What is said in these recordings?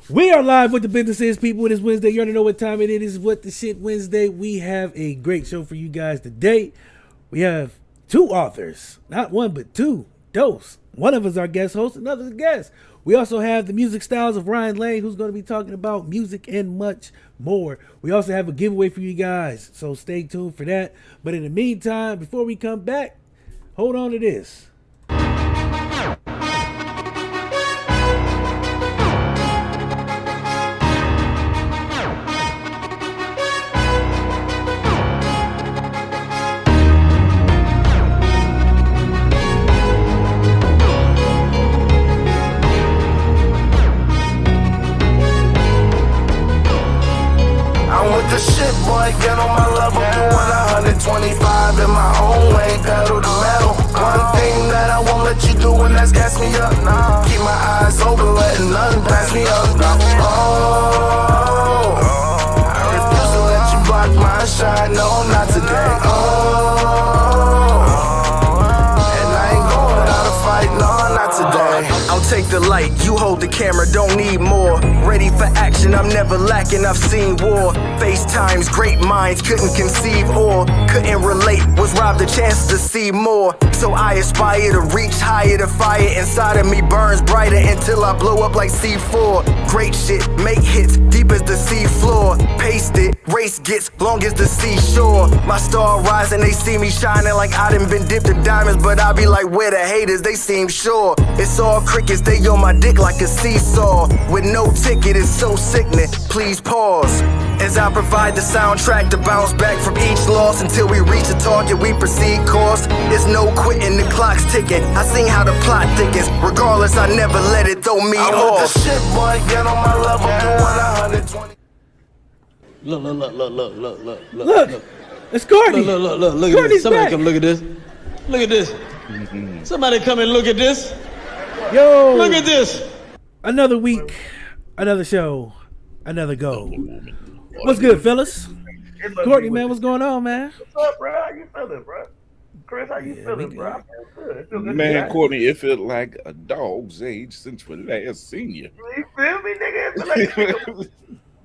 We are live with the businesses, people. It is Wednesday. You already know what time it is. What the shit Wednesday. We have a great show for you guys today. We have two authors, not one but two. Dose. One of us our guest host, another's a guest. We also have the music styles of Ryan Lane, who's going to be talking about music and much more. We also have a giveaway for you guys, so stay tuned for that. But in the meantime, before we come back, hold on to this. The shit, boy, get on my level. Doing 125 in my own way, pedal to metal. One thing that I won't let you do, and that's gas me up. Keep my eyes open, letting nothing pass me up. Oh, I refuse to let you block my shine. No, not today. Oh, and I ain't going without a fight. No, not today. I'll take the light, you hold the camera, don't need more. Ready for action, I'm never lacking, I've seen war. FaceTimes, great minds couldn't conceive or couldn't relate, was robbed a chance to see more. So I aspire to reach higher, the fire inside of me burns brighter until I blow up like C4. Great shit, make hits, deep as the sea floor. Paste it, race gets long as the seashore. My star rising, they see me shining like I done been dipped in diamonds, but I be like, where the haters, they seem sure. It's all crickets, they on my dick like a seesaw. With no ticket, it's so sickening, please pause. As I provide the soundtrack to bounce back from each loss until we reach the target, we proceed course. There's no quitting, the clock's ticking. I seen how the plot thickens. Regardless, I never let it throw me off. The shit, boy, get on my level, doing 120. Look. It's Courtney. Look at this. Somebody come look at this. Look at this. Somebody come and look at this. Yo. Look at this. Another week, another show, another go. What's good, fellas? Courtney, man, what's going on, man? What's up, bro? How you feeling, bro? Chris, how you feeling, bro? I feel good. It feel good. Man, Courtney, it felt like a dog's age since we last seen you. You feel me, nigga? It feel like nigga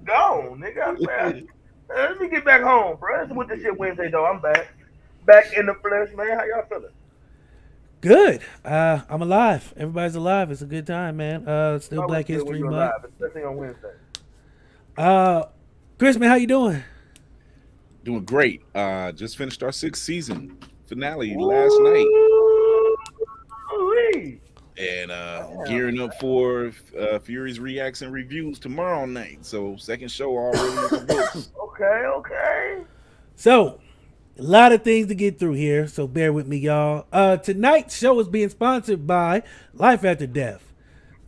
gone, nigga. Let me get back home, bro. It's with this shit Wednesday, though. I'm back. Back in the flesh, man. How y'all feeling? Good. I'm alive. Everybody's alive. It's a good time, man. Still Black History Month. Alive, especially on Wednesday. Chris, man, how you doing? Doing great. Just finished our 6th season finale last night. Ooh-wee. And gearing up for Fury's Reacts and Reviews tomorrow night. So second show already in the books. Okay. So, a lot of things to get through here, so bear with me, y'all. Tonight's show is being sponsored by Life After Death.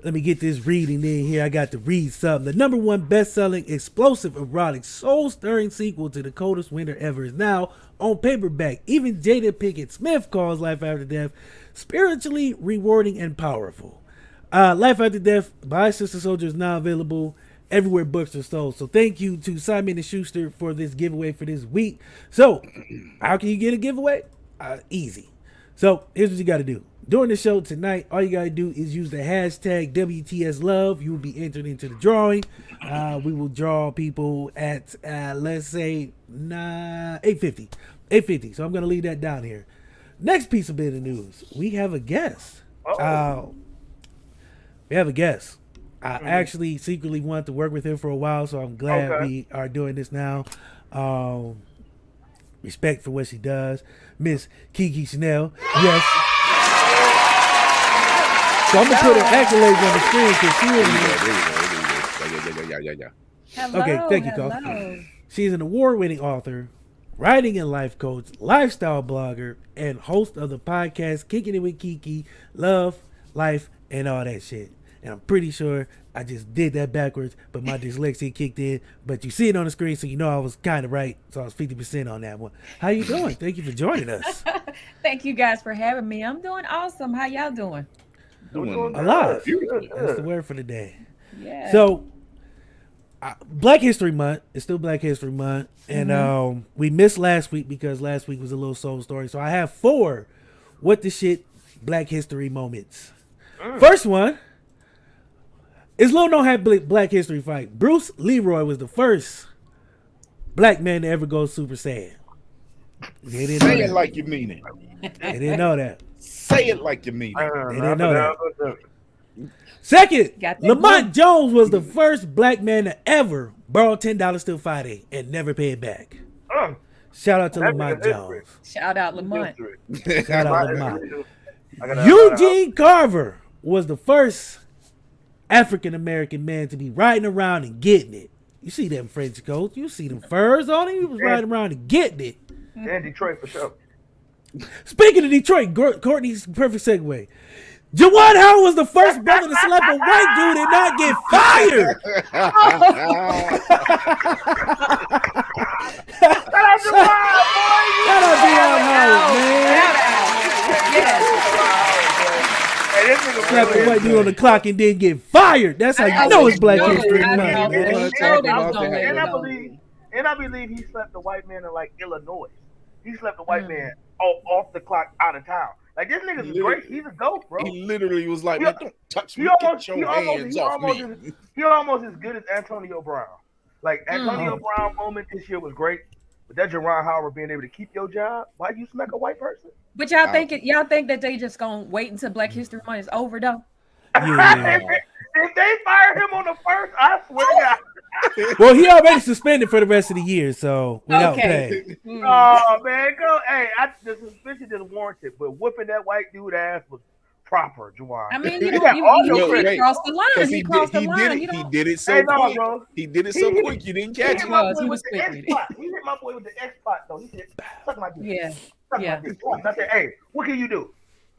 Let me get this reading in here. I got to read something. The #1 best-selling, explosive, erotic, soul-stirring sequel to The Coldest Winter Ever is now on paperback. Even Jada Pinkett Smith calls Life After Death spiritually rewarding and powerful. Life After Death by Sister Soldier is now available everywhere books are sold. So thank you to Simon & Schuster for this giveaway for this week. So how can you get a giveaway? Easy. So here's what you got to do. During the show tonight, all you got to do is use the hashtag WTSLove. You will be entered into the drawing. We will draw people at, let's say, 8:50. So I'm going to leave that down here. Next piece of bit of news. We have a guest. We have a guest. I actually secretly wanted to work with him for a while, so I'm glad we are doing this now. Respect for what she does. Miss Keke Chanel. Yes. So I'm going to put her accolades on the screen because she is... Hello, okay, thank you, Carl. She's an award-winning author, writing and life coach, lifestyle blogger, and host of the podcast Kickin It With Keke, Love, Life, and all that shit. And I'm pretty sure I just did that backwards, but my dyslexia kicked in. But you see it on the screen, so you know I was kind of right. So I was 50% on that one. How you doing? Thank you for joining us. Thank you guys for having me. I'm doing awesome. How y'all doing? Doing alive. Good. That's the word for the day. Yeah. So Black History Month. It's still Black History Month. And we missed last week because last week was a little soul story. So I have 4 what the shit Black History moments. First one, It's little known had Black History fight. Bruce Leroy was the first black man to ever go Super Saiyan. They didn't Say know it that. like you mean it. They didn't know that. Say it like you mean it. They didn't know that. Second, Got that Lamont one. Jones was the first black man to ever borrow $10 to Friday and never pay it back. Shout out to That's Lamont history. Jones. Shout out Lamont. Shout out Lamont. Eugene Eugene Carver was the first African American man to be riding around and getting it. You see them French coats, you see them furs on him. He was riding around and getting it. and Detroit for sure. Speaking of Detroit, Courtney's perfect segue. Jawan Howard was the first brother to slap a white dude and not get fired. Shout out Jawan Howard, man. Hey, this nigga Slap a white dude on the clock and then get fired. That's how you know it's Black History Month, man. And I believe he slept a white man in like Illinois. He slept a white man off the clock out of town. Like this nigga's great. He's a goat, bro. He literally was like, man, don't touch me. He Get your hands off me. He almost as good as Antonio Brown. Like Antonio Brown moment this year was great, but that Jawan Howard being able to keep your job, why you smack a white person? But y'all think that they just gonna wait until Black History Month is over though? Yeah. If they fire him on the first, I swear to God. Well, he already suspended for the rest of the year, so without pay. Oh man, go! Hey, the suspicion is warranted, but whooping that white dude ass was proper, Juwan. I mean, He you got all your he credit. crossed the line. He crossed the line. He did it so Hey, no, quick. bro. He did it so quick. You didn't catch He hit him. my boy He with was the quick X with it. spot. He hit my boy with the X spot though. He said, "Suck my dick." Yeah. Suck Yeah. my dick. I said, "Hey, what can you do?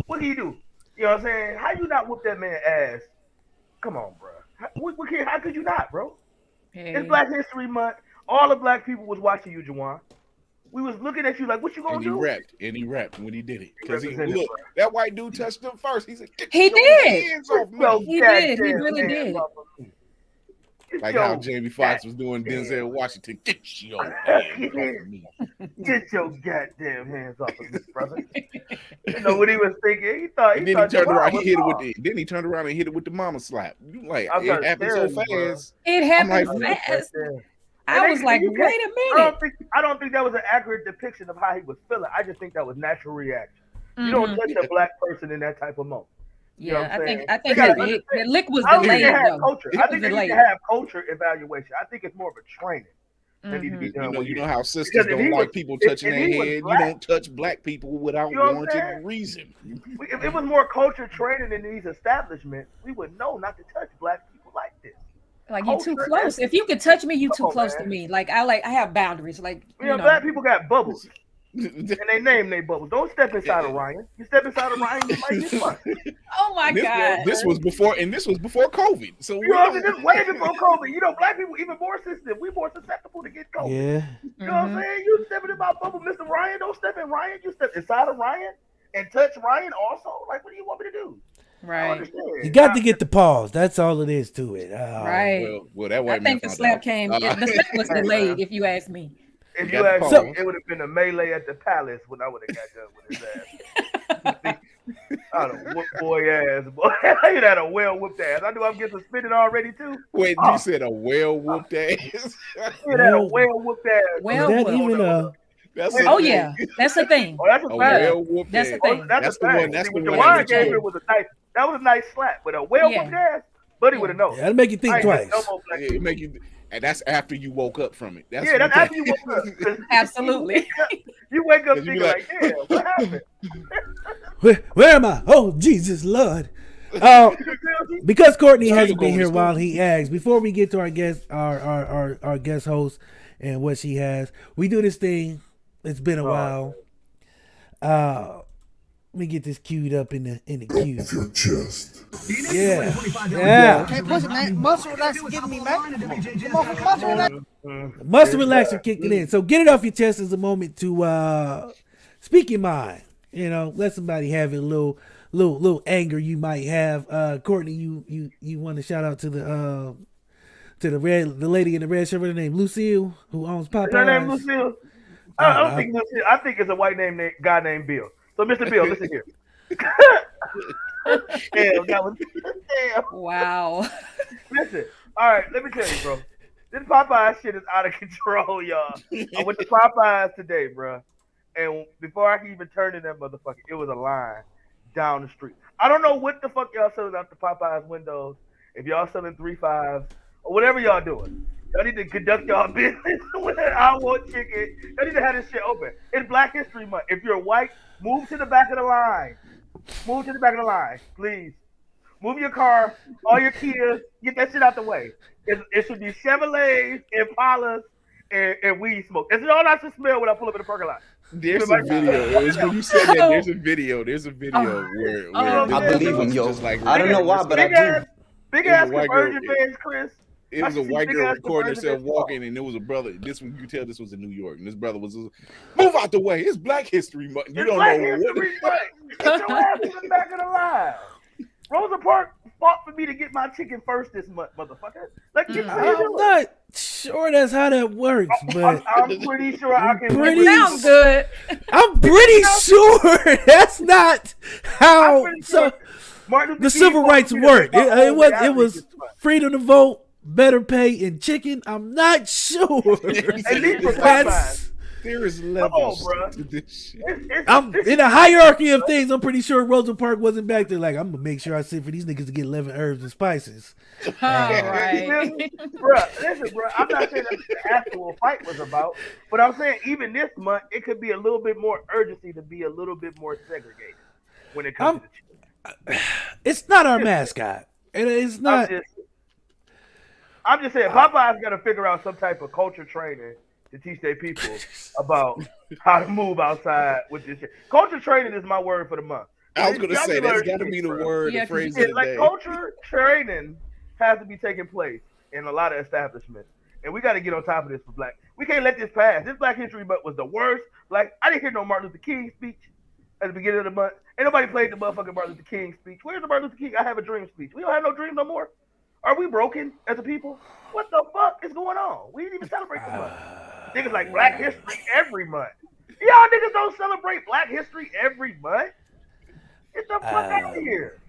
What can you do?" You know what I'm saying? How you not whoop that man ass? Come on, bro. How could you not, bro? Hey. It's Black History Month. All the black people was watching you, Juwan. We was looking at you like, what you gonna do? And he rapped when he did it. Because represented, look, that white dude touched him first. He said, "Get He your did. hands off me." He did. He really did. Like how Jamie Foxx was doing Denzel Washington. Get your hands off me. Get your goddamn hands off of me, brother. You know what he was thinking? He thought. And then he turned around. He hit it with the. Then he turned around and hit it with the mama slap. You like it happened so fast. It happened like, fast. I was like, wait a minute. I don't think that was an accurate depiction of how he was feeling. I just think that was natural reaction. You don't touch a black person in that type of moment. You know what I'm saying? I think the lick was delayed. I think they need to have culture evaluation. I think it's more of a training. That need to be done. You know how sisters don't like people touching their head. You don't touch black people without warranted reason. If it was more culture training in these establishments, we would know not to touch black people like this. Like you too close. If you could touch me, you too close to me. Like I have boundaries. Like you know, black people got bubbles. And they name their bubbles. Don't step inside of Ryan. You step inside of Ryan, you might get fucked. Oh my God. This was before COVID. So you know, this is way before COVID. You know, black people even more sensitive. We more susceptible to get COVID. Yeah. You know what I'm saying? You stepping in my bubble, Mr. Ryan. Don't step in Ryan. You step inside of Ryan and touch Ryan also. Like, what do you want me to do? Right. You got to get the pause. That's all it is to it. Right. Well, that white I think the slap came. The slap was delayed, if you ask me. If you ask me, it would have been a melee at the palace when I would have got done with his ass. I don't whoop boy ass, boy. You had a well whooped ass. I knew I'm getting suspended already too. Wait, you said a well whooped ass? You had a well whooped ass. Well whooped. Oh yeah, that's the thing. Oh, that's a fact. That's the thing. That's the one. That's the one. Jawan gave it was a nice. That was a nice slap, but a well whooped ass, buddy would have known. That'll make you think twice. It make you. And that's after you woke up from it. That's after you woke up. Absolutely. You wake up thinking like, yeah, what happened? Where am I? Oh, Jesus, Lord. Because Courtney hasn't been here while he asks, before we get to our guest, our guest host and what she has, we do this thing. It's been a while. Let me get this queued up in the queue. Off your chest. Yeah. Can't push it, man. Muscle relaxer getting me, man. Come on, muscle relaxer. Muscle relaxer kicked it in. So get it off your chest is a moment to speak your mind. You know, let somebody have a little anger you might have. Courtney, you want to shout out to the lady in the red shirt. Her name Lucille, who owns Popeyes. Her name Lucille. I don't think Lucille. I think it's a white guy named Bill. So, Mr. Bill, listen here. Damn. Wow. Listen. All right, let me tell you, bro. This Popeyes shit is out of control, y'all. I went to Popeyes today, bro. And before I could even turn in that motherfucker, it was a line down the street. I don't know what the fuck y'all selling out the Popeyes windows. If y'all selling 3-5s or whatever y'all doing, y'all need to conduct y'all business with an I want chicken. Y'all need to have this shit open. It's Black History Month. If you're white, move to the back of the line. Move to the back of the line, please. Move your car, all your Kias, get that shit out the way. It should be Chevrolets, Impalas, and weed smoke. It's all I should smell when I pull up in the parking lot. There's a video. When you said that, there's a video. There's a video where I believe him, yo. Like, I don't know why, but I do. Big ass conversion fans, Chris. It was a white girl recording herself walking, and there was a brother. This one, you tell this was in New York, and this brother was move out the way. It's Black History Month. You don't know what. Get your ass in the back of the line. Rosa Parks fought for me to get my chicken first this month, motherfucker. Like, I'm not sure that's how that works, but I'm pretty sure I can. Sounds good. I'm pretty sure that's not how the civil rights work. It was freedom to vote, better pay, and chicken. I'm not sure. There is levels to this shit. I'm in a hierarchy of things. I'm pretty sure Rosa Parks wasn't back there like, I'm gonna make sure I sit for these niggas to get 11 herbs and spices. All right. Listen, bro. I'm not saying that's what the actual fight was about, but I'm saying even this month it could be a little bit more urgency to be a little bit more segregated when it comes to the chicken. It's not our mascot. It's not. I'm just saying, Popeye's got to figure out some type of culture training to teach their people about how to move outside with this shit. Culture training is my word for the month. I was going to say, that's got to be the word, the phrase of the day. Culture training has to be taking place in a lot of establishments. And we got to get on top of this for Black. We can't let this pass. This Black History Month was the worst. Like, I didn't hear no Martin Luther King speech at the beginning of the month. Ain't nobody played the motherfucking Martin Luther King speech. Where's the Martin Luther King I Have a Dream speech? We don't have no dream no more. Are we broken as a people? What the fuck is going on? We didn't even celebrate the month. Niggas like Black History every month. Y'all niggas don't celebrate Black History every month. Get the fuck out of here.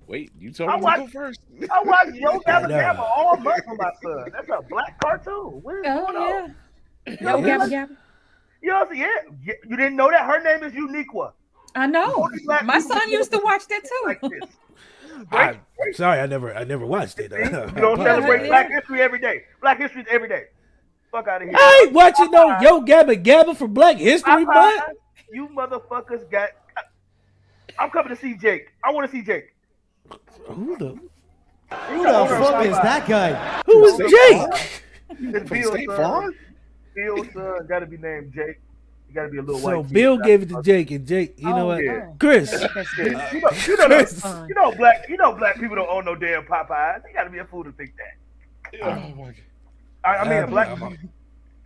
Wait, you told me to go first. I watch Yo Gabba Gabba all month with my son. That's a black cartoon. What is going on? Yo Gabba Gabba. You know, yeah. You didn't know that? Her name is Uniqua. I know. My son used to watch that too. Like this. I'm sorry, I never watched it. You don't celebrate Black History every day. Black History is every day. Fuck out of here. I ain't watching no Yo Gabba Gabba for Black History Month. You motherfuckers got. I'm coming to see Jake. I want to see Jake. Who the fuck is that guy? Who is Jake? It's Bill's son. Bill's son got to be named Jake. You got to be a little white. So Bill gave it to Jake, and Jake, you know what? Yeah. Chris. You know black people don't own no damn Popeyes. You got to be a fool to think that. Oh my God. I mean, a black. You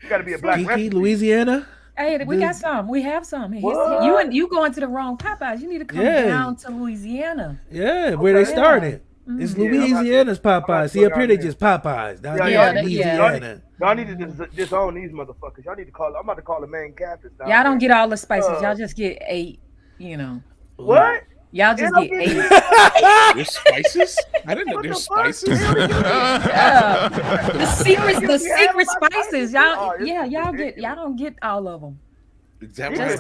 got to be a black. Keke, Louisiana. Hey, we got some. We have some. You going to the wrong Popeyes. You need to come down to Louisiana. Yeah, where they started. It's Louisiana's Popeyes. See, up here they just Popeyes. Down there, Louisiana. Y'all need to disown these motherfuckers. Y'all need to call. I'm about to call the main campus. Y'all don't get all the spices. Y'all just get 8. You know what? Y'all just get 8. There's spices? I didn't know there's spices. The secret spices. Y'all don't get all of them. Is that Just why it's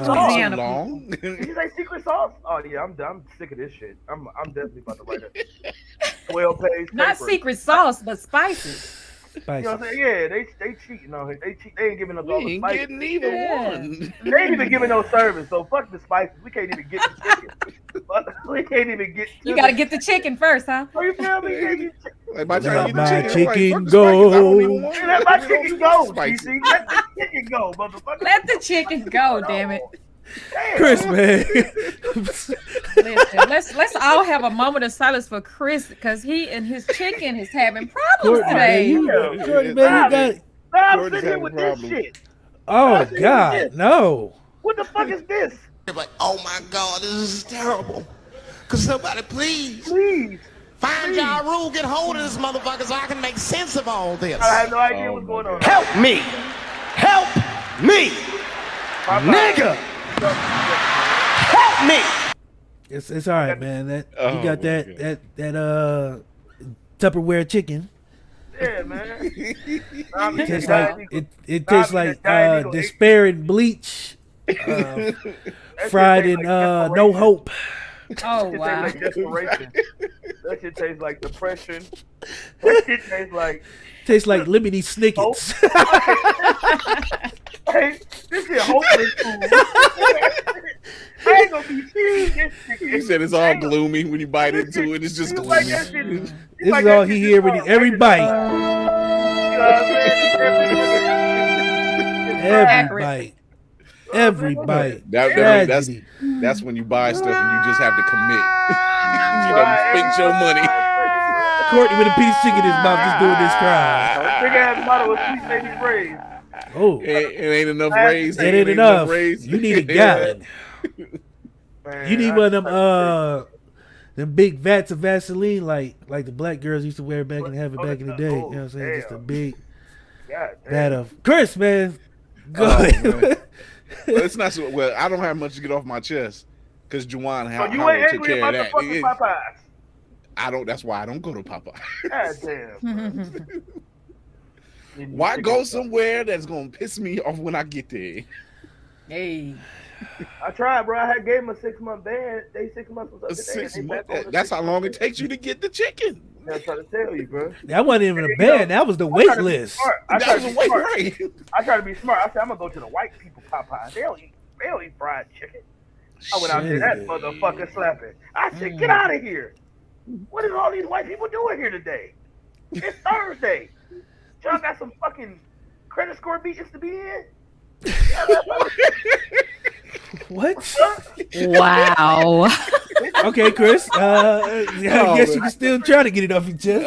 too long? Did you say secret sauce? Oh yeah, I'm sick of this shit. I'm definitely about to write a 12-page paper. Not secret sauce, but spices. You know what I'm saying? Yeah, they cheating on it. They ain't giving us all the spices. Getting either one. They ain't even giving no service. So fuck the spices. We can't even get the chicken. We can't even get. You got to get the chicken first, huh? Oh, you feel me? Like by the time you my get the chicken go. Let my chicken go, DC. Let the chicken go, motherfucker. Let the chicken go, damn it. Damn. Chris, man. Listen, let's all have a moment of silence for Chris because he and his chicken is having problems today. Jordan, man, you got. I'm sitting here with this shit. Oh God, no. What the fuck is this? Like, oh my God, this is terrible. Could somebody please find y'all rule, get hold of this motherfucker so I can make sense of all this. I have no idea what's going on. Help me! Help me! Nigga! Help me! It's all right, man. That you got that Tupperware chicken. Yeah, man. It tastes like it tastes like despair and bleach, fried in no hope. Oh wow! Like desperation. That shit tastes like depression. That shit tastes like lemony snickets. Hey, this is hopeless food. I ain't gonna be serious. You said it's all gloomy when you bite into it. It's just gloomy. This is all he hear when every bite. Every bite. That's when you buy stuff and you just have to commit. You don't spend your money. Courtney with a piece of chicken in his mouth just doing this cry. Big ass bottle of sweet baby Ray's. Oh, it ain't enough Ray's. It ain't enough. You need a gallon. Man, you need one of them big vats of Vaseline like the black girls used to wear back in the day. You know what I'm saying? Just a big vat of Chris, man. Go ahead. Man. Well, it's not so well. I don't have much to get off my chest because Juwan Howard took care of that. Popeyes. I don't. That's why I don't go to Popeye. God damn. Why go somewhere that's gonna piss me off when I get there? Hey. I tried, bro. I gave him a 6-month ban. 6 months was up to 6 months. That's how long it takes you to get the chicken. I'm trying to tell you, bro. That wasn't even a ban. That was the wait list. That was a wait, right? I try to be smart. I said I'm gonna go to the white people Popeyes. They don't eat fried chicken. I went out there, that motherfucker slapping. I said, get out of here. What is all these white people doing here today? It's Thursday. Y'all got some fucking credit score meetings to be in? What? Wow. Okay, Chris. I guess you can still try to get it off your chest.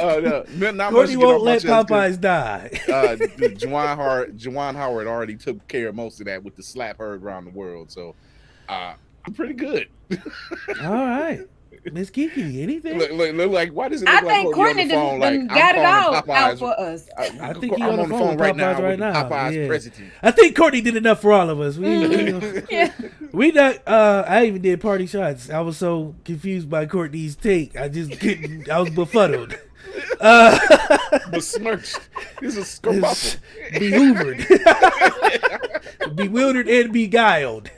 Not Courtney won't let Popeyes die. Juwan Howard already took care of most of that with the slap heard around the world. So I'm pretty good. All right. Miss Keke, anything? Look like, why does it look like Courtney on the phone? Like, got it out for us. I think he's on the phone with Popeyes right now. Popeyes president. I think Courtney did enough for all of us. We not. I even did party shots. I was so confused by Courtney's take. I just couldn't. I was befuddled. Besmirched. This is skerfuffle. Bewildered and beguiled.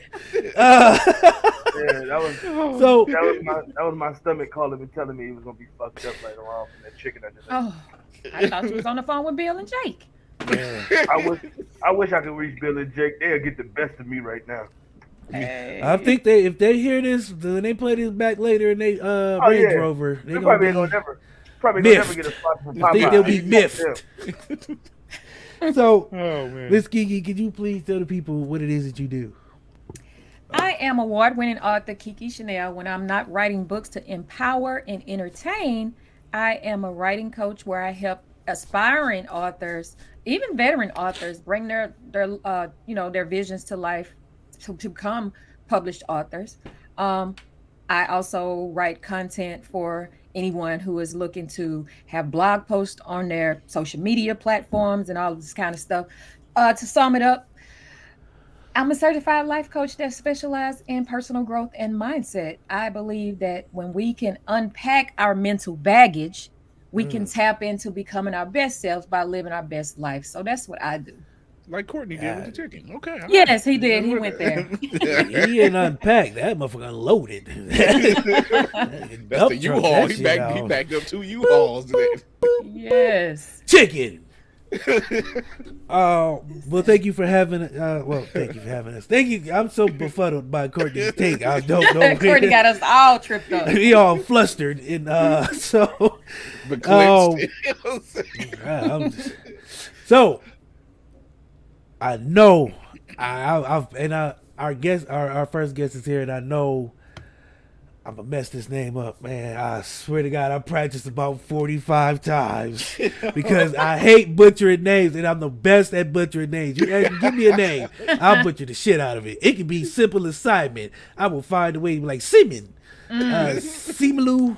That was my stomach calling me, telling me he was gonna be fucked up later on from that chicken I just ate. Oh, I thought you was on the phone with Bill and Jake. Yeah. I wish I could reach Bill and Jake. They'll get the best of me right now. Hey. I think if they hear this, when they play this back later and they Range Rover, they probably gonna never get a spot from Popeye. I think they'll be miffed. So, Miss Keke, could you please tell the people what it is that you do? I am award-winning author Keke Chanel. When I'm not writing books to empower and entertain, I am a writing coach where I help aspiring authors, even veteran authors, bring their visions to life to become published authors. I also write content for anyone who is looking to have blog posts on their social media platforms and all of this kind of stuff. To sum it up, I'm a certified life coach that specializes in personal growth and mindset. I believe that when we can unpack our mental baggage, we can tap into becoming our best selves by living our best life. So that's what I do. Like Courtney did with the chicken. Okay. Yes, he did. He went there. He didn't unpack. That motherfucker unloaded. That's the U-Haul. He backed up 2 U-Hauls today. Yes. Chicken. Well, thank you for having us. Thank you. I'm so befuddled by Courtney's take. I don't know. Courtney got us all tripped up. We all flustered and so. So I know our first guest is here, and I know I'm gonna mess this name up, man. I swear to God, I practiced about 45 times because I hate butchering names, and I'm the best at butchering names. You give me a name, I'll butcher the shit out of it. It can be simple as Simon. I will find a way to be like Simon, Simalu.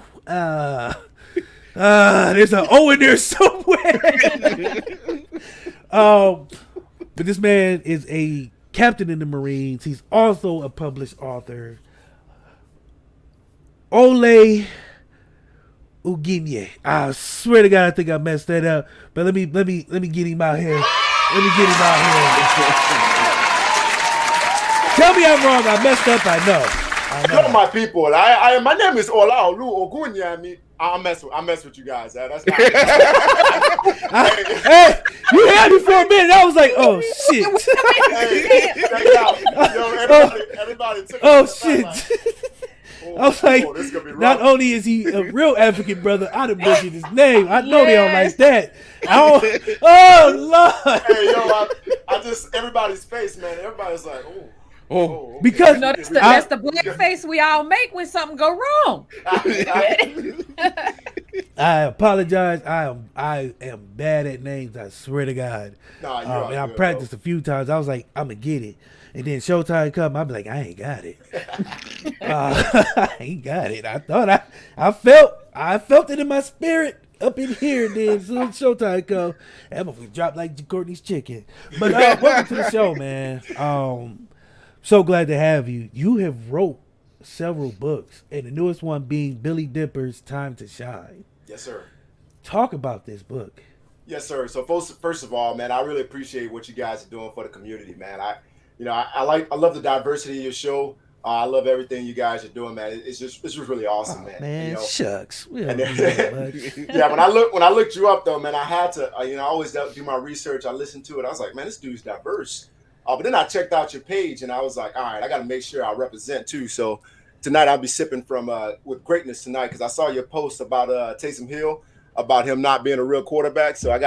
There's an O in there somewhere. But this man is a captain in the Marines. He's also a published author. Olaolu Ogunyemi. I swear to God, I think I messed that up. But let me get him out here. Let me get him out here. Tell me I'm wrong. I messed up. I know. Hello, my people. My name is Olaolu Ogunyemi. I mess with you guys. That's not hey, you had me for a minute. I was like, oh shit. Everybody took shit. I was like, not only is he a real African brother, I done mentioned his name. I know they don't like that. Oh Lord. Hey, yo, I just everybody's face, man. Everybody's like, oh, because that's the black face we all make when something go wrong. I apologize. I am bad at names. I swear to God. And I practiced a few times. I was like, I'm gonna get it, and then showtime come. I'm like, I ain't got it. I ain't got it. I thought I felt it in my spirit up in here. And then as soon as showtime come, I'm gonna drop like Courtney's chicken. But welcome to the show, man. So glad to have you. You have wrote several books, and the newest one being Billy Dipper's Time to Shine. Yes, sir. Talk about this book. Yes, sir. So first of all, man, I really appreciate what you guys are doing for the community, man. I love the diversity of your show. I love everything you guys are doing, man. It's just really awesome, man. Man, you know? Shucks. Yeah, when I looked you up though, man, I had to, I always do my research. I listened to it. I was like, man, this dude's diverse. But then I checked out your page and I was like, all right, I got to make sure I represent too. So tonight I'll be sipping from with greatness tonight because I saw your post about Taysom Hill, about him not being a real quarterback. So I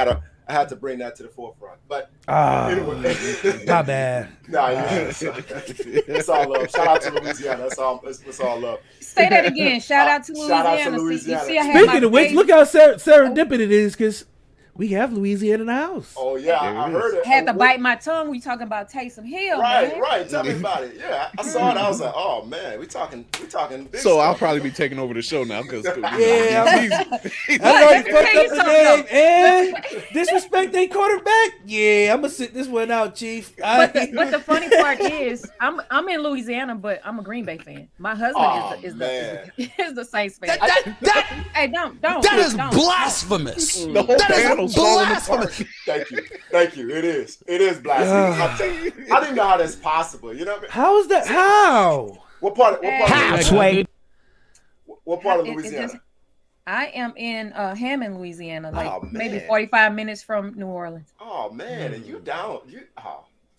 had to bring that to the forefront. But anyway, not bad. It's all love. Shout out to Louisiana. It's all love. Say that again. Shout out to Louisiana. Shout out to Louisiana. Speaking of which, look how serendipity it is because we have Louisiana in the house. Oh yeah, I heard it. Had to bite my tongue. We talking about Taysom Hill, man. Right. Tell me about it. Yeah, I saw it. I was like, oh man, we talking big so stuff. I'll probably be taking over the show now because I already fucked up the name and disrespect their quarterback. Yeah, I'm gonna sit this one out, Chief. But the funny part is, I'm in Louisiana, but I'm a Green Bay fan. My husband is the Saints fan. Hey, don't. That is blasphemous. The whole panel's falling apart. Thank you. It is blasphemous. I didn't know how that's possible. You know what I mean? How is that? How? What part of Louisiana? I am in Hammond, Louisiana, maybe 45 minutes from New Orleans. Oh man, and you down?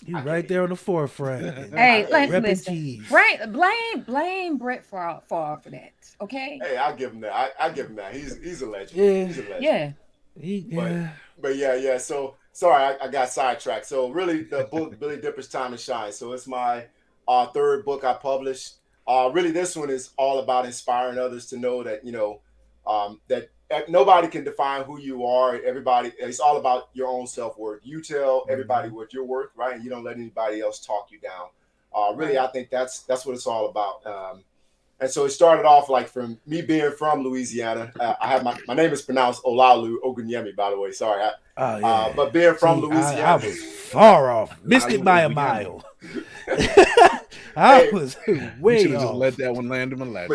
You right there on the forefront. Hey, listen. Blame Brett Favre for that. Okay. Hey, I'll give him that. I give him that. He's a legend. Yeah. He's a legend. Yeah. But yeah. So sorry, I got sidetracked. So really, the book Billy Dipper's Time to Shine. So it's my third book I published. Really, this one is all about inspiring others to know that that nobody can define who you are. Everybody, it's all about your own self-worth. You tell everybody what you're worth, right? And you don't let anybody else talk you down. Really, I think that's what it's all about. And so it started off like from me being from Louisiana. I have my name is pronounced Olaolu Ogunyemi, by the way. Sorry. But being from Louisiana, I was far off. Missed it by a mile. I was way should have off. just let that one land in my lap.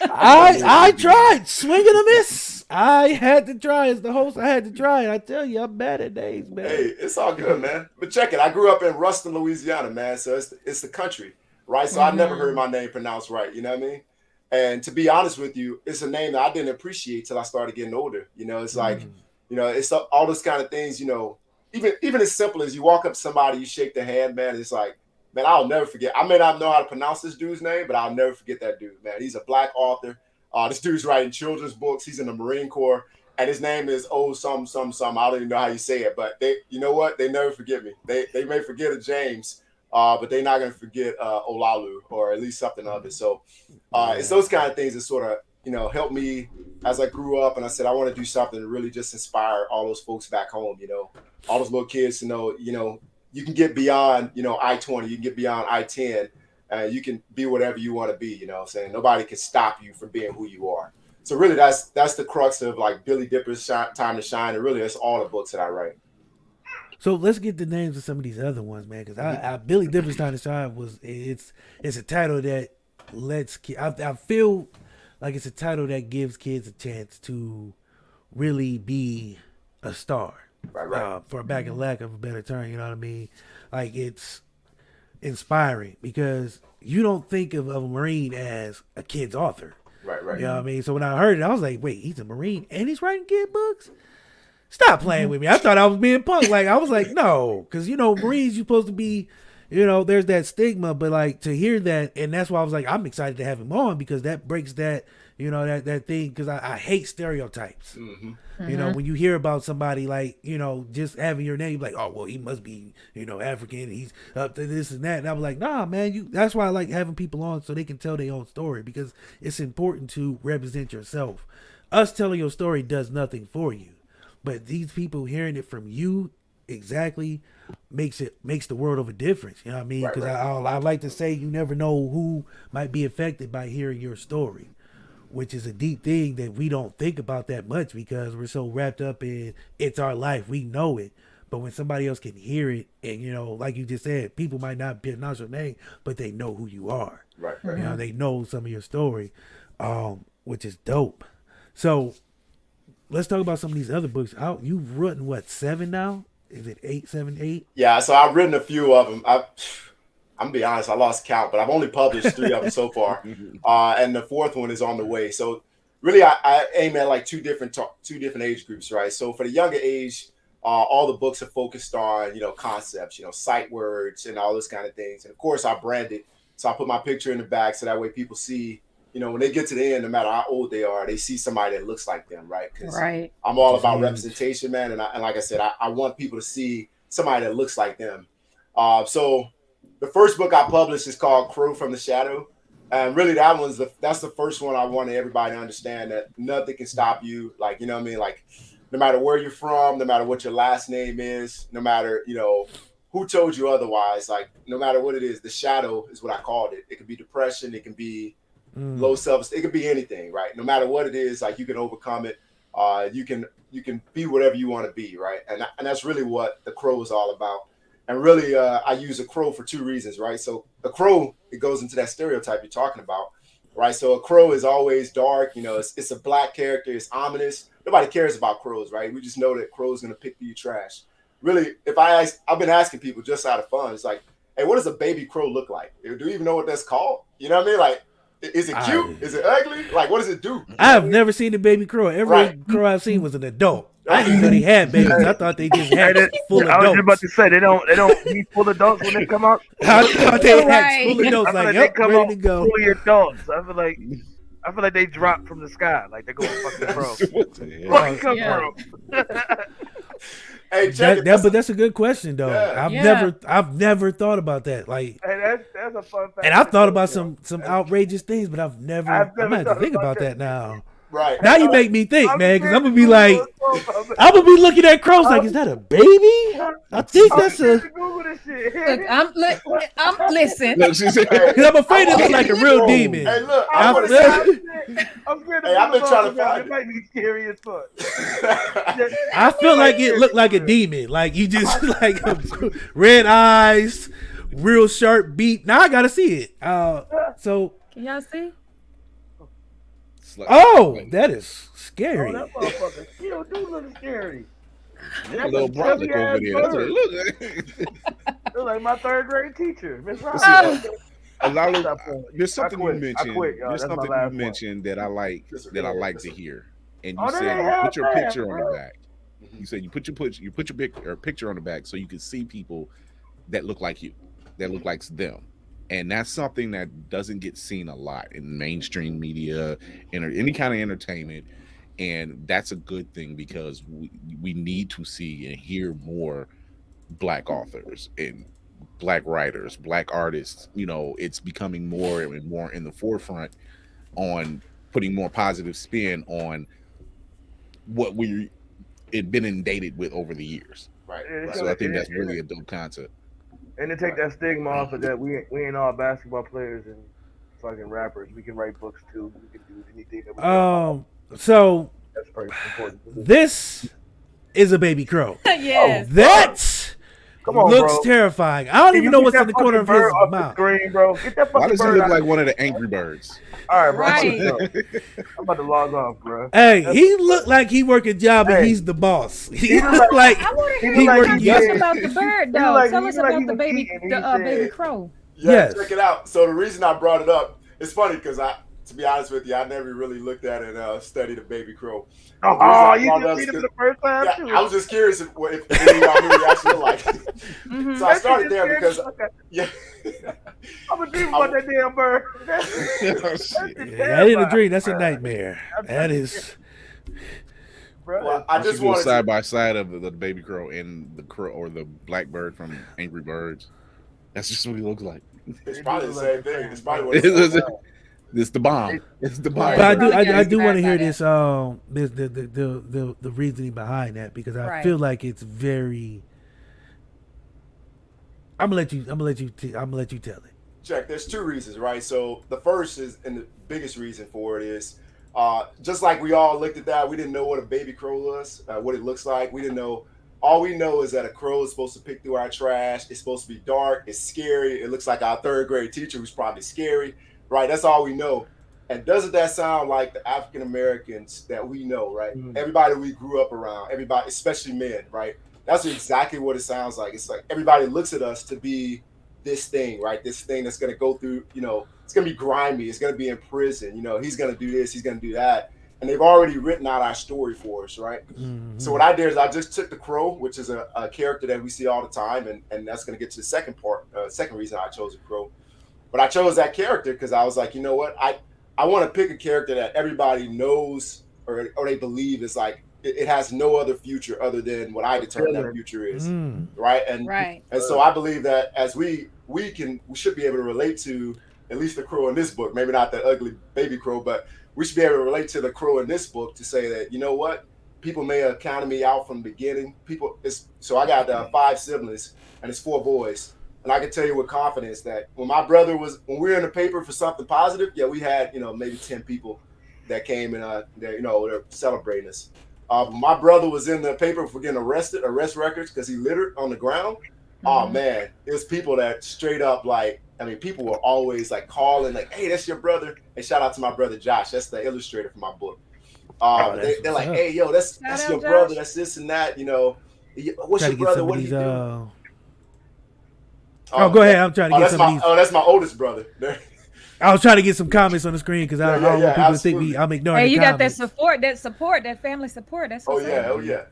I tried. Swing and a miss. I had to try. As the host, I had to try. And I tell you, I'm bad at names, man. Hey, it's all good, man. But check it. I grew up in Ruston, Louisiana, man. So it's the country, right? So I never heard my name pronounced right. You know what I mean? And to be honest with you, it's a name that I didn't appreciate till I started getting older. It's like, it's all those kind of things, even as simple as you walk up to somebody, you shake their hand, man. It's like, man, I'll never forget. I may not know how to pronounce this dude's name, but I'll never forget that dude, man. He's a Black author. This dude's writing children's books. He's in the Marine Corps, and his name is some. I don't even know how you say it, but you know what? They never forget me. They may forget a James, but they're not going to forget Olaolu, or at least something of it. So it's those kind of things that sort of, helped me as I grew up, and I said, I want to do something to really just inspire all those folks back home, all those little kids to know, you can get beyond, I-20, you can get beyond I-10, and you can be whatever you want to be, what I'm saying? Nobody can stop you from being who you are. So really that's the crux of like Billy Dipper's Time to Shine, and really that's all the books that I write. So let's get the names of some of these other ones, man, because Billy Dipper's Time to Shine it's a title that I feel like it's a title that gives kids a chance to really be a star. Right. For back in lack of a better term, you know what I mean? Like it's inspiring because you don't think of a Marine as a kid's author. Right. You know what I mean? So when I heard it, I was like, wait, he's a Marine and he's writing kid books? Stop playing with me. I thought I was being punked. Like, I was like, no. Because, Marines, you're supposed to be, there's that stigma. But, like, to hear that, and that's why I was like, I'm excited to have him on because that breaks that, that thing. Because I hate stereotypes. When you hear about somebody, like, just having your name, like, oh, well, he must be, African. He's up to this and that. And I was like, nah, man. That's why I like having people on so they can tell their own story because it's important to represent yourself. Us telling your story does nothing for you. But these people hearing it from you exactly makes the world of a difference. You know what I mean? Because I like to say you never know who might be affected by hearing your story, which is a deep thing that we don't think about that much because we're so wrapped up in it's our life. We know it. But when somebody else can hear it and, like you just said, people might not pronounce your name, but they know who you are. Right. They know some of your story, which is dope. So let's talk about some of these other books. You've written what, 7 now? Is it 8, 7, 8? Yeah, so I've written a few of them. I'm gonna be honest, I lost count, but I've only published 3 of them so far, and the 4th one is on the way. So really, I aim at like two different age groups, right? So for the younger age, all the books are focused on concepts, sight words, and all those kind of things. And of course, I brand it, so I put my picture in the back so that way people see. When they get to the end, no matter how old they are, they see somebody that looks like them, right? Because I'm all about representation, man. And like I said, I want people to see somebody that looks like them. So the first book I published is called Crow from the Shadow. And really that's the first one I wanted everybody to understand that nothing can stop you. Like, like no matter where you're from, no matter what your last name is, no matter, who told you otherwise, like no matter what it is, the shadow is what I called it. It could be depression. It can be low self-esteem. It could be anything, right? No matter what it is, like you can overcome it. You can be whatever you want to be, right? And that's really what the crow is all about. And really, I use a crow for 2 reasons, right? So the crow, it goes into that stereotype you're talking about, right? So a crow is always dark. It's a black character. It's ominous. Nobody cares about crows, right? We just know that crow's gonna pick through your trash. Really, I've been asking people just out of fun. It's like, hey, what does a baby crow look like? Do you even know what that's called? You know what I mean? Like, is it cute? Is it ugly? Like, what does it do? I have never seen a baby crow. Every crow I've seen was an adult. I didn't know they had babies. I thought they just had full adults. I was just about to say they don't be full adults when they come out. I thought they had full adults. Like, yep, ready to go. Fully adults. I feel like they drop from the sky. Like they go fucking crow. Hey, but that's a good question though. Yeah. I've never thought about that. Like, hey, that's a fun fact. And I've thought about some outrageous things, but I'm gonna have to think about that now. Right. Now you make me think, man, because I'm gonna be like, I'm gonna be looking at crows like, is that a baby? I think that's a. Look, I'm listen. Because I'm afraid it looks like a real demon. Hey, look, I'm scared. I've been trying to find it. Might be scary as fuck. I feel like it looked like a demon. Like you just like red eyes, real sharp beak. Now I gotta see it. So can y'all see? That is scary. That motherfucker still do look scary. A little brolic over there. That's what it looks like. It's like my 3rd grade teacher, Miss Ryan. There's something you mentioned. There's something you mentioned that I like to hear. And you said put your picture on the back. You said you put your picture on the back so you can see people that look like you, that look like them. And that's something that doesn't get seen a lot in mainstream media, in any kind of entertainment. And that's a good thing because we need to see and hear more Black authors and Black writers, Black artists. It's becoming more and more in the forefront on putting more positive spin on what we've been inundated with over the years. Right. So I think that's really a dope concept. And to take that stigma off of that, we ain't all basketball players and fucking rappers. We can write books too. We can do anything that we want. So that's pretty important. This is a baby crow. Yes. That looks terrifying. I don't even know what's in the corner of his mouth. Screen, bro. Get that Why fucking does he bird look out like of one of here. the Angry Birds? All right, bro. Right. I'm about to log off, bro. Hey, he looked like he work a job and he's the boss. He look like I want to hear he your working. conversation about the bird, though. like- Tell he us like about he the was baby, eating, he the baby said- crow. Yeah, Yes. check it out. So the reason I brought it up, it's funny because to be honest with you, I never really looked at and studied a baby crow. Oh, you just seen it for the first time Yeah, too. I was just curious if any of y'all knew what it actually looked like. Mm-hmm. So I started there because yeah. I'm gonna dream about that damn bird. That ain't a dream. That's a nightmare. That is. Well, I just go wanted side to, by side of the baby crow and the crow or the blackbird from Angry Birds. That's just what he looks like. it's probably the same thing. It's probably what it's called. It's the bomb. It's the bomb. But I do Right want to hear about this. The reasoning behind that because I Right. feel like it's very. I'm gonna let you tell it. Check. There's two reasons, right? So the first is, and the biggest reason for it is, just like we all looked at that, we didn't know what a baby crow was, what it looks like. We didn't know. All we know is that a crow is supposed to pick through our trash. It's supposed to be dark. It's scary. It looks like our third grade teacher who's probably scary, right? That's all we know. And doesn't that sound like the African Americans that we know, right? Everybody we grew up around, everybody, especially men, right? That's exactly what it sounds like. It's like everybody looks at us to be this thing, right? This thing that's going to go through, it's going to be grimy. It's going to be in prison. He's going to do this. He's going to do that. And they've already written out our story for us, right? Mm-hmm. So what I did is I just took the crow, which is a character that we see all the time. And that's going to get to the second part, second reason I chose a crow. But I chose that character because I was like, you know what? I want to pick a character that everybody knows or they believe is like, it has no other future other than what I determine that future is, right? And so I believe that as we should be able to relate to at least the crow in this book, maybe not the ugly baby crow, but we should be able to relate to the crow in this book to say that, you know what, people may have counted me out from the beginning. So I got 5 siblings and it's 4 boys. And I can tell you with confidence that when we were in the paper for something positive, yeah, we had, maybe 10 people that came and they're celebrating us. My brother was in the paper for getting arrest records because he littered on the ground. Oh man, it was people that straight up people were always like calling like, hey, that's your brother. And shout out to my brother Josh. That's the illustrator for my book. They're like, hey, yo, that's your brother. That's this and that. What's your brother? What do you do? Go ahead. I'm trying to get some of these. Oh, that's my oldest brother. I was trying to get some comments on the screen because I don't want people to think I'm ignoring. Hey, you got comments. that family support. That's what's oh yeah.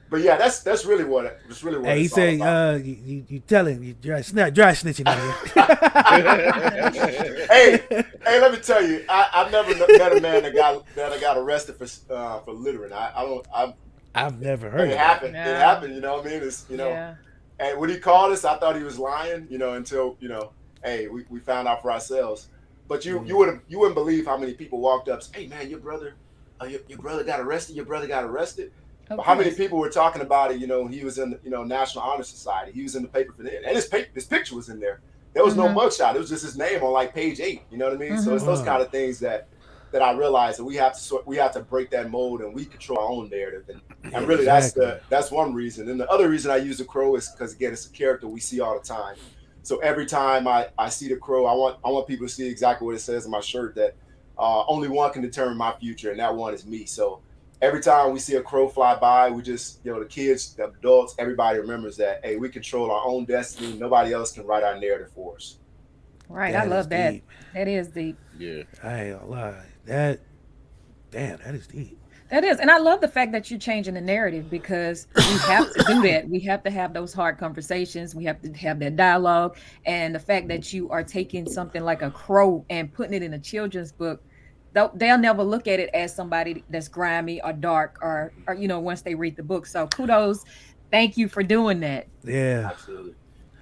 But yeah, that's really what Hey, he said, you telling you dry snitching out here. hey, let me tell you, I've never met a man that got arrested for littering. I've never heard it. Happened. It happened. You know what I mean? It's And when he called us, I thought he was lying. Until hey, we found out for ourselves. But you wouldn't believe how many people walked up. Hey man, your brother got arrested. Your brother got arrested. Okay. But how many people were talking about it? When he was in the National Honor Society, he was in the paper for that, and his picture was in there. There was no mugshot. It was just his name on like page 8. You know what I mean? So it's those kind of things that I realized that we have to break that mold and we control our own narrative. And really that's one reason. And the other reason I use the crow is because again it's a character we see all the time. So every time I see the crow, I want people to see exactly what it says on my shirt that only one can determine my future, and that one is me. So every time we see a crow fly by, we just, the kids, the adults, everybody remembers that, hey, we control our own destiny. Nobody else can write our narrative for us. Right. I love that. Deep. That is deep. Yeah. I ain't gonna lie. That is deep. That is. And I love the fact that you're changing the narrative because we have to do that. We have to have those hard conversations. We have to have that dialogue. And the fact that you are taking something like a crow and putting it in a children's book, they'll never look at it as somebody that's grimy or dark or once they read the book. So kudos. Thank you for doing that. Yeah.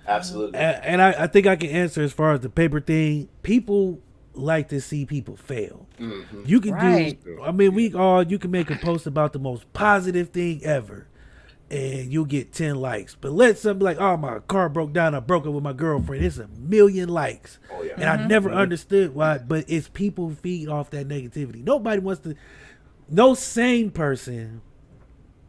Absolutely. And I think I can answer as far as the paper thing. People like to see people fail. Mm-hmm. You can do, I mean, you can make a post about the most positive thing ever and you'll get 10 likes. But let something like, oh, my car broke down, I broke up with my girlfriend. It's 1 million likes. Oh, yeah. And I never understood why, but it's people feed off that negativity. No sane person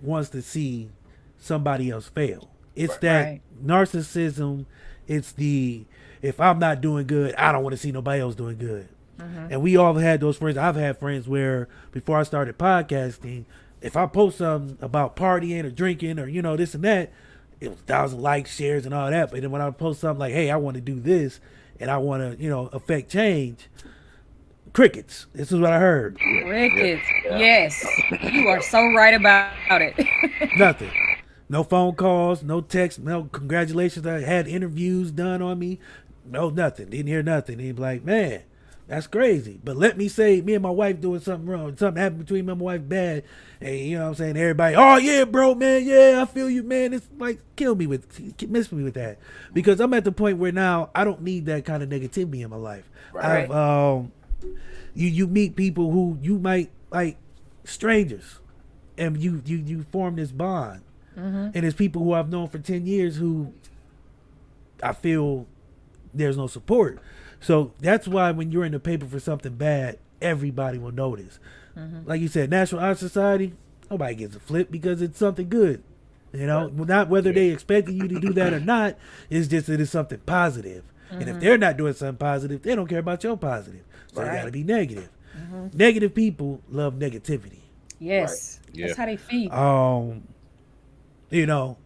wants to see somebody else fail. It's that narcissism. It's the, if I'm not doing good, I don't want to see nobody else doing good. And we all had those friends. I've had friends where before I started podcasting, if I post something about partying or drinking or, you know, this and that, it was 1,000 likes, shares, and all that. But then when I post something like, hey, I want to do this and I want to, you know, affect change, crickets. This is what I heard. Crickets. Yes. You are so right about it. Nothing. No phone calls, no text, no congratulations. I had interviews done on me. No, nothing. Didn't hear nothing. They'd be like, man, that's crazy. But let me say, me and my wife doing something wrong. Something happened between me and my wife bad. And you know what I'm saying? Everybody, oh yeah, bro, man. Yeah, I feel you, man. It's like, miss me with that. Because I'm at the point where now I don't need that kind of negativity in my life. Right. You meet people who you might like strangers and you form this bond. And there's people who I've known for 10 years who I feel there's no support. So that's why when you're in the paper for something bad, everybody will notice. Like you said, National Honor Society, nobody gives a flip because it's something good. You know, not whether they expecting you to do that or not, it's just that it's something positive. And if they're not doing something positive, they don't care about your positive. So you got to be negative. Negative people love negativity. Yes. That's how they feed. You know,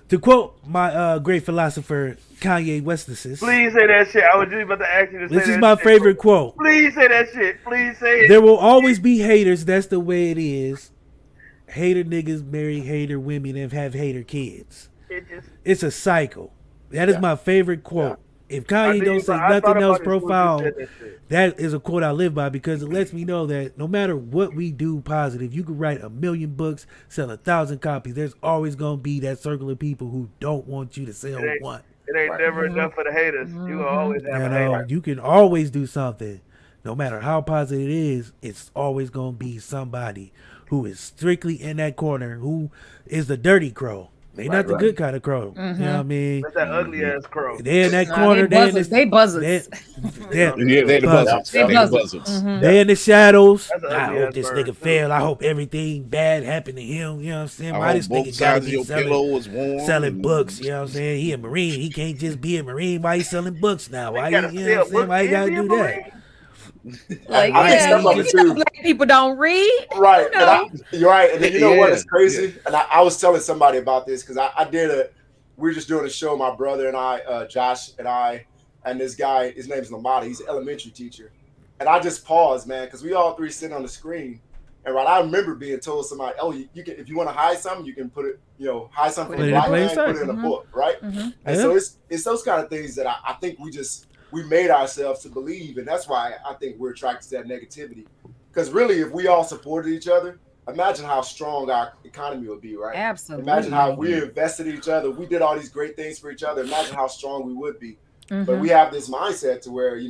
to quote my great philosopher Kanye West, please say that shit. I was just about to ask you to say that. This is my favorite quote. Please say that shit. Please say it. There will always be haters. That's the way it is. Hater niggas marry hater women and have hater kids. It's a cycle. That is my favorite quote. If Kanye don't say nothing else profound, that is a quote I live by because it lets me know that no matter what we do positive, you could write 1,000,000 books, sell 1,000 copies. There's always going to be that circle of people who don't want you to sell one. It ain't never enough for the haters. You will always have a hater. You can always do something. No matter how positive it is, it's always going to be somebody who is strictly in that corner, who is the dirty crow. They not the good kind of crow. You know what I mean? That's that ugly ass crow. They in that corner. They buzzards. They the buzzards. They in the shadows. I hope this nigga fail. I hope everything bad happened to him. You know what I'm saying? Why this nigga gotta be selling books? You know what I'm saying? He a Marine. He can't just be a Marine. Why he selling books now? Why you know what I'm saying? Why he gotta do that? Like, black people don't read. Right. You know? You're right. And then you know what is crazy? And I was telling somebody about this because we were just doing a show, my brother and I, Josh and I, and this guy, his name's Lamada. He's an elementary teacher. And I just paused, man, because we all three sitting on the screen. And I remember being told somebody, oh, you can, if you want to hide something, you can put it, hide something from the black man, put it in a book, right? And so it's those kind of things that I think we made ourselves to believe, and that's why I think we're attracted to that negativity. Because really, if we all supported each other, imagine how strong our economy would be, right? Absolutely. Imagine how we invested in each other. We did all these great things for each other. Imagine how strong we would be. But we have this mindset to where,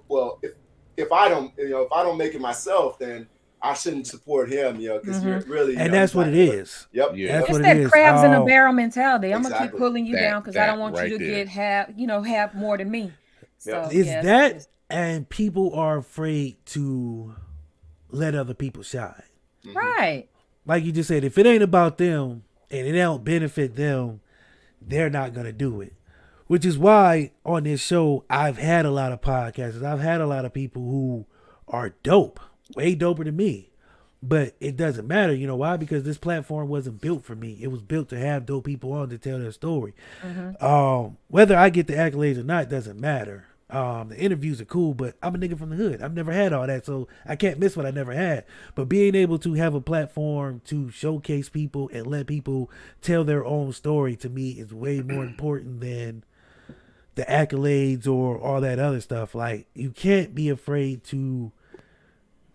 well, if I don't make it myself, then I shouldn't support him, because you're really. And that's what it is. Yep. Yeah. That's it's what that it is. crabs in a barrel mentality. I'm gonna keep pulling you down because I don't want right you to there. have more than me. So, and people are afraid to let other people shine. Right. Like you just said, if it ain't about them and it don't benefit them, they're not gonna do it. Which is why on this show I've had a lot of podcasters. I've had a lot of people who are dope, way doper than me. But it doesn't matter, you know why? Because this platform wasn't built for me. It was built to have dope people on to tell their story. Whether I get the accolades or not doesn't matter. The interviews are cool, but I'm a nigga from the hood. I've never had all that, so I can't miss what I never had. But being able to have a platform to showcase people and let people tell their own story, to me, is way more important than the accolades or all that other stuff. Like, you can't be afraid to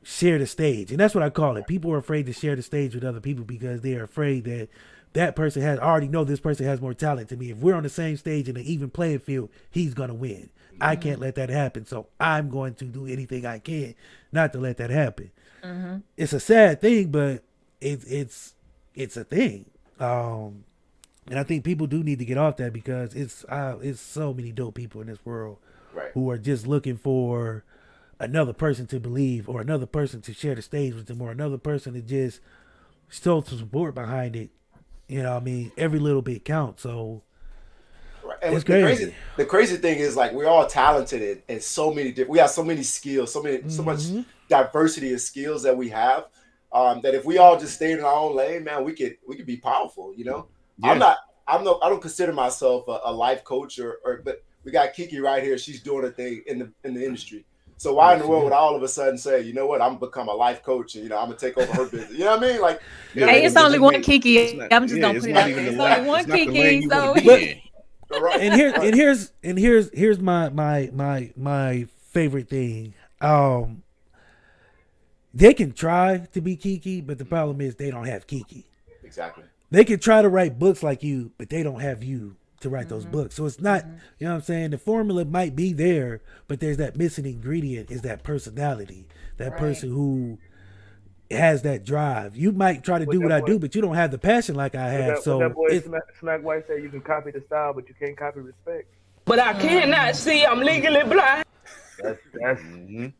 share the stage, and that's what I call it. People are afraid to share the stage with other people because they're afraid that person I already know this person has more talent to me. If we're on the same stage in an even playing field, he's gonna win. I can't let that happen, so I'm going to do anything I can not to let that happen. It's a sad thing, but it's a thing. And I think people do need to get off that because it's so many dope people in this world who are just looking for another person to believe or another person to share the stage with them or another person to just show some support behind it. You know what I mean? Every little bit counts. So And it's crazy. The crazy thing is, like, we're all talented and so many different. We have so many skills, so much diversity of skills that we have. That if we all just stayed in our own lane, man, we could be powerful. You know, yeah. I don't consider myself a life coach but we got Keke right here. She's doing a thing in the industry. So why in the world would I all of a sudden say, you know what, I'm gonna become a life coach and I'm gonna take over her business? You know what I mean? Like, hey, it's only one Keke. I'm just gonna put it out there. It's only one Keke. So and here's my favorite thing. They can try to be Keke, but the problem is they don't have Keke. Exactly. They can try to write books like you, but they don't have you to write those books. So it's not, you know what I'm saying? The formula might be there, but there's that missing ingredient is that personality, that person who has that drive. You might try to do what I do, but you don't have the passion like I have. So that boy Snack White said you can copy the style, but you can't copy respect. But I cannot see. I'm legally blind. That's the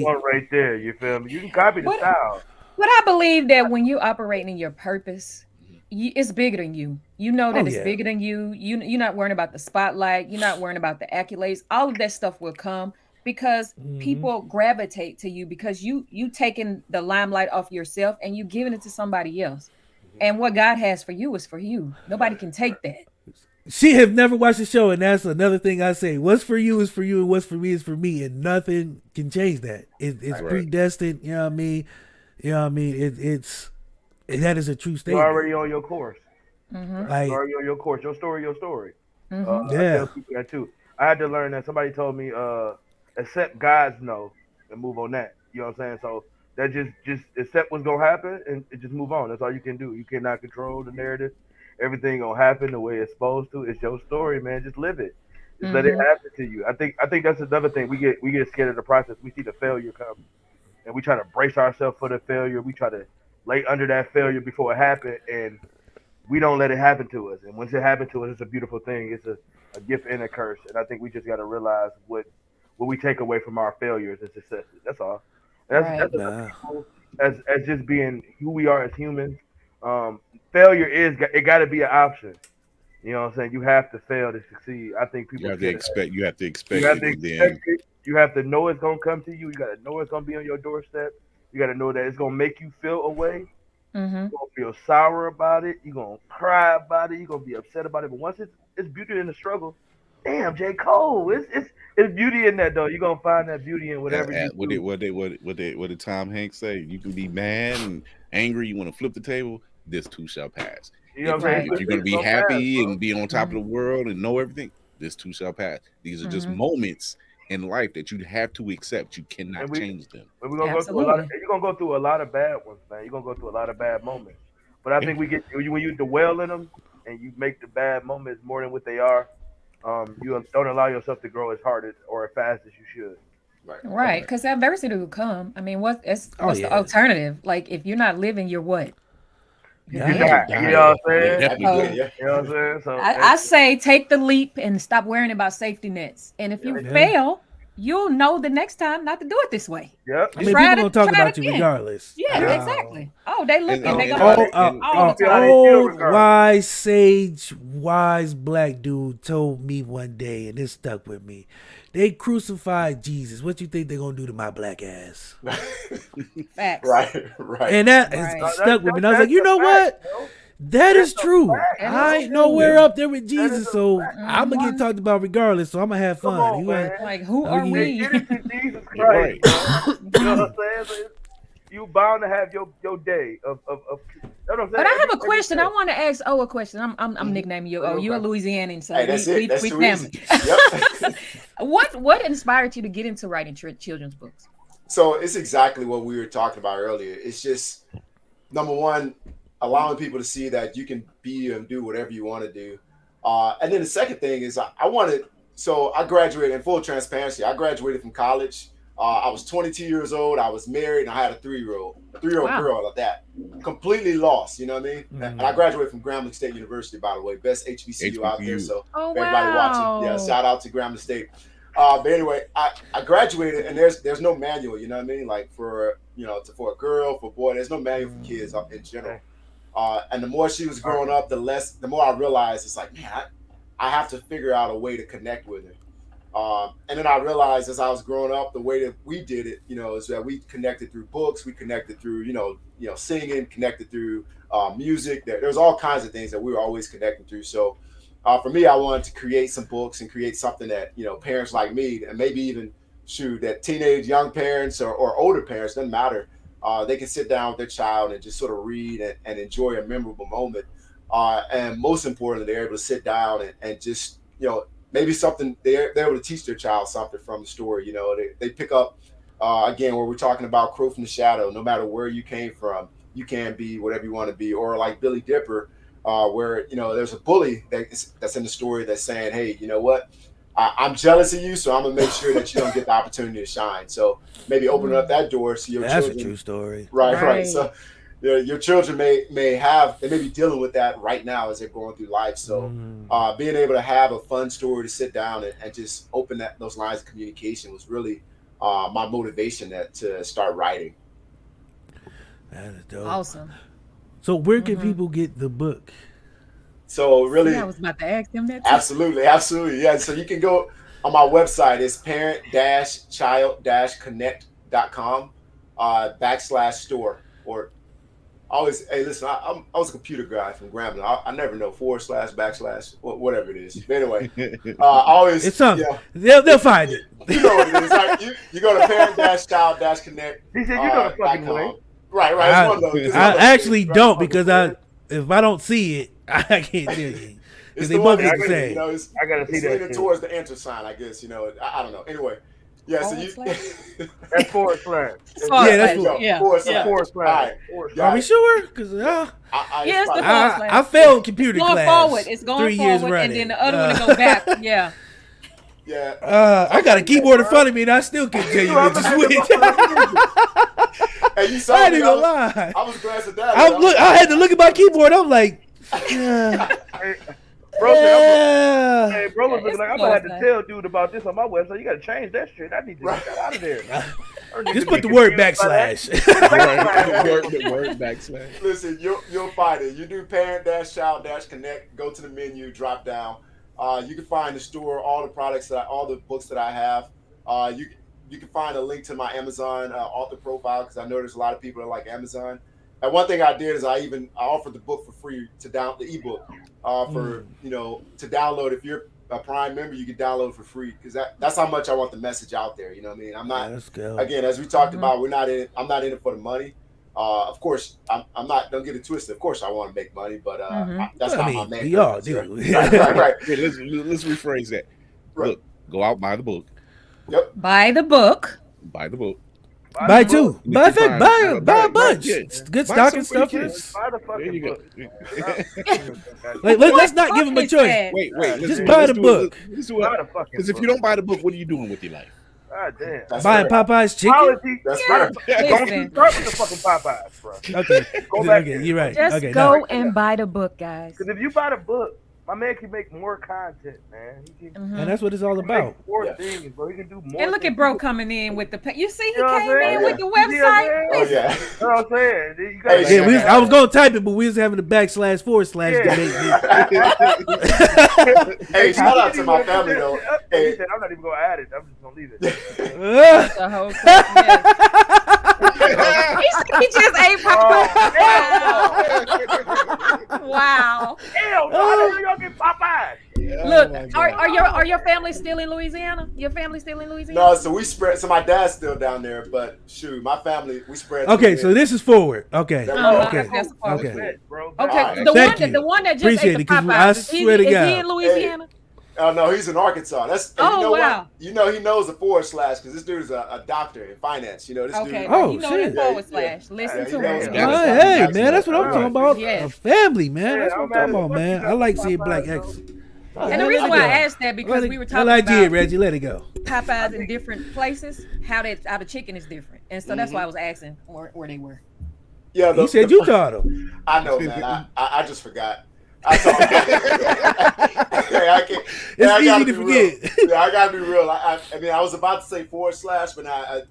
one right there. You feel me? You can copy the style. But I believe that when you operate in your purpose, it's bigger than you. You know that it's bigger than you. You're not worrying about the spotlight. You're not worrying about the accolades. All of that stuff will come because people gravitate to you because you taking the limelight off yourself and you giving it to somebody else. And what God has for you is for you. Nobody can take that. She have never watched the show, and that's another thing I say. What's for you is for you, and what's for me is for me, and nothing can change that. It's predestined. You know what I mean? You know what I mean? That is a true statement. You're already on your course. You're already on your course. Your story. I tell people that too. I had to learn that. Somebody told me, accept God's no and move on that. You know what I'm saying? So that just accept what's gonna happen and just move on. That's all you can do. You cannot control the narrative. Everything gonna happen the way it's supposed to. It's your story, man. Just live it. Just let it happen to you. I think that's another thing. We get scared of the process. We see the failure come, and we try to brace ourselves for the failure. We try to lay under that failure before it happened, and we don't let it happen to us. And once it happened to us, it's a beautiful thing. It's a gift and a curse. And I think we just got to realize what we take away from our failures and successes. That's all. That's as just being who we are as humans. Failure it got to be an option. You know what I'm saying? You have to fail to succeed. I think people you have to expect it. You have to know it's gonna come to you. You got to know it's gonna be on your doorstep. You got to know that it's gonna make you feel a way. You're gonna feel sour about it. You're gonna cry about it. You're gonna be upset about it. But once it's beauty in the struggle. Damn, J. Cole, it's beauty in that though. You're gonna find that beauty in whatever you do. What did Tom Hanks say? You can be mad and angry. You want to flip the table. This too shall pass. You know what I'm saying? If you're gonna be happy and be on top of the world and know everything, this too shall pass. These are just moments in life that you have to accept. You cannot change them. We're gonna go through you're gonna go through a lot of bad ones, man. You're gonna go through a lot of bad moments. But I think when you dwell in them and you make the bad moments more than what they are, you don't allow yourself to grow as hard or as fast as you should. Right, because adversity will come. I mean, what's the alternative? Like, if you're not living, you're what? You know what I'm saying? You know what I'm saying? So I say take the leap and stop worrying about safety nets. And if you fail, you'll know the next time not to do it this way. Yeah, I mean, people gonna talk about you regardless. Yeah, exactly. Oh, they look and they go. Old wise sage, wise black dude told me one day, and it stuck with me. They crucified Jesus. What you think they're gonna do to my black ass? Facts. Right. And that stuck with me. And I was like, you know what? That is true. I ain't nowhere up there with Jesus, so I'm gonna get talked about regardless. So I'm gonna have fun. Like, who are we? Jesus Christ. You know what I'm saying? You bound to have your day of But I have a question. I want to ask a question. I'm nicknaming you. You're a Louisianian, so that's we family. Yep. What inspired you to get into writing children's books? So it's exactly what we were talking about earlier. It's just, number one, allowing people to see that you can be and do whatever you want to do. And then the second thing is I graduated, in full transparency, I graduated from college. I was 22 years old. I was married, and I had a 3-year-old girl at that. Completely lost, you know what I mean? And I graduated from Grambling State University, by the way, best HBCU out there. So everybody watching, shout out to Grambling State. But anyway, I graduated, and there's no manual, you know what I mean? Like for a girl, for a boy, there's no manual for kids in general. And the more she was growing up, the more I realized it's like, man, I have to figure out a way to connect with her. And then I realized as I was growing up, the way that we did it, is that we connected through books, we connected through, singing, connected through music. There's all kinds of things that we were always connecting through. So for me, I wanted to create some books and create something that, parents like me, and maybe even that teenage young parents or older parents, doesn't matter. They can sit down with their child and just sort of read and enjoy a memorable moment. And most importantly, they're able to sit down and just, maybe something they're able to teach their child something from the story. They pick up, again, where we're talking about Crow from the Shadow. No matter where you came from, you can be whatever you want to be. Or like Billy Dipper, where, there's a bully that's in the story that's saying, hey, you know what? I'm jealous of you, so I'm going to make sure that you don't get the opportunity to shine. So maybe open up that door so your children. That's a true story. Right. So your children may be dealing with that right now as they're going through life. So being able to have a fun story to sit down and just open those lines of communication was really my motivation to start writing. That is dope. Awesome. So where can people get the book? So really, I was about to ask them that too. Absolutely. Yeah. So you can go on my website. It's parent-child-connect.com /store or always. Hey, listen, I was a computer guy from Grambling. I never know / / whatever it is. But anyway, always it's something. They'll find it. You know what it is. Like, you go to parent-child-connect. He said you know the fucking way. Right. I actually don't because if I don't see it, I can't tell you. Because they both look the same. I gotta see that. Leaning towards the enter sign, I guess. I don't know. Anyway, yeah. So you. That's forward slash. Yeah, that's forward slash. Are we sure? Because yes, the forward slash. I failed computer going class. Forward. It's going 3 years forward, running. and then the other one to go back. Yeah. Yeah. I got a keyboard in front of me, and I still can't tell you what to switch. Hey, you saw I ain't even gonna lie. I was glancing down. I had to look at my keyboard. I'm like, yeah. Bro was looking like I'm gonna have to tell dude about this on my website. You gotta change that shit. I need to get that out of there. Just put the word backslash. Word backslash. Listen, you'll find it. You do parent-child-connect. Go to the menu, drop down. You can find the store, all the products all the books that I have. You can find a link to my Amazon author profile because I know there's a lot of people that like Amazon. And one thing I did is I offered the book for free to download the ebook to download. If you're a Prime member, you can download it for free because that's how much I want the message out there. You know what I mean? I'm not again, as we talked about, I'm not in it for the money. Of course, I'm not. Don't get it twisted. Of course, I want to make money, but that's not my main. We all do. Right. Hey, let's rephrase that. Right. Look, go out, buy the book. Yep. Buy the book. Buy the book. Buy two. Buy a bunch. It's good stocking stuff. Buy the fucking book. Let's not give them a choice. Wait. Just buy the book. Because if you don't buy the book, what are you doing with your life? God damn. Buying Popeye's chicken? That's right. Don't start with the fucking Popeyes, bro. Okay. Go back. Okay, you're right. Just okay, go and buy the book, guys. Because if you buy the book, my man can make more content, man. He can, and that's what it's all about. More things, bro. He can do more. And look at bro coming in with the. You see, he You know what I'm came in saying? with the Oh, website. Oh yeah. You know what I'm saying? You Hey, gotta I was gonna type it, but we was having the / debate. Hey, shout out to my family though. He said, I'm not even gonna add it. I'm just gonna leave it. The whole he just ate Popeye. Wow. Hell no, I don't know y'all get Popeyes. Look, are your family still in Louisiana? Your family still in Louisiana? No, so we spread. So my dad's still down there, but shoot, my family we spread. Okay, so this is forward. Okay. Okay. That's Okay. Bro. Okay, Thank you. the one that just Appreciate ate it, the 'cause I Popeyes. swear to Is God. he in Louisiana? Oh no, he's in Arkansas. That's Oh, you know wow. what? He knows the / because this dude is a doctor in finance. This Okay, dude. Oh, you know shit. that / Listen to him. Hey, man, that's what I'm talking about. Yes. A family, man. That's Yeah, what I'm talking about, man. I like seeing black excellence. And the reason why I asked that because we were talking I did, about Reggie. Let it go. Popeyes in different places, how the chicken is different, and so that's why I was asking where they were. Yeah, He said you taught him. I know, man. I just forgot. I told him. It's easy to forget. Yeah, I gotta be real. I mean, I was about to say / but I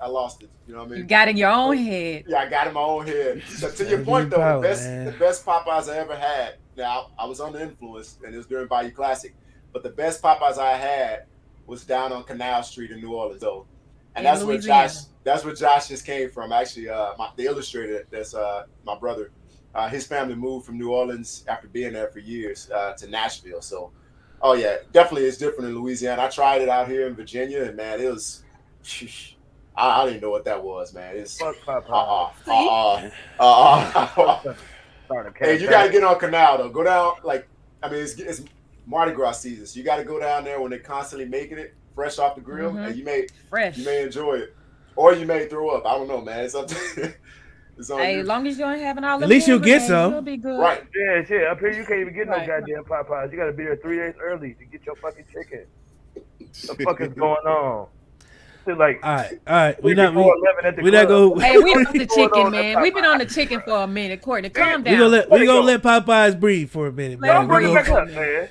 lost it. You know what I mean? You got in your own head. Yeah, I got in my own head. So to your point, though, the best Popeyes I ever had. now I was on the influence, and it was during Bayou Classic. But the best Popeyes I had was down on Canal Street in New Orleans, though. And that's where Josh just came from. Actually, the illustrator, that's my brother. His family moved from New Orleans after being there for years to Nashville. So, oh yeah, definitely it's different in Louisiana. I tried it out here in Virginia, and man, it was. I didn't know what that was, man. It's Hey, you gotta get on Canal though. Go down it's Mardi Gras season, so you got to go down there when they're constantly making it fresh off the grill, and you may enjoy it, or you may throw up. I don't know, man. It's up to it's on you. As long as you don't have an all. At least you'll get some. You'll be good. Right? Yeah, shit. Up here you can't even get no goddamn Popeyes. You got to be there 3 days early to get your fucking chicken. What the fuck is going on? Like, all right. We're not going. Hey, we on the chicken, man. We've been on the chicken for a minute. Courtney, calm down. We're gonna let Popeyes breathe for a minute, man. Don't bring it back up, man.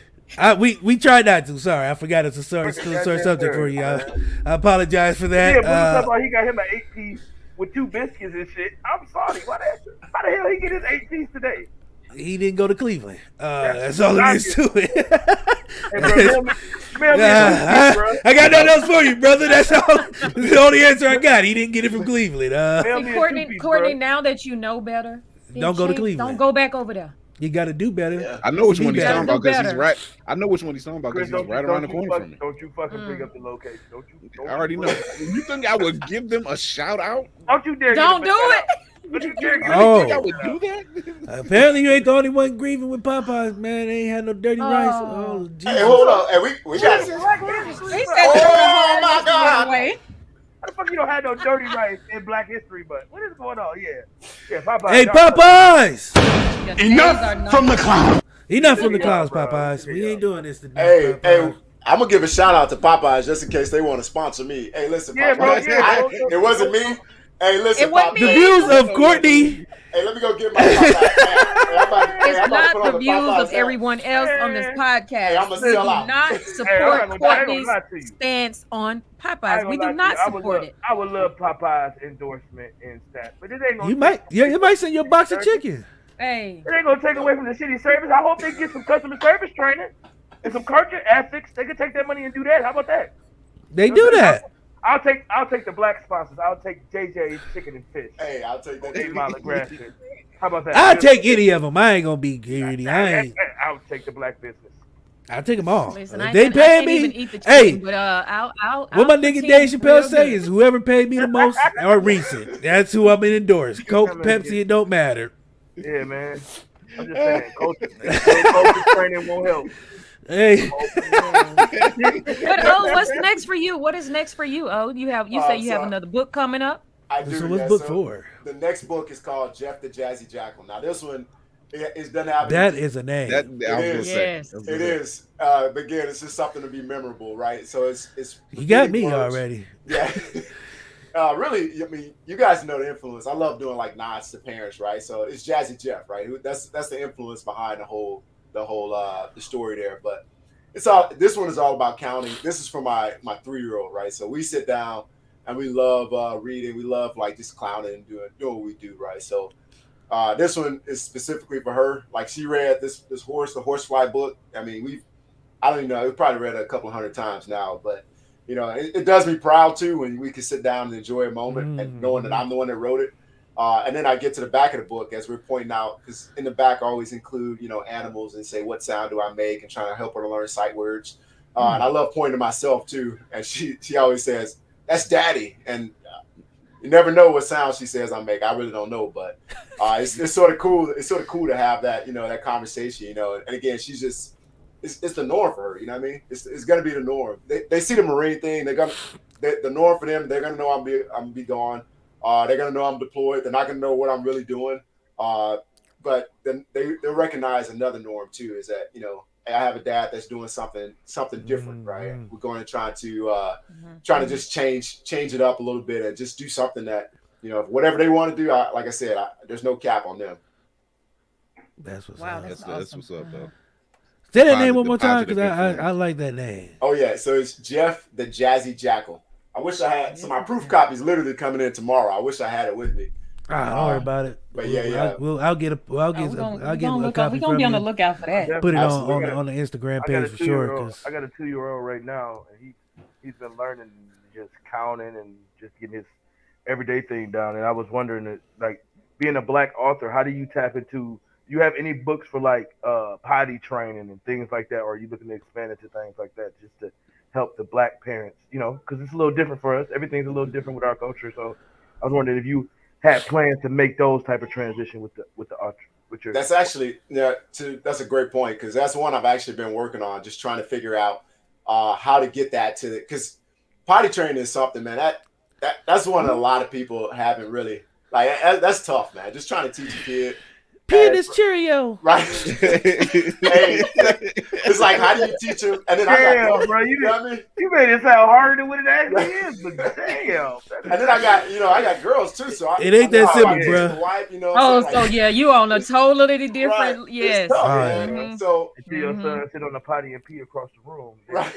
We tried not to. Sorry, I forgot it's a sore subject for you. I apologize for that. Yeah, but he got him an 8-piece with 2 biscuits and shit. I'm sorry. How the hell he get his 8-piece today? He didn't go to Cleveland. That's all there is to it. I got nothing else for you, brother. That's the only answer I got. He didn't get it from Cleveland. Courtney, now that you know better, don't go to Cleveland. Don't go back over there. You got to do better. Yeah. I know which one he's talking about because he's right. I know which one he's talking about because he's right around the corner from me. Don't you fucking bring up the location. I already know. You think I would give them a shout out? Don't you dare. Don't do it. Would you think I would do that? Apparently, you ain't the only one grieving with Popeyes, man. They ain't had no dirty rice. Oh, hey, hold on. Hey, we got it. Oh my God. How the fuck you don't have no dirty rice in Black History? But what is going on? Yeah, Popeyes. Hey, Popeyes! Enough from the clown. Enough from the clowns, Popeyes. We ain't doing this today. Hey, I'm gonna give a shout out to Popeyes just in case they want to sponsor me. Hey, listen, Popeyes. It wasn't me. Hey, listen, the views of Courtney. Hey, let me go get my Popeyes. It's not the views of everyone else on this podcast. Hey, I'm gonna sell out. Do not support Courtney's stance on Popeyes. We do not support it. I would love Popeyes endorsement and stuff, but it ain't gonna. You might send your box of chicken. Hey, it ain't gonna take away from the shitty service. I hope they get some customer service training and some culture ethics. They can take that money and do that. How about that? They do that. I'll take the black sponsors. I'll take JJ's Chicken and Fish. Hey, I'll take that. How about that? I'll take any of them. I ain't gonna be greedy. I'll take the black business. I'll take them all. Listen, if they pay me, chicken, but I'll what my nigga Dave Chappelle say is whoever paid me the most or recent. That's who I'm gonna endorse. Coke, Pepsi, it don't matter. Yeah, man. I'm just saying, culture training won't help. Hey. But what's next for you? What is next for you? You say you have another book coming up? I do. So what's book for? The next book is called Jeff the Jazzy Jackal. Now this one is done out. That is a name. It is. But again, it's just something to be memorable, right? So it's. You got me already. Yeah. Really, I mean, you guys know the influence. I love doing like nods to parents, right? So it's Jazzy Jeff, right? That's the influence behind the story there. But this one is all about counting. This is for my 3-year-old, right? So we sit down and we love reading. We love like just clowning and doing what we do, right? So this one is specifically for her. Like she read the Horsefly book. I mean, I don't even know. We probably read it a couple 100 times now, but you know, it does me proud too when we can sit down and enjoy a moment and knowing that I'm the one that wrote it. And then I get to the back of the book as we're pointing out, because in the back I always include, animals and say, what sound do I make, and trying to help her to learn sight words. And I love pointing to myself too. And she always says, that's daddy. And you never know what sound she says I make. I really don't know, but it's sort of cool. It's sort of cool to have that, that conversation, And again, she's just, it's the norm for her. You know what I mean? It's going to be the norm. They see the Marine thing. The norm for them, they're going to know I'm gonna be gone. They're going to know I'm deployed. They're not going to know what I'm really doing. But then they'll recognize another norm too, is that, I have a dad that's doing something different, right? We're going to try to just change it up a little bit and just do something that, whatever they want to do, like I said, there's no cap on them. That's what's up. That's what's up, though. Say that name one more time, because I like that name. Oh, yeah. So it's Jeff the Jazzy Jackal. I wish I had, so my proof copy is literally coming in tomorrow. I wish I had it with me. Don't worry about it. But I'll get a copy. We're gonna be on the lookout for that. Put it on the Instagram page for sure. I got a 2-year-old right now, and he's been learning just counting and just getting his everyday thing down. And I was wondering, like, being a Black author, how do you tap into? Do you have any books for like potty training and things like that, or are you looking to expand into things like that just to help the Black parents? You know, because it's a little different for us. Everything's a little different with our culture. So I was wondering if you had plans to make those type of transition with your. That's actually that's a great point, because that's one I've actually been working on, just trying to figure out how to get that to it, because potty training is something, man. That's one that a lot of people haven't really like. That's tough, man. Just trying to teach a kid. Penis Cheerio. Right. Hey, it's like, how do you teach him? And then bro, you made it sound harder than what it actually is, but damn. And then I got girls too, so it ain't that simple, bro. Wife, you know. So yeah, you on a totally different. Right. Yes. Tough, man. So your son sit on the potty and pee across the room. Right.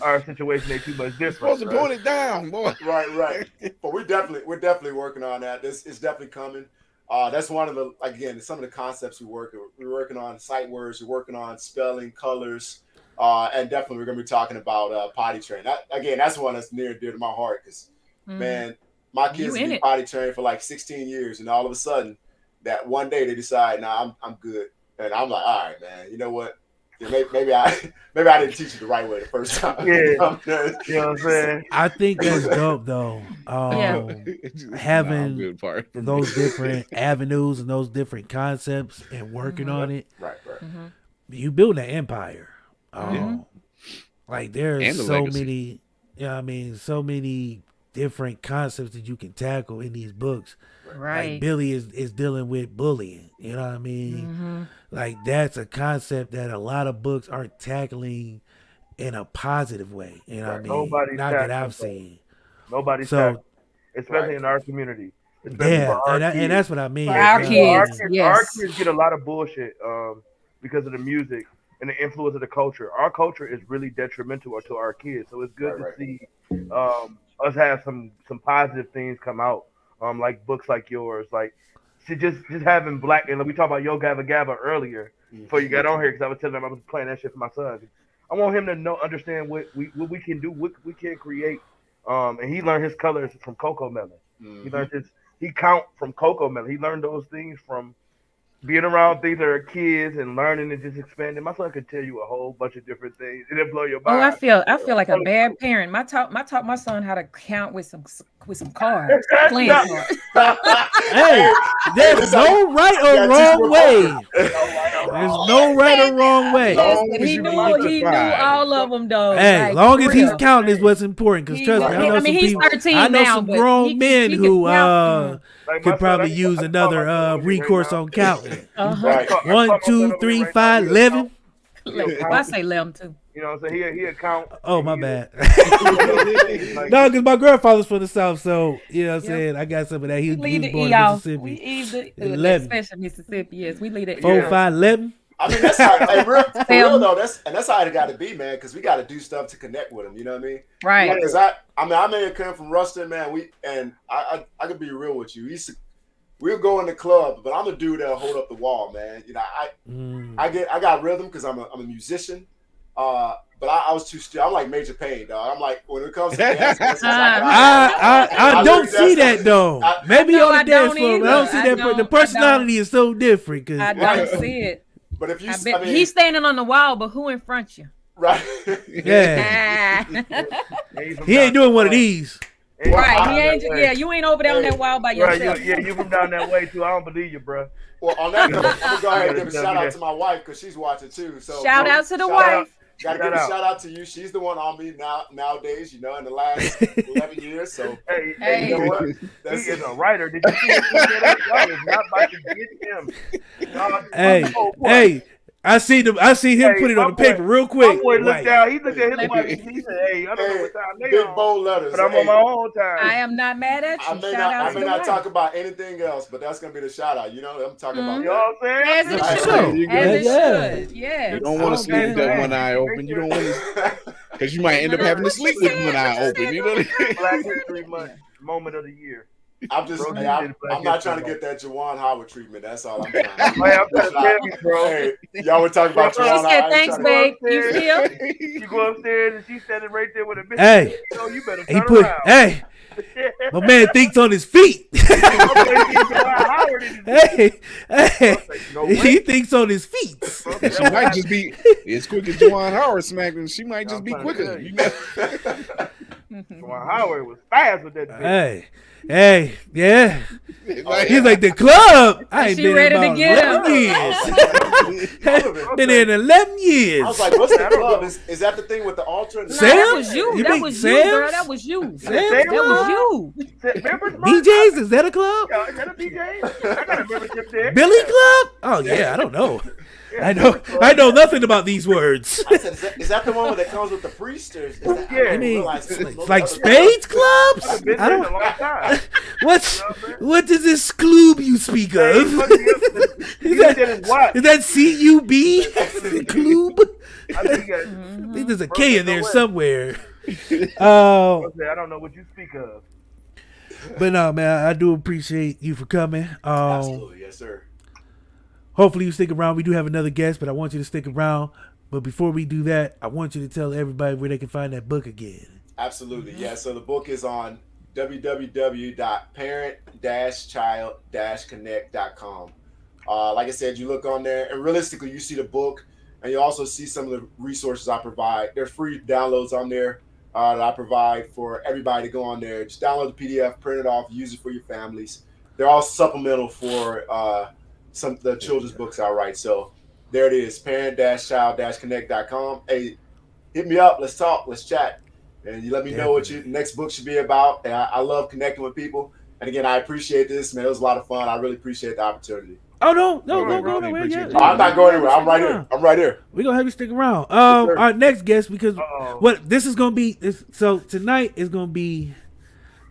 Our situation ain't too much different. You're supposed to put it down, boy. Right. But we're definitely working on that. It's definitely coming. That's one of the, again, some of the concepts we're working on sight words, we're working on spelling, colors, and definitely we're going to be talking about potty training. That's one that's near and dear to my heart, because, man, my kids have been potty trained for like 16 years, and all of a sudden, that one day they decide, nah, I'm good. And I'm like, all right, man, you know what? Yeah, maybe I didn't teach you the right way the first time. Yeah, you know what I'm saying? I think that's dope though. Having those different avenues and those different concepts and working on it. Right. Mm-hmm. You build an empire. Like there's so many. So many different concepts that you can tackle in these books. Right. Like Billy is dealing with bullying. You know what I mean? Mm-hmm. Like that's a concept that a lot of books aren't tackling in a positive way. You know what I mean? Nobody's Not that I've seen. Nobody's especially in our community. Yeah, and that's what I mean. Our kids get a lot of bullshit because of the music and the influence of the culture. Our culture is really detrimental to our kids. So it's good to see us have some positive things come out. Like books like yours, like just having Black, and we talked about Yo Gabba Gabba earlier before you got on here, because I was telling him I was playing that shit for my son. I want him to understand what we can do, what we can create. And he learned his colors from Coco Melon. Mm-hmm. He count from Coco Melon. He learned those things from being around things that are kids and learning and just expanding. My son could tell you a whole bunch of different things. It'll blow your mind. I feel like a bad parent. I taught my son how to count with some cards, playing cards. Hey, there's no right or wrong way. There's no right or wrong way. He knew all of them though. Hey, as long as he's counting is what's important. Because trust me, I know some grown men who could probably use another recourse on counting. 1, 2, 3, 5, 11. I say 11 too. You know what I'm saying? He account. Oh, my bad. No, because my grandfather's from the South, so you know what I'm saying? I got some of that. He was born in Mississippi. 11. Especially Mississippi, yes. We lead it. 4, 5, 11. I mean, that's how, for real though, that's how it got to be, man, because we got to do stuff to connect with them, you know what I mean? Right. Because I may have come from Ruston, man, I could be real with you. We'll go in the club, but I'm a dude that'll hold up the wall, man. You know, I got rhythm because I'm a musician. But I was too still. I'm like Major Payne, dog. I'm like, when it comes to dance, I don't see that though. Maybe on the dance floor, but I don't see that. The personality is so different. I don't see it. But if you, he's standing on the wall, but who in front you? Right. Yeah. He ain't doing one of these. Right. He ain't. Yeah, you ain't over there on that wall by yourself. Right. You from down that way too. I don't believe you, bro. Well, on that note, I'm gonna go ahead and give a shout out to my wife because she's watching too. So shout out to the wife. Gotta give a shout out to you. She's the one on me nowadays, you know, in the last 11 years. So hey, you know what? He is a writer. Did you see that? Y'all is not about to get him. Hey, I see him put it on the paper real quick. My boy looked down. He looked at his wife. He said, "Hey, I don't know what time they big on, bold letters, but I'm on my own time." I am not mad at you. I may not talk about anything else, but that's gonna be the shout out. You know, I'm talking about. You know what I'm saying? As it should. Yeah. You don't want to sleep with that one eye open. You don't want to, because you might end up having to sleep with one eye open. You know what I mean? Black History Month, moment of the year. I'm just, Bro, I'm not trying to get that Juwan Howard treatment. That's all I'm trying to do. I'm trying to tell you, bro. Hey, y'all were talking about Juwan Howard. She said, thanks, babe. You feel? You go upstairs and she's standing right there with a bitch. Hey, you better turn around. Hey, my man thinks on his feet. Hey, he thinks on his feet. She might just be as quick as Juwan Howard smacked, and she might just be quicker. Juwan Howard was fast with that bitch. Hey, yeah. He's like, the club. I ain't been in about 11 years. Been in 11 years. I was like, what's the club? Is that the thing with the altar? Sam? That was you. That was you, girl. That was you. That was you. BJ's? Is that a club? Yeah, is that a BJ's? I got a membership there. Billy Club? Oh, yeah, I don't know. I know nothing about these words. I said, is that the one where that comes with the priest? Or is that, I mean, like Spades clubs? I don't. What does this club you speak of? Is that CUB? Club? I think there's a K in there somewhere. I don't know what you speak of. But no, man, I do appreciate you for coming. Absolutely, yes, sir. Hopefully you stick around. We do have another guest, but I want you to stick around. But before we do that, I want you to tell everybody where they can find that book again. Absolutely, yeah. So the book is on www.parent-child-connect.com. Like I said, you look on there, and realistically, you see the book, and you also see some of the resources I provide. They're free downloads on there that I provide for everybody to go on there. Just download the PDF, print it off, use it for your families. They're all supplemental for some of the children's books I write. So there it is, parent-child-connect.com. Hey, hit me up. Let's talk. Let's chat. And you let me know what your next book should be about. And I love connecting with people. And again, I appreciate this, man. It was a lot of fun. I really appreciate the opportunity. Oh, no, don't go nowhere. I'm not going anywhere. I'm right here. We're going to have you stick around. Our next guest, because what this is going to be, so tonight is going to be,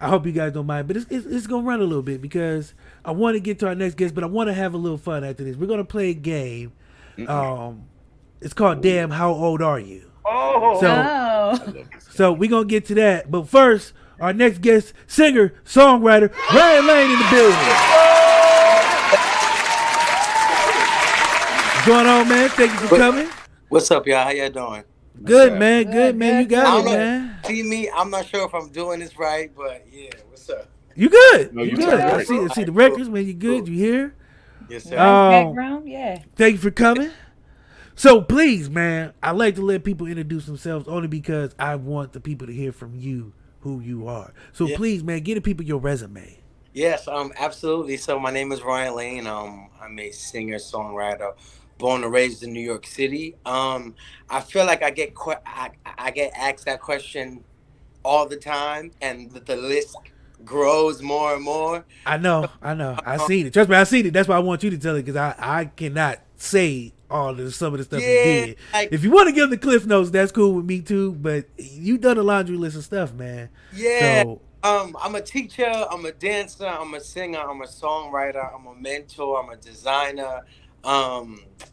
I hope you guys don't mind, but it's going to run a little bit because I want to get to our next guest, but I want to have a little fun after this. We're going to play a game. It's called Damn, How Old Are You? So we're going to get to that. But first, our next guest, singer, songwriter, Ryan Lane in the building. What's going on, man? Thank you for coming. What's up, y'all? How y'all doing? Good, man. Good, man. You got it, man. See me? I'm not sure if I'm doing this right, but yeah. What's up? You good? No, you good? I see the records, man. You good? You here? Yes, sir. Background, yeah. Thank you for coming. So please, man, I like to let people introduce themselves only because I want the people to hear from you who you are. So please, man, give the people your resume. Yes, absolutely. So my name is Ryan Lane. I'm a singer, songwriter, born and raised in New York City. I feel like I get asked that question all the time, and the list grows more and more. I know. I seen it. Trust me, I seen it. That's why I want you to tell it, because I cannot say some of the stuff you did. If you want to give the cliff notes, that's cool with me too. But you done a laundry list of stuff, man. Yeah. So, I'm a teacher. I'm a dancer. I'm a singer. I'm a songwriter. I'm a mentor. I'm a designer.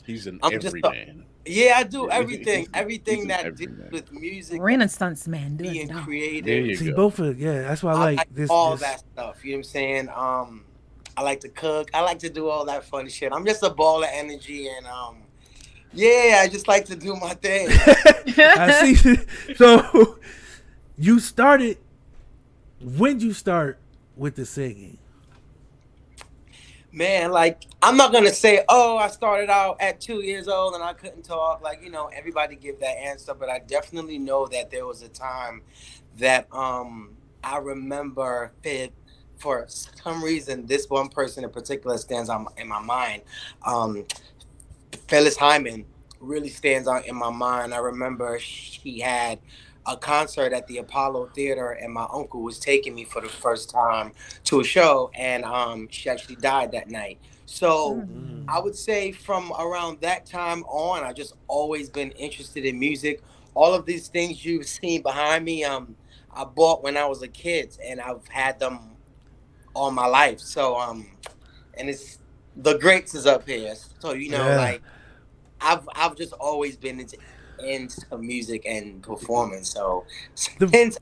He's an everyman. Yeah, I do everything. Everything that deals with music. Renaissance man, being creative. There you see, go. both of that's why I like this. All that stuff. You know what I'm saying? I like to cook. I like to do all that funny shit. I'm just a ball of energy, and I just like to do my thing. I see. So you started. When did you start with the singing? Man, like, I'm not going to say, I started out at 2 years old and I couldn't talk. Like, everybody give that answer. But I definitely know that there was a time that I remember for some reason, this one person in particular stands out in my mind. Phyllis Hyman really stands out in my mind. I remember she had a concert at the Apollo Theater, and my uncle was taking me for the first time to a show, and she actually died that night. So I would say from around that time on, I just always been interested in music. All of these things you've seen behind me, I bought when I was a kid, and I've had them all my life. So and it's the greats is up here. So like I've just always been into music and performance. So if it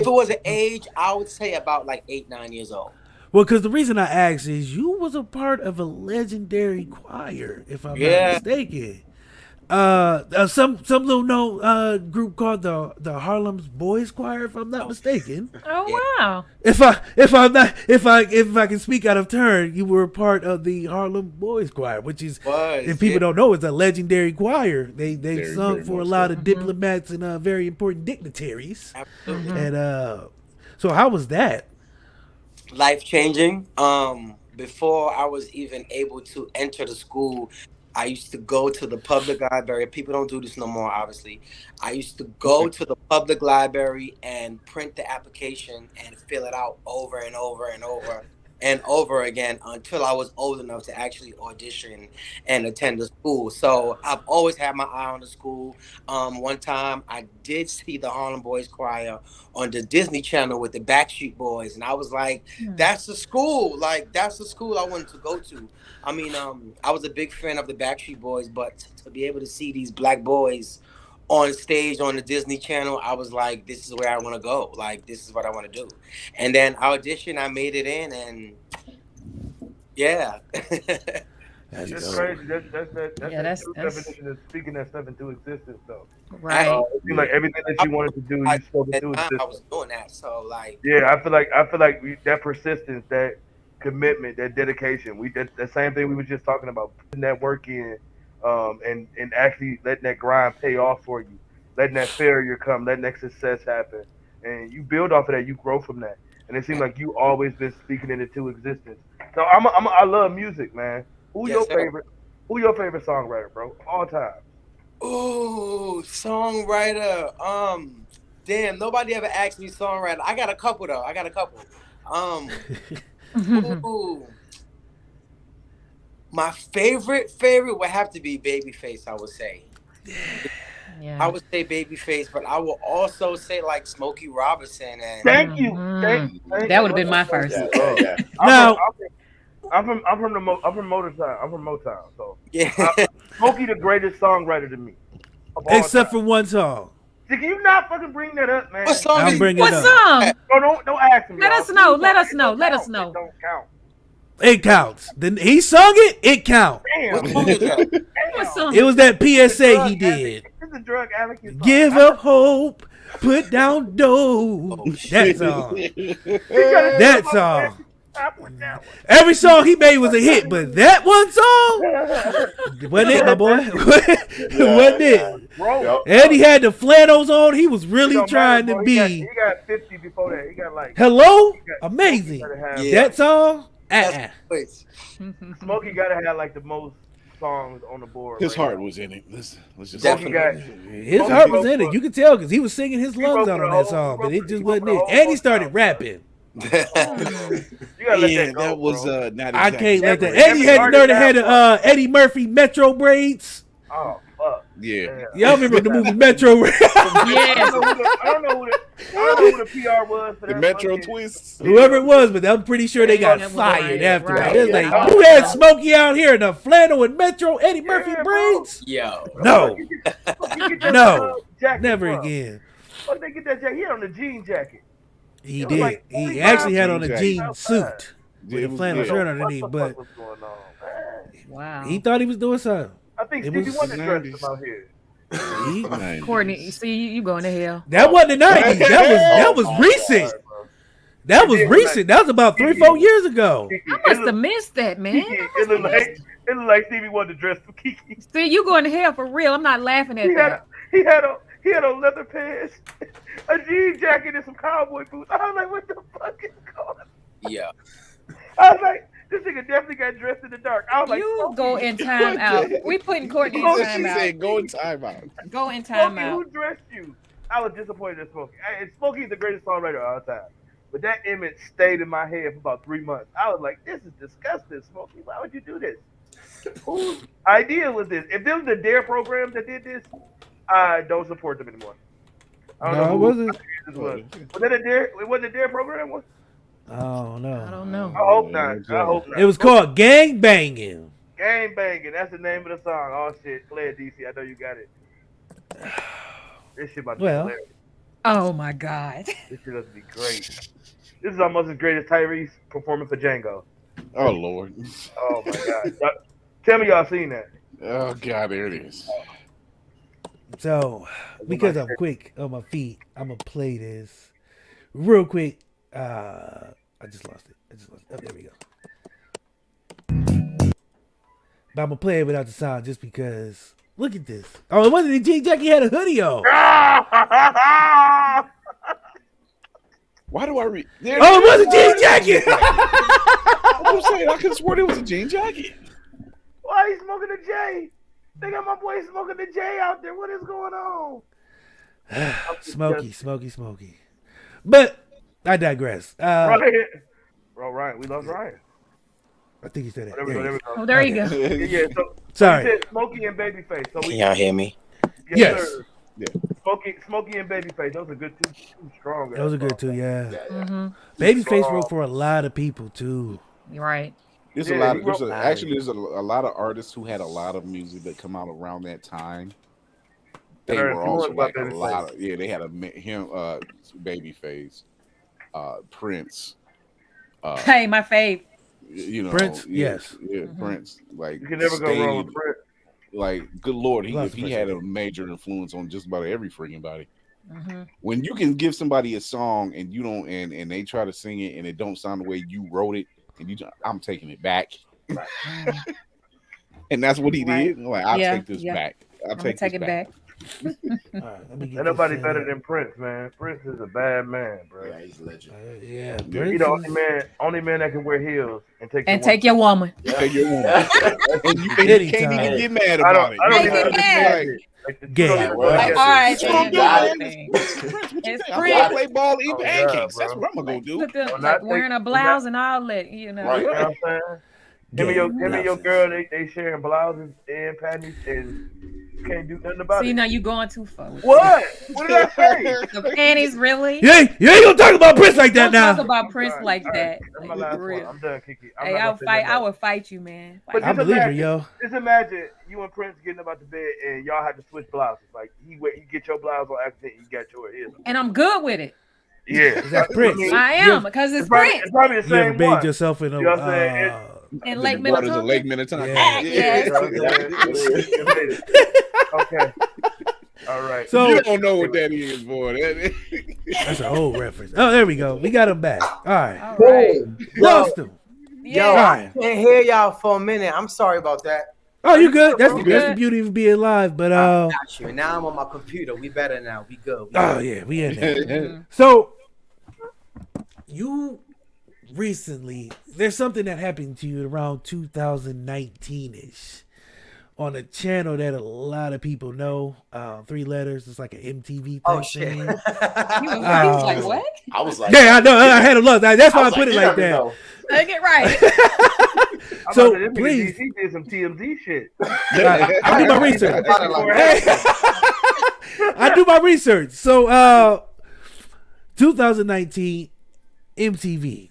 was an age, I would say about like 8-9 years old. Well, because the reason I asked is you was a part of a legendary choir, if I'm not mistaken. Some little known group called the Harlem's Boys Choir, if I'm not mistaken. Oh wow! If I can speak out of turn, you were a part of the Harlem Boys Choir, which is, if people don't know, it's a legendary choir. They sung for a lot of diplomats and very important dignitaries. Absolutely. And so how was that? Life-changing. Before I was even able to enter the school, I used to go to the public library. People don't do this no more, obviously. I used to go to the public library and print the application and fill it out over and over and over and over again until I was old enough to actually audition and attend the school. So I've always had my eye on the school. One time I did see the Harlem Boys Choir on the Disney Channel with the Backstreet Boys, and I was like, that's the school. Like, that's the school I wanted to go to. I mean, I was a big fan of the Backstreet Boys, but to be able to see these black boys on stage on the Disney Channel, I was like, this is where I want to go. Like, this is what I want to do. And then I auditioned, I made it in, and yeah. That's crazy. That's the definition of speaking that stuff into existence, though. Right. It seemed like everything that you wanted to do, you spoke into existence. I was doing that, so like. Yeah, I feel like that persistence, that commitment, that dedication. The same thing we were just talking about, putting that work in, and actually letting that grind pay off for you, letting that failure come, letting that success happen, and you build off of that. You grow from that, and it seems like you always been speaking it into existence. So I love music, man. Who your favorite songwriter, bro? All time. Ooh, songwriter. Damn, nobody ever asked me songwriter. I got a couple though. Ooh. My favorite would have to be Babyface, I would say. Yeah. I would say Babyface, but I will also say like Smokey Robinson. And Thank you. That would have been my first. Yeah. Now, I'm from Motown. I'm from Motown, so yeah. Smokey the greatest songwriter to me. Except for one song. Can you not fucking bring that up, man? What song? I'm bringing what it up. Song? No, don't ask me. Let us know. Let us know. Let us know. It don't count. It counts. Then he sung it. It counts. Damn. What song? It was that PSA he did. It's a drug advocate song. Give up hope. Put down dough. That song. That song. Every song he made was a hit, but that one song wasn't it, my boy. Wasn't it? And he had the flannels on. He was really trying to be. He got 50 before that. He got like. Hello, amazing. That song. Smokey gotta have like the most songs on the board. His heart was in it. Let's just. His heart was in it. You could tell because he was singing his lungs out on that song, but it just wasn't it. And he started rapping. That was not exactly. I can't let that. Eddie had the nerve to have Eddie Murphy Metro braids. Oh fuck. Yeah. Y'all remember the movie Metro? Yes. I don't know who the PR was for the that Metro fucking Twists. Whoever it was, but I'm pretty sure they got fired after that. It was like, who had Smokey out here in the flannel and Metro Eddie Murphy braids? Yo. No. No. Jacket Never from? again. What they get that jacket? He had on the jean jacket. He It was did. like He 45 actually had on a jeans jean outside. suit with a flannel shirt underneath, What the but fuck was going on, man? Wow. he thought he was doing something. I think It Stevie was Wonder dressed 90s. him out here. Courtney, see you going to hell. That wasn't the 90s. That was recent. That was recent. That was about 3-4 years ago. I must have missed that, man. It looked like Stevie Wonder dressed for Keke. See, you going to hell for real. I'm not laughing at that. He had a leather pants, a jean jacket, and some cowboy boots. I was like, what the fuck is going on? Yeah. I was like, this nigga definitely got dressed in the dark. I was like, You go in time out. We putting Courtney in She time out. said, "Go in time out." Go in time Smokey, out. who dressed you? I was disappointed in Smokey. Smokey's the greatest songwriter of all time. But that image stayed in my head for about 3 months. I was like, this is disgusting, Smokey. Why would you do this? Whose idea was this? If there was the DARE program that did this, I don't support them anymore. I don't know No, it who wasn't. this was. Was that a DARE? It wasn't a DARE program? Was? Oh, I no. don't know. I hope not. I hope not. It was called Gang Banging. Gang Banging. That's the name of the song. Oh, shit. Play it, DC. I know you got it. This shit about to be Well. hilarious. Oh my God. This shit must be great. This is almost as great as Tyrese performing for Django. Oh Lord. Oh my God. Tell me y'all seen that. Oh God, there it is. So, because I'm quick on my feet, I'm gonna play this real quick. I just lost it. Oh, there we go. But I'm gonna play it without the sound just because. Look at this. Oh, it wasn't the jean jacket. He had a hoodie on. Why do I read? Oh, it was a jean jacket. I'm saying I could have sworn it was a jean jacket. Why he smoking a J? They got my boy smoking the J out there. What is going on? Smoky. But I digress. Ryan. Bro, Ryan, we lost Ryan. I think he said that. There we go. Oh, there you go. Yeah, so sorry. He said Smokey and Babyface. So Can y'all hear me? Yes. Sir. Yeah. Smokey and Babyface. Those are good too strong. Those are good too, yeah. Mm-hmm. Babyface wrote for a lot of people too. You're right. There's a lot. There's a lot of artists who had a lot of music that come out around that time. They were also like a lot of They had Babyface, Prince. Hey, my fave. You know, Prince. Yes. Yeah, Prince. Like you can never go wrong with Prince. Like, good Lord, he had a major influence on just about every freaking body. Mm-hmm. When you can give somebody a song and you don't, and they try to sing it and it don't sound the way you wrote it, and I'm taking it back. And that's what he did. Like, I'll take this back. I'll take it back. Ain't nobody better than Prince, man. Prince is a bad man, bro. Yeah, he's a legend. Yeah, He the only man that can wear heels and take your woman. Take your woman. And you can't even get mad about it. I don't get mad. Gay. All right, it's Prince. Play ball, eat pancakes. That's what I'm gonna go do. Like wearing a blouse and all that, you know. Right. You know what I'm saying? Him and your girl, they sharing blouses and panties and can't do nothing about it. See, now you going too far. What? What did I say? The panties, really? You ain't gonna talk about Prince like that now. Talk about Prince like that. That's my last one. I'm done, Keke. Hey, I would fight you, man. But I believe her, yo. Just imagine you and Prince getting up out the bed and y'all had to switch blouses. Like he get your blouse on accident, you got yours. And I'm good with it. Yeah, that's Prince. I am because it's Prince. It's probably the same You ever bathed one. yourself in a in Lake Minnetonka? Yeah. Okay. All right. So you don't know what that is, boy. That's an old reference. Oh, there we go. We got him back. All right. Lost him. Yo, I can't hear y'all for a minute. I'm sorry about that. Oh, you good? That's the beauty of being live. But I got you. Now I'm on my computer. We better now. We good. We in there. So you recently, there's something that happened to you around 2019-ish on a channel that a lot of people know. 3 letters. It's like an MTV type thing. He was like, what? I was like, yeah, I know. I had a look. That's why I put it like that. Take it right. So please, he did some TMZ shit. I do my research. I do my research. So 2019 MTV.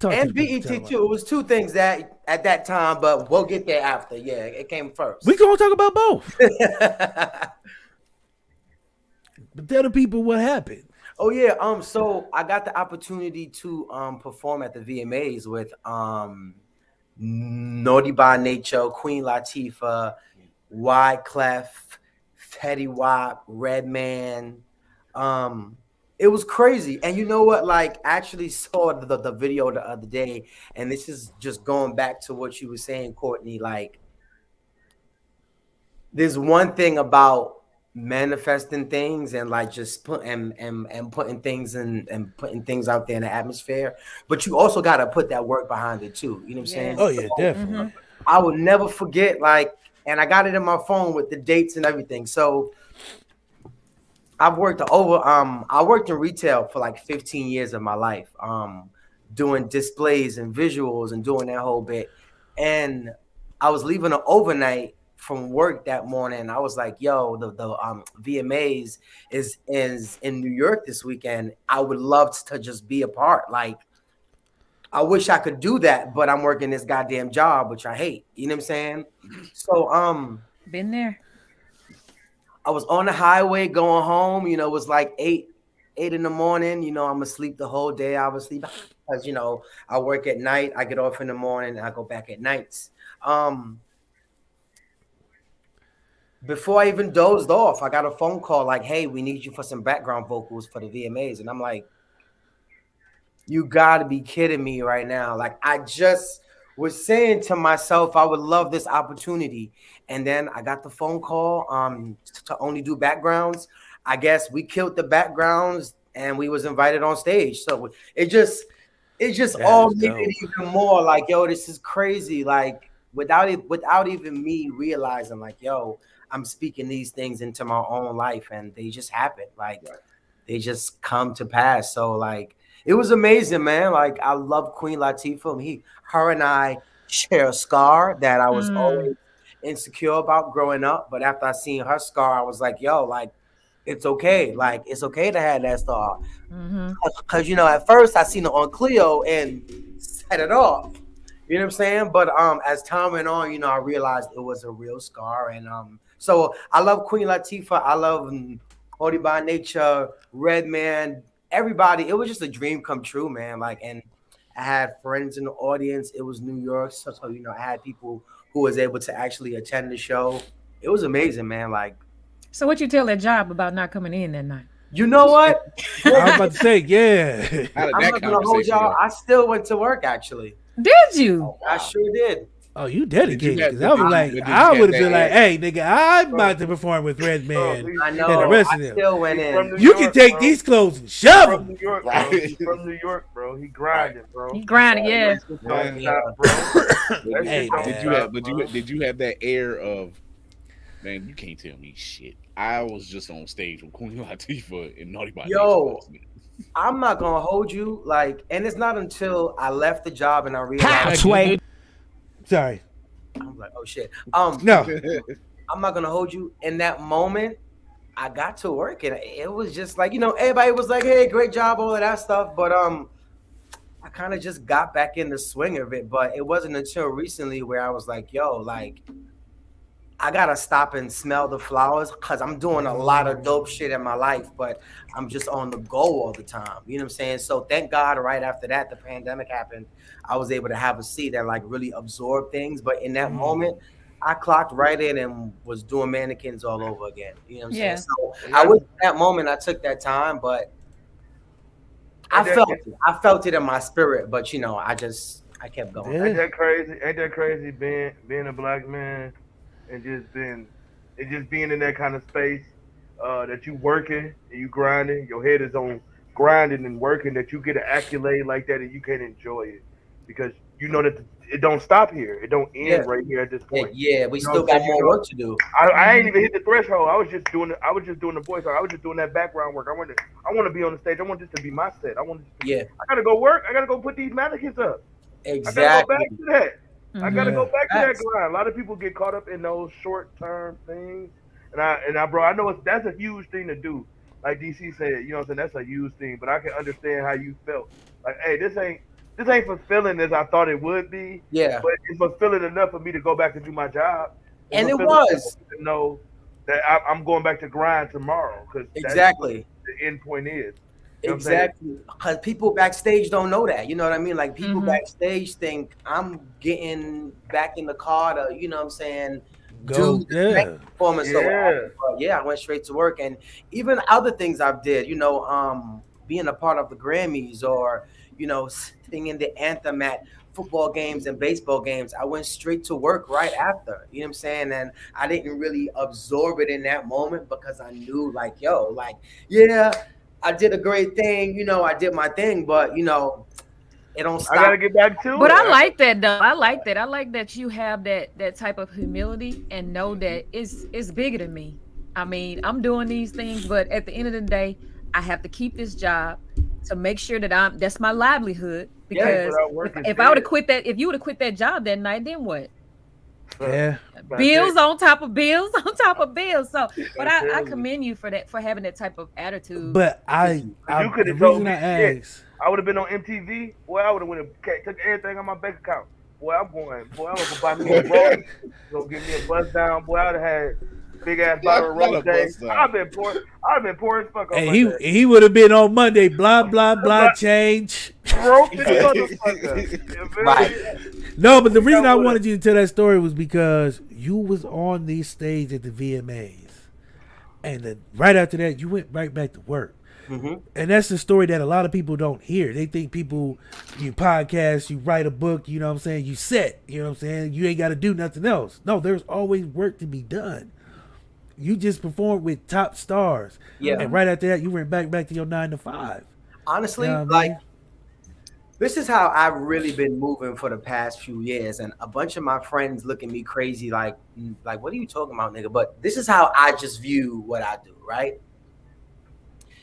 And BET too. It was 2 things that at that time, but we'll get there after. Yeah, it came first. We gonna talk about both. But tell the people what happened. Oh yeah. So I got the opportunity to perform at the VMAs with Naughty by Nature, Queen Latifah, Wyclef, Fetty Wap, Redman. It was crazy. And you know what? Like, I actually saw the video the other day, and this is just going back to what you were saying, Courtney. Like, there's one thing about manifesting things and like just putting things and putting things out there in the atmosphere, but you also got to put that work behind it too. You know what I'm saying? Oh yeah, definitely. I will never forget, like, and I got it in my phone with the dates and everything. So I've worked I worked in retail for like 15 years of my life, doing displays and visuals and doing that whole bit. And I was leaving an overnight from work that morning. I was like, yo, the VMAs is in New York this weekend. I would love to just be a part. Like, I wish I could do that, but I'm working this goddamn job, which I hate. You know what I'm saying? So been there. I was on the highway going home. You know, it was like 8 8 in the morning, you know, I'm asleep the whole day. I was asleep because, you know, I work at night. I get off in the morning. I go back at nights. Before I even dozed off, I got a phone call like, hey, we need you for some background vocals for the VMAs. And I'm like, you got to be kidding me right now. Like, I just was saying to myself, I would love this opportunity. And then I got the phone call to only do backgrounds. I guess we killed the backgrounds and we was invited on stage. So it just all made it even more like, yo, this is crazy. Like without even me realizing like, yo, I'm speaking these things into my own life and they just happen. Like they just come to pass. So like, it was amazing, man. Like I love Queen Latifah. Her and I share a scar that I was always insecure about growing up. But after I seen her scar, I was like, yo, like, it's okay. Like, it's okay to have that scar. Because, you know, at first I seen it on Cleo and set it off. You know what I'm saying? But as time went on, you know, I realized it was a real scar. And so I love Queen Latifah. I love Naughty by Nature, Redman, everybody. It was just a dream come true, man. Like, and I had friends in the audience. It was New York. So you know, I had people who was able to actually attend the show. It was amazing, man. Like, so what you tell that job about not coming in that night? You know what? I was about to say, yeah. I'm not gonna hold y'all. I still went to work, actually. Did you? I sure did. Oh, you dedicated. Because I was like, I would have been like, hey, nigga, I'm about to perform with Redman I know. and the rest of I them. still went in. You can take these clothes and shove them. From New York, bro. He's from New York, bro. He grinded, bro. He grinded, yeah. Hey, did you have that air of, man, you can't tell me shit. I was just on stage with Queen Latifah and Naughty by Nature. Yo, I'm not gonna hold you, like, and it's not until I left the job and I realized. Sorry. I'm like, oh shit. No. I'm not gonna hold you. In that moment, I got to work and it was just like, you know, everybody was like, hey, great job, all of that stuff. But I kind of just got back in the swing of it. But it wasn't until recently where I was like, yo, like, I gotta stop and smell the flowers because I'm doing a lot of dope shit in my life, but I'm just on the go all the time. You know what I'm saying? So thank God right after that, the pandemic happened. I was able to have a seat and like really absorb things. But in that moment, I clocked right in and was doing mannequins all over again. You know what I'm saying? So I was in that moment, I took that time, but I felt it in my spirit. But you know, I kept going. Ain't that crazy? Ain't that crazy being a black man? And just being in that kind of space that you working and you grinding, your head is on grinding and working, that you get an accolade like that and you can't enjoy it because you know that it don't stop here. It don't end right here at this point. Yeah, we still got more work to do. I ain't even hit the threshold. I was just doing the voice. I was just doing that background work. I want to be on the stage. I want this to be my set. I gotta go work. I gotta go put these mannequins up. Exactly. I gotta go back to that. I gotta go back to that grind. A lot of people get caught up in those short-term things, and I, bro, I know that's a huge thing to do. Like DC said, you know what I'm saying? That's a huge thing. But I can understand how you felt. Like, hey, this ain't fulfilling as I thought it would be. Yeah. But it's fulfilling enough for me to go back and do my job. And it was. To know that I'm going back to grind tomorrow because exactly the end point is. Exactly, because people backstage don't know that. You know what I mean? Like people backstage think I'm getting back in the car to, you know what I'm saying, do the performance. So I went straight to work, and even other things I've did. You know, being a part of the Grammys or you know singing the anthem at football games and baseball games. I went straight to work right after. You know what I'm saying? And I didn't really absorb it in that moment because I knew, like, yo, like, yeah. I did a great thing, you know, I did my thing, but, you know, it don't stop. I got to get back to it. But I like that, though. I like that. I like that you have that type of humility and know that it's bigger than me. I mean, I'm doing these things, but at the end of the day, I have to keep this job to make sure that that's my livelihood. Because if I would have quit that, if you would have quit that job that night, then what? Yeah. Bills on top of bills on top of bills. So, but I commend you for that, for having that type of attitude. But you could have told me shit. I would have been on MTV. Boy, I would have went and took everything on my bank account. Boy, I'm going to buy me a roll. Go give me a buzz down. Boy, I would have had big ass bottle of rose. I've been poor as fuck on Monday. He would have been on Monday. Blah blah blah. Change. Broke this motherfucker. Right. No, but the reason I wanted you to tell that story was because you was on the stage at the VMAs, and then right after that, you went right back to work. Mm-hmm. And that's the story that a lot of people don't hear. They think you podcast, you write a book, you know what I'm saying, you set, you know what I'm saying, you ain't got to do nothing else. No, there's always work to be done. You just performed with top stars. Yeah. And right after that, you went back to your 9 to 5. Honestly, this is how I've really been moving for the past few years. And a bunch of my friends look at me crazy like, what are you talking about, nigga? But this is how I just view what I do, right?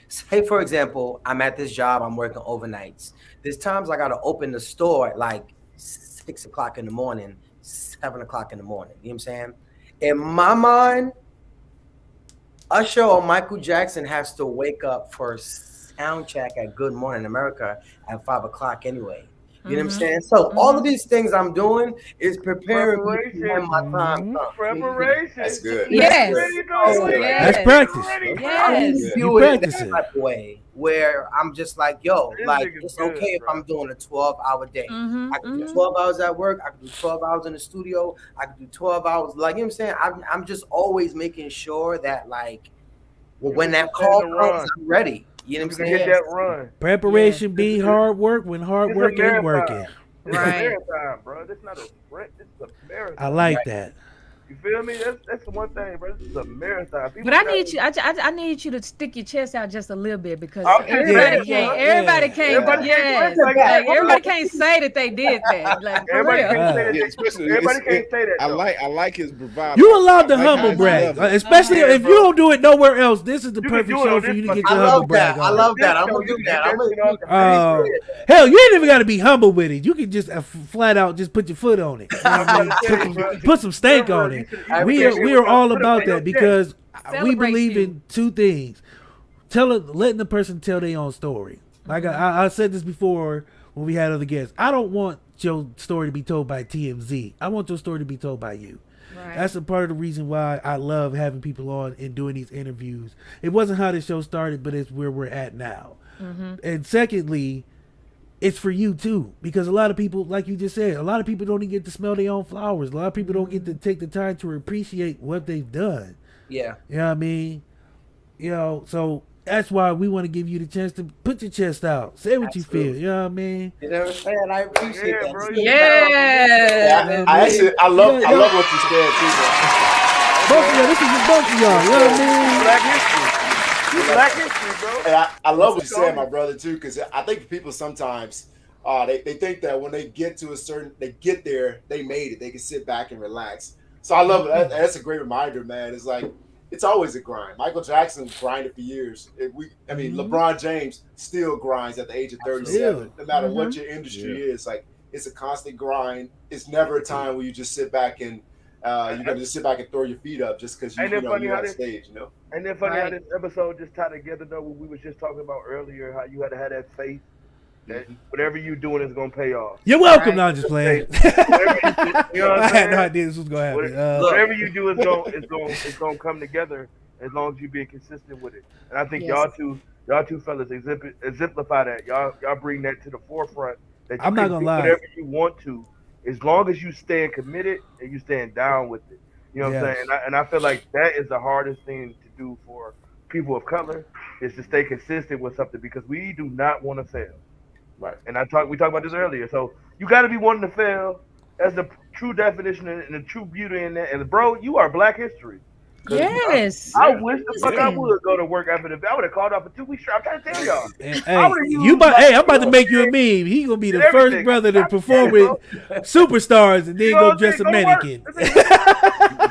Say, for example, I'm at this job, I'm working overnights. There's times I got to open the store at like 6 o'clock in the morning, 7 o'clock in the morning. You know what I'm saying? In my mind, Usher or Michael Jackson has to wake up for sound check at Good Morning America at 5 o'clock anyway. You know what I'm saying? So all of these things I'm doing is preparing me when my time comes. Preparation. That's good. Yes. That's practice. Yes. You practice it that way where I'm just like, yo, like it's okay if I'm doing a 12-hour day. I can do 12 hours at work. I can do 12 hours in the studio. I can do 12 hours. Like, you know what I'm saying? I'm just always making sure that like when that call comes, I'm ready. You know what I'm saying? Get that run. Preparation be hard work when hard work ain't working. It's a marathon, bro. It's not a sprint. It's a marathon. I like that. You feel me? That's the one thing, bro. This is a marathon. But I need you. I need you to stick your chest out just a little bit because everybody can't say that they did that. Like everybody can't say that. I like his bravado. You allowed to humble brag, especially if you don't do it nowhere else. This is the perfect show for you to get your humble brag. I love that. I'm gonna do that. Hell, you ain't even got to be humble with it. You can just flat out just put your foot on it. You know what I mean? Put some stank on it. We are all about that because we believe in two things: letting the person tell their own story. Like I said this before when we had other guests. I don't want your story to be told by TMZ. I want your story to be told by you. Right. That's a part of the reason why I love having people on and doing these interviews. It wasn't how the show started, but it's where we're at now. Mm-hmm. And secondly, it's for you too, because a lot of people, like you just said, a lot of people don't even get to smell their own flowers. A lot of people don't get to take the time to appreciate what they've done. Yeah. You know what I mean? You know, so that's why we want to give you the chance to put your chest out. Say what you feel. You know what I mean? You know what I'm saying? I appreciate that. Bro. Yeah. I love what you said too, bro. Both of y'all, this is a bunch of y'all. You know what I mean? Black history. Black history, bro. And I love what you said, my brother, too, because I think people sometimes they think that when they get to they get there, they made it. They can sit back and relax. So I love it. That's a great reminder, man. It's like it's always a grind. Michael Jackson grinded for years. LeBron James still grinds at the age of 37. No matter what your industry is, like it's a constant grind. It's never a time where you just sit back and you're gonna just sit back and throw your feet up just because you're on stage, you know. And then funny how this episode just tied together though, what we was just talking about earlier, how you had to have that faith that whatever you're doing is gonna pay off. You're welcome. Now, just playing. You know what I had no idea this was gonna happen. Whatever you do is gonna come together as long as you being consistent with it. And I think y'all two fellas exemplify that. Y'all bring that to the forefront. That you I'm not gonna lie. Whatever you want to, as long as you stand committed and you stand down with it. You know what I'm saying? And I feel like that is the hardest thing to do for people of color is to stay consistent with something because we do not want to fail. Right. And we talked about this earlier. So you got to be wanting to fail. That's the true definition and the true beauty in that. And bro, you are Black history. Yes. I wish the fuck I would go to work after the. I would have called off for 2 weeks straight. I'm trying to tell y'all. I'm about to make you a meme. He gonna be the first brother to perform with superstars and then go dress a mannequin.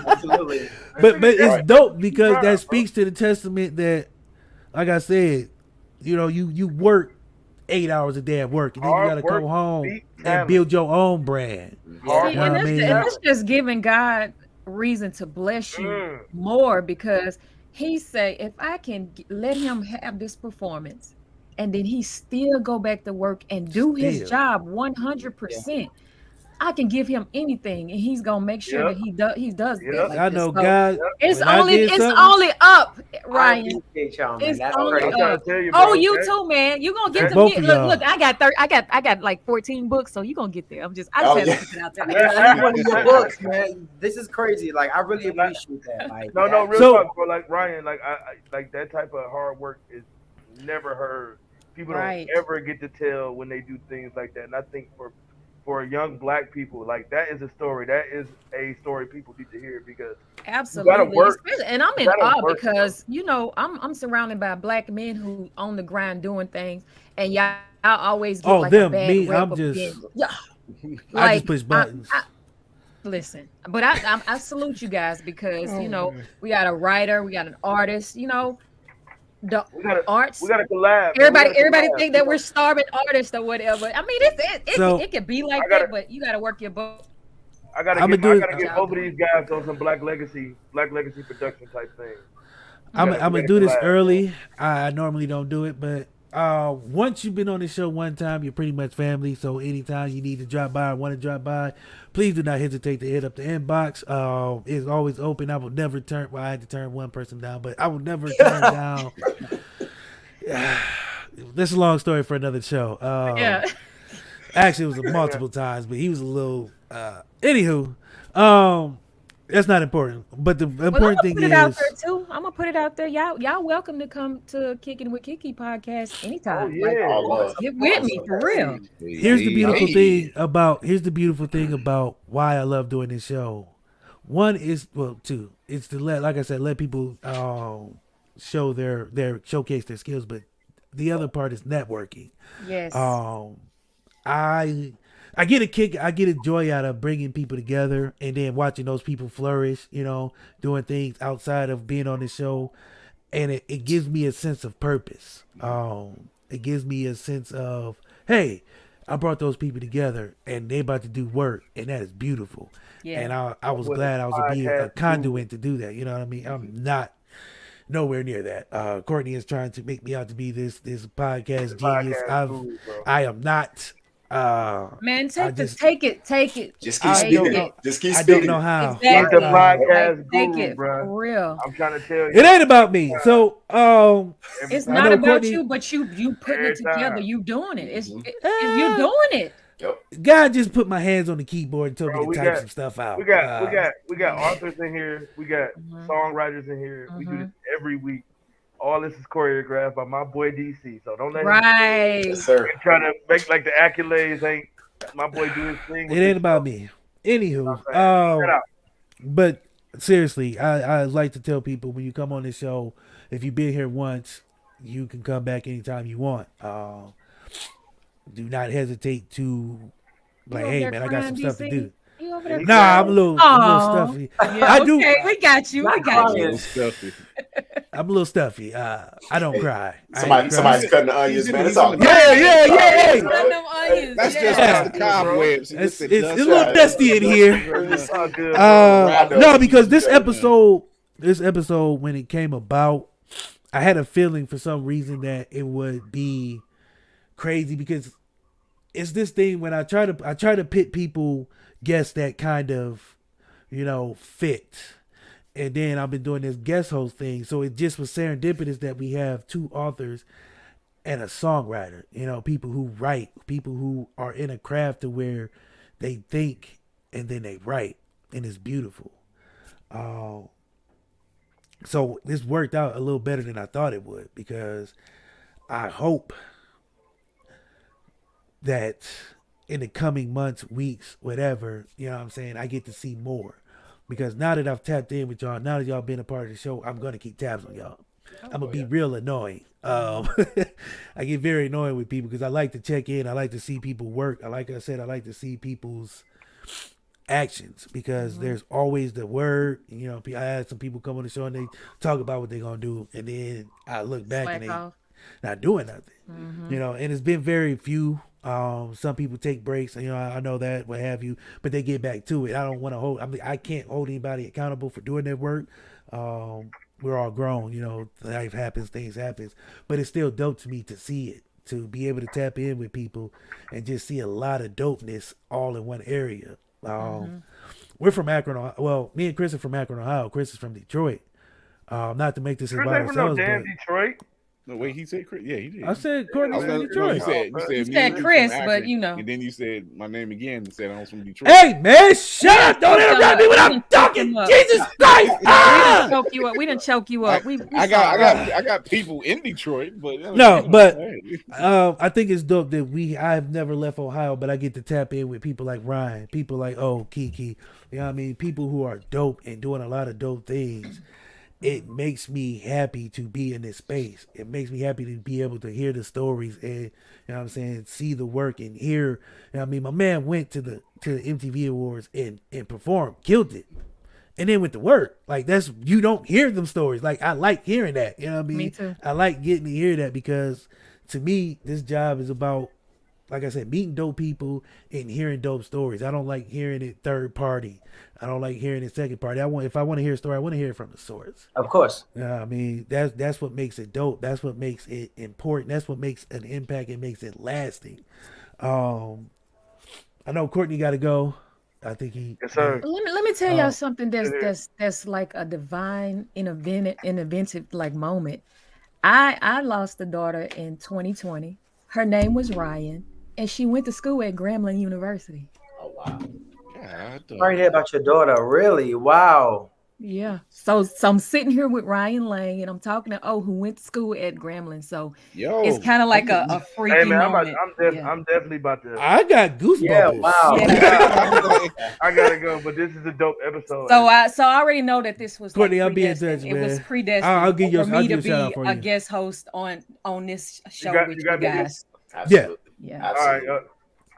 Absolutely. But it's dope because that speaks to the testament that, like I said, you know, you work 8 hours a day at work and then you gotta come home and build your own brand. And that's just giving God reason to bless you more because he say if I can let him have this performance and then he still go back to work and do his job 100%. I can give him anything, and he's gonna make sure that he does that. Like I know, God. It's only up, Ryan. It's only up. You too, man. You gonna get them. Look, I got like 14 books, so you gonna get there. I just had to put it out there. One of your books, man. This is crazy. Like I really appreciate that. Like no, real talk, bro. Like Ryan, like I like that type of hard work is never heard. People don't ever get to tell when they do things like that, and I think for young Black people, like that is a story. That is a story people need to hear because absolutely. You gotta work. And I'm in awe because I'm surrounded by Black men who on the grind doing things, and y'all always get a bad rep I'm just I just push buttons. Listen, but I salute you guys because we got a writer, we got an artist, the arts. We gotta collab. Everybody think that we're starving artists or whatever. I mean, it could be like that, but you gotta work your book. I gotta get both of these guys on some Black legacy production type thing. I'm gonna do this early. I normally don't do it, but once you've been on the show one time, you're pretty much family. So anytime you need to drop by or want to drop by, please do not hesitate to hit up the inbox. It's always open. I will never turn. Well, I had to turn one person down, but I will never turn down. This is a long story for another show. Actually, it was multiple times, but he was a little. Anywho, that's not important. But the important thing is, I'm gonna put it out there. Y'all welcome to come to Kickin' With Keke podcast anytime. Get with me for real. Here's the beautiful thing about why I love doing this show. One is two. It's to let people showcase their skills. But the other part is networking. Yes. I get a joy out of bringing people together and then watching those people flourish, doing things outside of being on the show. And it gives me a sense of purpose. It gives me a sense of, hey, I brought those people together and they about to do work, and that is beautiful. Yeah. And I was glad I was a conduit to do that. You know what I mean? I'm not nowhere near that. Courtney is trying to make me out to be this podcast genius. I am not. Man, take it. Just keep speaking. I don't know how. Exactly. The podcast take it bro. For real. I'm trying to tell you, it ain't about me. So it's not about Courtney, you, but you putting it together. You doing it. You're doing it. Yep. God just put my hands on the keyboard and told me to type some stuff out. We got authors in here. We got songwriters in here. We do this every week. All this is choreographed by my boy DC. So don't let him try to make like the accolades ain't my boy do his thing. It ain't about me. Anywho, but seriously, I like to tell people when you come on this show, if you've been here once, you can come back anytime you want. Do not hesitate to hey man, I got some stuff to do. Nah, I'm a little stuffy. Yeah, I do. Okay, we got you. I'm a little stuffy. I don't cry. Somebody's cutting the onions, man. It's all yeah. That's just the cobwebs. It's a little dusty in here. No, because this episode when it came about, I had a feeling for some reason that it would be crazy because it's this thing when I try to pit people. Guests that kind of, fit. And then I've been doing this guest host thing. So it just was serendipitous that we have two authors and a songwriter, people who write, people who are in a craft to where they think and then they write. And it's beautiful. So this worked out a little better than I thought it would because I hope that in the coming months, weeks, whatever, I get to see more. Because now that I've tapped in with y'all, now that y'all been a part of the show, I'm going to keep tabs on y'all. I'm going to be real annoying. I get very annoying with people because I like to check in. I like to see people work. Like I said, I like to see people's actions because there's always the word. I had some people come on the show and they talk about what they're going to do. And then I look back and they not doing nothing. And it's been very few. Some people take breaks, I know that, what have you, but they get back to it. I don't want to I can't hold anybody accountable for doing their work. We're all grown, life happens, things happen, but it's still dope to me to see it, to be able to tap in with people and just see a lot of dopeness all in one area. We're from Akron, Ohio. Well, me and Chris are from Akron, Ohio. Chris is from Detroit. Not to make this about ourselves, but Detroit. No, wait, he said Chris. Yeah, he did. I said Courtney's from Detroit. You said Chris, but you know. And then you said my name again and said I was from Detroit. Hey, man, shut up. Don't interrupt me when I'm talking. Jesus Christ. We didn't choke you up. I got people in Detroit, but no, but I think it's dope that I've never left Ohio, but I get to tap in with people like Ryan, people like Keke. You know what I mean? People who are dope and doing a lot of dope things. It makes me happy to be in this space. It makes me happy to be able to hear the stories and, you know what I'm saying, see the work and hear, you know what I mean? My man went to the MTV Awards and performed, killed it. And then went to work. Like, you don't hear them stories. Like, I like hearing that. You know what I mean? Me too. I like getting to hear that because to me, this job is about, like I said, meeting dope people and hearing dope stories. I don't like hearing it third party. I don't like hearing it second party. If I want to hear a story, I want to hear it from the source. Of course. I mean, that's what makes it dope. That's what makes it important. That's what makes an impact and makes it lasting. I know Courtney got to go. I think he. Yes, sir. Let me tell y'all something that's like a divine inventive like moment. I lost a daughter in 2020. Her name was Ryan, and she went to school at Grambling University. Oh wow! Sorry to hear about your daughter. Really? Wow. Yeah. So I'm sitting here with Ryan Lane, and I'm talking to who went to school at Grambling. So it's kind of like a freaky moment. I'm definitely about to. I got goosebumps. Yeah, wow. Yeah. I gotta go, but this is a dope episode. So I already know that this was Courtney, like I'll be in touch, man. It was predestined I'll give you for me to a shout out be for a you. guest host on this show with you guys. Yeah. All right.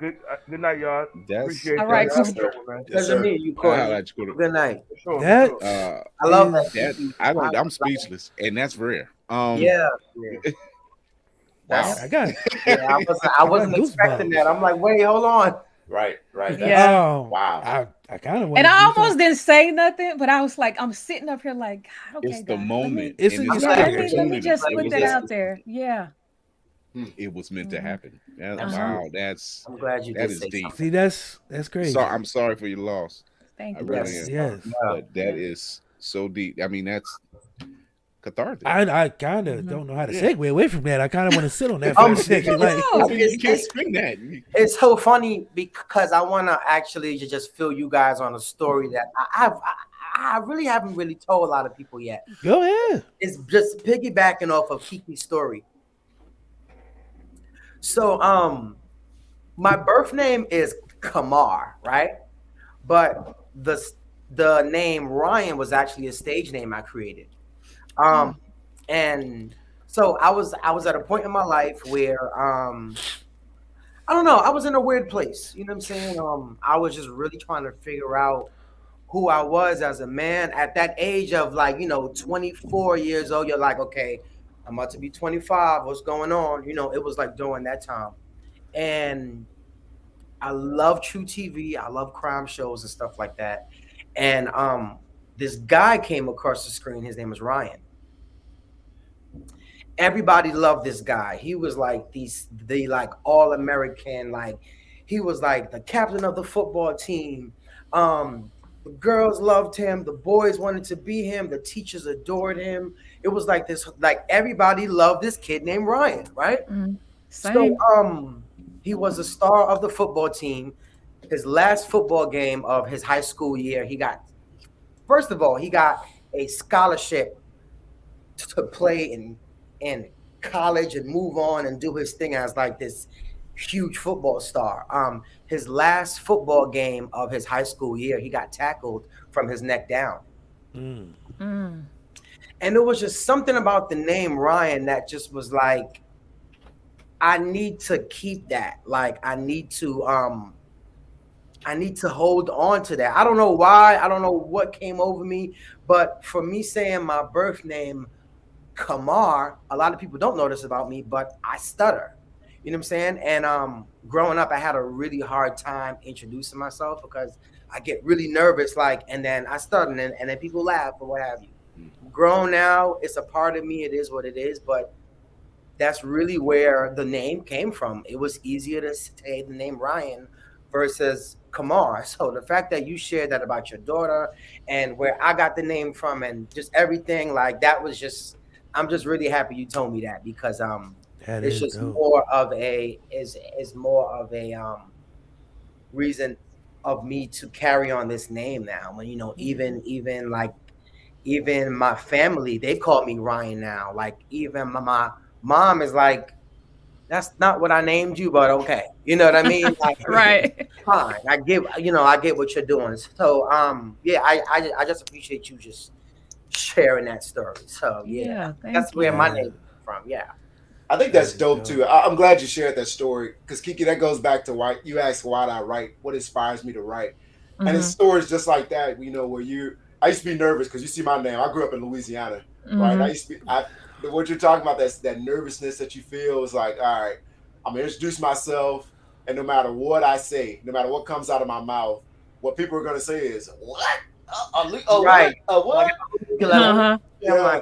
Good night, y'all. Appreciate all right. Pleasure meeting you, Courtney. Good night. That I love that. I'm speechless, and that's rare. Yeah. I got it. Yeah, I wasn't expecting that. I'm like, wait, hold on. Right. Yeah. Wow. I kind of and I almost didn't say nothing, but I was like, I'm sitting up here like, God, okay, it's the moment. Let me just put that out there. Yeah. It was meant to happen. Wow, I'm glad you that did is deep. See, that's crazy. So I'm sorry for your loss. Thank you. Yes. But that is so deep. I mean, that's cathartic. I kind of don't know how to segue away from that. I kind of want to sit on that for a second. Like, you can't spin that. It's so funny because I want to actually just fill you guys on a story that I really haven't really told a lot of people yet. Go ahead. It's just piggybacking off of Keke's story. So, my birth name is Kamar, right? But the name Ryan was actually a stage name I created. And so I was at a point in my life where I don't know, I was in a weird place. You know what I'm saying? I was just really trying to figure out who I was as a man at that age of 24 years old. You're like, okay, I'm about to be 25. What's going on? It was like during that time. And I love True TV. I love crime shows and stuff like that. And this guy came across the screen. His name was Ryan. Everybody loved this guy. He was like the all-American. Like, he was like the captain of the football team. The girls loved him. The boys wanted to be him. The teachers adored him. It was like this, like everybody loved this kid named Ryan, right? Mm-hmm. So he was a star of the football team. His last football game of his high school year, he got a scholarship to play in college and move on and do his thing as like this huge football star. His last football game of his high school year, he got tackled from his neck down. And it was just something about the name Ryan that just was like, I need to keep that. Like, I need to hold on to that. I don't know why. I don't know what came over me. But for me saying my birth name, Kamar, a lot of people don't know this about me, but I stutter. You know what I'm saying? And growing up, I had a really hard time introducing myself because I get really nervous, and then I stutter, and then people laugh or what have you. Grown now, it's a part of me. It is what it is. But that's really where the name came from. It was easier to say the name Ryan versus Kamar. So the fact that you shared that about your daughter and where I got the name from and just everything, like that was just, I'm just really happy you told me that, because it's just dope. more of a reason of me to carry on this name now. When even my family, they call me Ryan now. Like even my mom is like, that's not what I named you, but okay. You know what I mean? Like, right. Fine. I get what you're doing. So yeah, I just appreciate you just sharing that story. So yeah, that's where my name came from. Yeah. I think that's dope too. I'm glad you shared that story, because Keke, that goes back to why you asked why I write, what inspires me to write. Mm-hmm. And it's stories just like that, where I used to be nervous because you see my name. I grew up in Louisiana, right? I used to be, what you're talking about, that nervousness that you feel is like, all right, I'm gonna introduce myself, and no matter what I say, no matter what comes out of my mouth, what people are gonna say is, what? Right. What? Uh-huh. Yeah.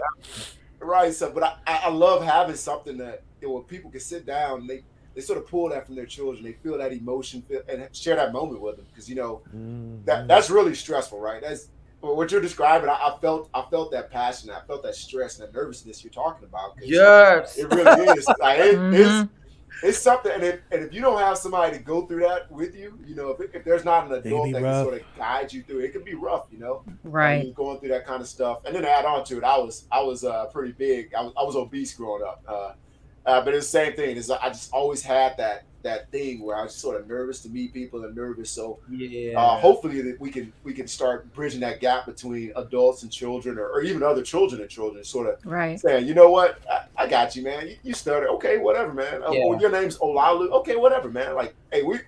Right. So, but I love having something that where people can sit down, they sort of pull that from their children. They feel that emotion and share that moment with them, because that's really stressful, right? That's what you're describing. I felt that passion, I felt that stress and that nervousness you're talking about. Yes, it really is. Like, it's something, and if you don't have somebody to go through that with you, if there's not an adult that can sort of guide you through it, it can be rough, right? You're going through that kind of stuff, and then to add on to it, I was pretty big. I was obese growing up, but it's the same thing. I just always had that thing where I was sort of nervous to meet people and nervous. So hopefully that we can start bridging that gap between adults and children, or even other children and children, sort of saying, you know what, I got you, man. You started, okay, whatever, man. Well, your name's Olaolu, okay, whatever, man. Like, hey, you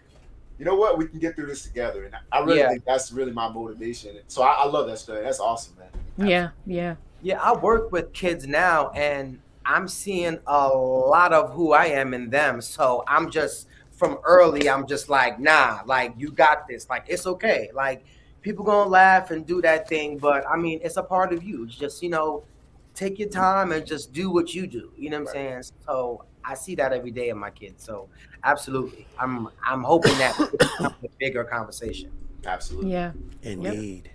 know what, we can get through this together. And I really think that's really my motivation. So I love that story. That's awesome, man. Yeah. I work with kids now, and I'm seeing a lot of who I am in them. So I'm just, from early, I'm just like, nah, like, you got this. Like, it's okay. Like, people gonna laugh and do that thing, but I mean, it's a part of you. Just, take your time and just do what you do. You know what I'm saying? So I see that every day in my kids. So absolutely. I'm hoping that becomes a bigger conversation. Absolutely. Yeah. Indeed.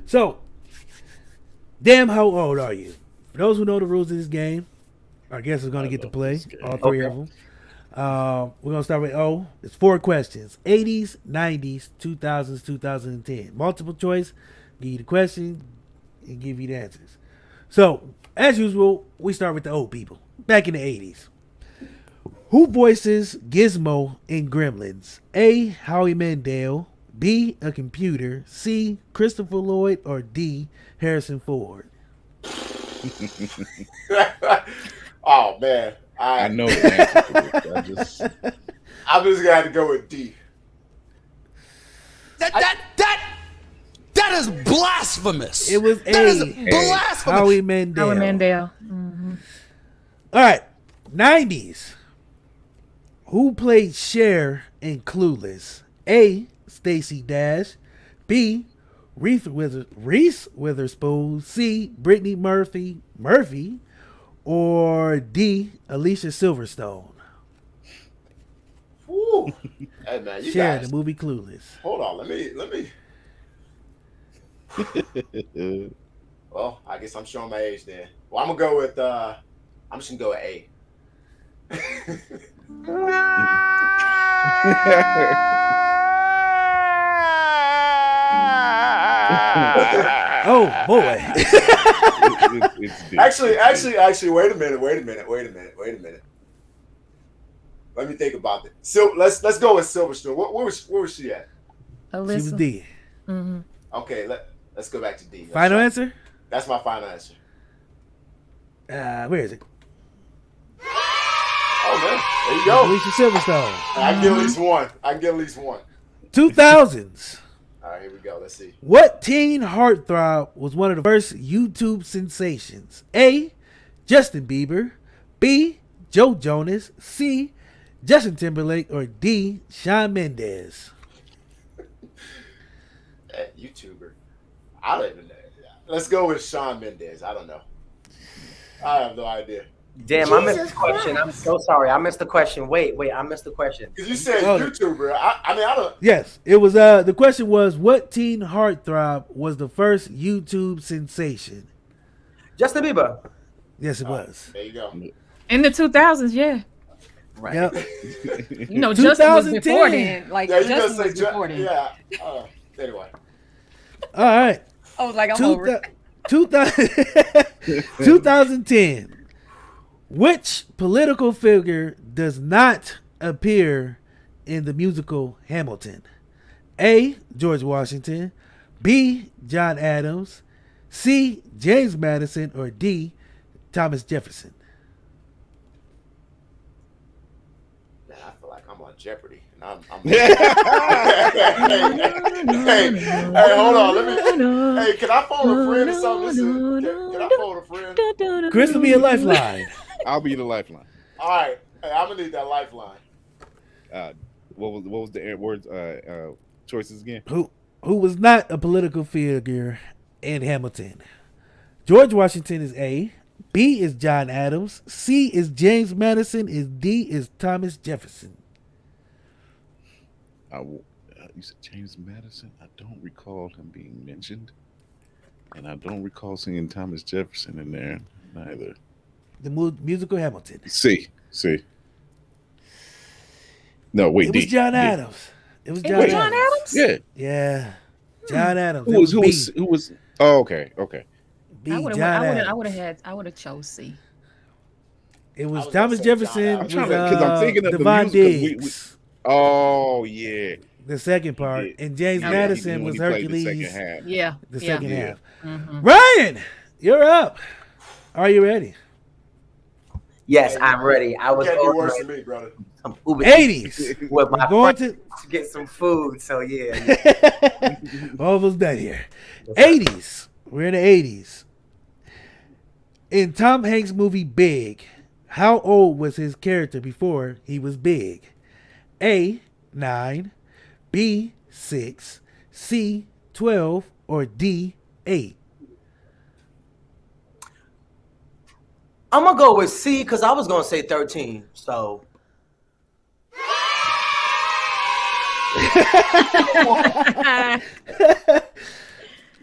So, damn, how old are you? For those who know the rules of this game, our guests are going to get to play, all three of them. We're going to start with O. It's 4 questions. 80s, 90s, 2000s, 2010. Multiple choice. Give you the question and give you the answers. So, as usual, we start with the old people. Back in the 80s. Who voices Gizmo in Gremlins? A. Howie Mandel. B. A computer. C. Christopher Lloyd. Or D. Harrison Ford. Oh man, I know the answer to this. I'm just gonna have to go with D. That is blasphemous. It was that is blasphemous. Howie Mandel. Mm-hmm. All right, 90s. Who played Cher in Clueless? A. Stacey Dash. B. Reese Witherspoon. C. Brittany Murphy. Or D. Alicia Silverstone. Woo. Hey man, you Cher, guys, the movie Clueless. Hold on, let me. Well, I guess I'm showing my age then. Well, I'm gonna go with. I'm just gonna go with A. Oh boy. Actually, wait a minute. Let me think about it. So let's go with Silverstone. Where was she at? Alyssa. She was D. Mm-hmm. Okay, let's go back to D. Final answer? That's my final answer. Where is it? Oh man, there you go. Alicia Silverstone. I can get at least one. 2000s. All right, here we go. Let's see. What teen heartthrob was one of the first YouTube sensations? A. Justin Bieber. B. Joe Jonas. C. Justin Timberlake. Or D. Shawn Mendes. YouTuber. I don't even know. Let's go with Shawn Mendes. I don't know. I have no idea. Damn, I missed the question. I'm so sorry. I missed the question. Wait, I missed the question. Because you said YouTuber. I mean, I don't. Yes, it was. The question was, what teen heartthrob was the first YouTube sensation? Justin Bieber. Yes, it was. There you go. In the 2000s, yeah. Right. Yep. You know, Justin was before then. Like, yeah, you Justin gonna was say before then. Yeah. Anyway. All right. I was like, I'm over it. 2010. Which political figure does not appear in the musical Hamilton? A. George Washington, B. John Adams, C. James Madison, or D. Thomas Jefferson? I feel like I'm on Jeopardy. And hey, hold on. Hey, can I phone a friend or something? Can I phone a friend? Chris will be a lifeline. I'll be the lifeline. All right. Hey, I'm gonna need that lifeline. What was the words choices again? Who was not a political figure in Hamilton? George Washington is A. B is John Adams. C is James Madison. D is Thomas Jefferson. You said James Madison? I don't recall him being mentioned. And I don't recall seeing Thomas Jefferson in there neither. The musical Hamilton. C. No, wait, D. It was John Adams. It was John Adams? Yeah. Yeah. John Adams. Who was oh, okay. B, I would have chose C. It was Thomas Jefferson. I'm trying because I'm thinking of Devon the musical. Diggs. Oh yeah. The second part. And James Madison was Hercules. The second half. Yeah. The second half. Mm-hmm. Ryan, you're up. Are you ready? Yes, I'm ready. I was worse than me, brother. 80s. With my going to get some food. So yeah. Almost done here. 80s. We're in the 80s. In Tom Hanks' movie Big, how old was his character before he was big? A, 9, B, 6, C, 12, or D, 8? I'm going to go with C because I was going to say 13. So.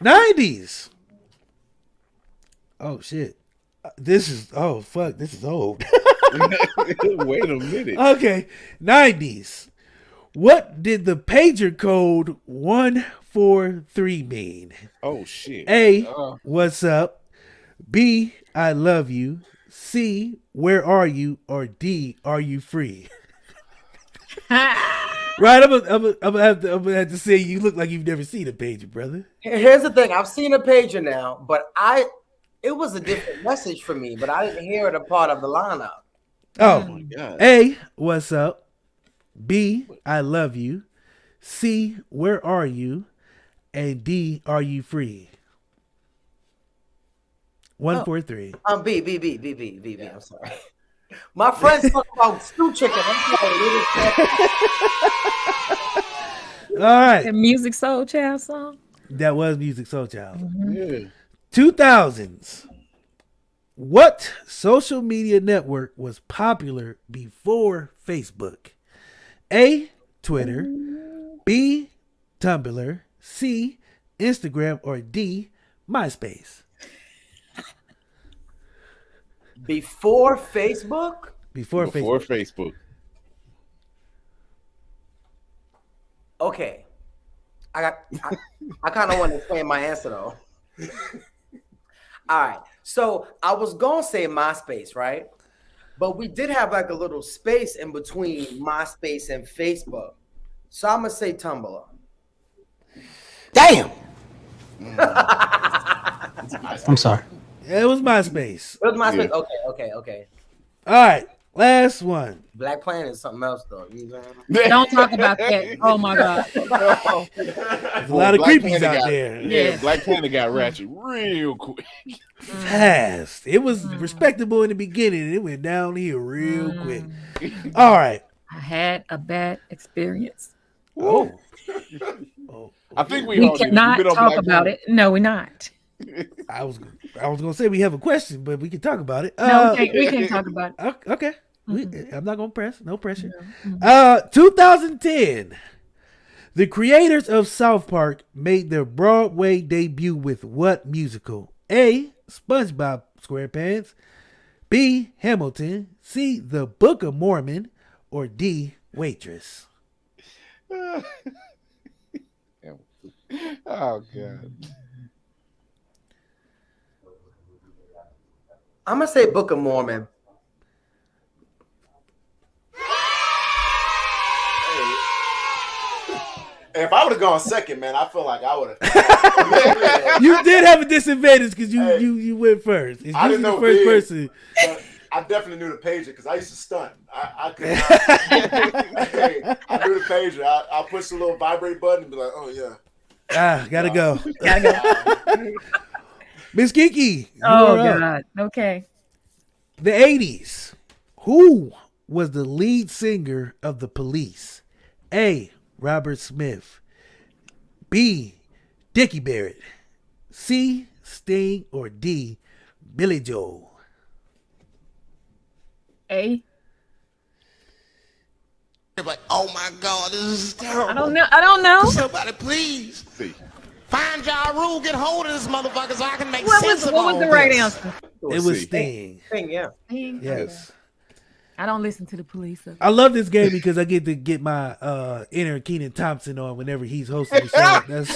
'90s. Oh shit! This is old. Wait a minute. Okay, '90s. What did the pager code 143 mean? Oh shit! A. What's up? B. I love you. C. Where are you? Or D. Are you free? Right, I'm gonna have to say you look like you've never seen a pager, brother. Here's the thing: I've seen a pager now, but it was a different message for me, but I didn't hear it a part of the lineup. Oh my God! A. What's up? B. I love you. C. Where are you? And D. Are you free? 143. B. I'm sorry. My friends talk about stew chicken. I'm sorry. All right. The Music Soul Child song. That was Music Soul Child. Mm-hmm. Yeah. 2000s. What social media network was popular before Facebook? A. Twitter. B. Tumblr. C. Instagram. Or D. MySpace. Before Facebook? Before Facebook. Okay. I kind of want to explain my answer though. All right. So I was going to say MySpace, right? But we did have like a little space in between MySpace and Facebook. So I'm going to say Tumblr. Damn. I'm sorry. Yeah, it was MySpace. It was MySpace. Yeah. Okay. All right. Last one. Black Planet is something else though. Don't talk about that. Oh my God. There's a lot of creepies out there. Yeah, Black Planet got ratchet real quick. Fast. It was respectable in the beginning and it went downhill real quick. All right. I had a bad experience. Oh. I think we cannot talk about it. No, we're not. I was gonna say we have a question, but we can talk about it. No, we can't talk about it. Okay. I'm not gonna press. No pressure. No. 2010. The creators of South Park made their Broadway debut with what musical? A. SpongeBob SquarePants. B. Hamilton. C. The Book of Mormon. Or D. Waitress. Oh God. I'm gonna say Book of Mormon. If I would have gone second, man, I feel like I would have. You did have a disadvantage because you went first. It's I didn't know the first big, person. But I definitely knew the pager because I used to stunt. I could not. Hey, I knew the pager. I'll push the little vibrate button and be like, oh yeah. Gotta go. Gotta Miss Keke. Oh God. Okay. The 80s. Who was the lead singer of The Police? A. Robert Smith. B. Dickie Barrett. C. Sting. Or D. Billy Joel. A. Like, oh my God, this is terrible. I don't know. Somebody please find Ja Rule, get hold of this motherfucker so I can make What sense was of what was all the right this. answer? It was Sting. Sting, yeah. Sting? Yes. I don't listen to the Police. I love this game because I get to get my inner Kenan Thompson on whenever he's hosting the show. That's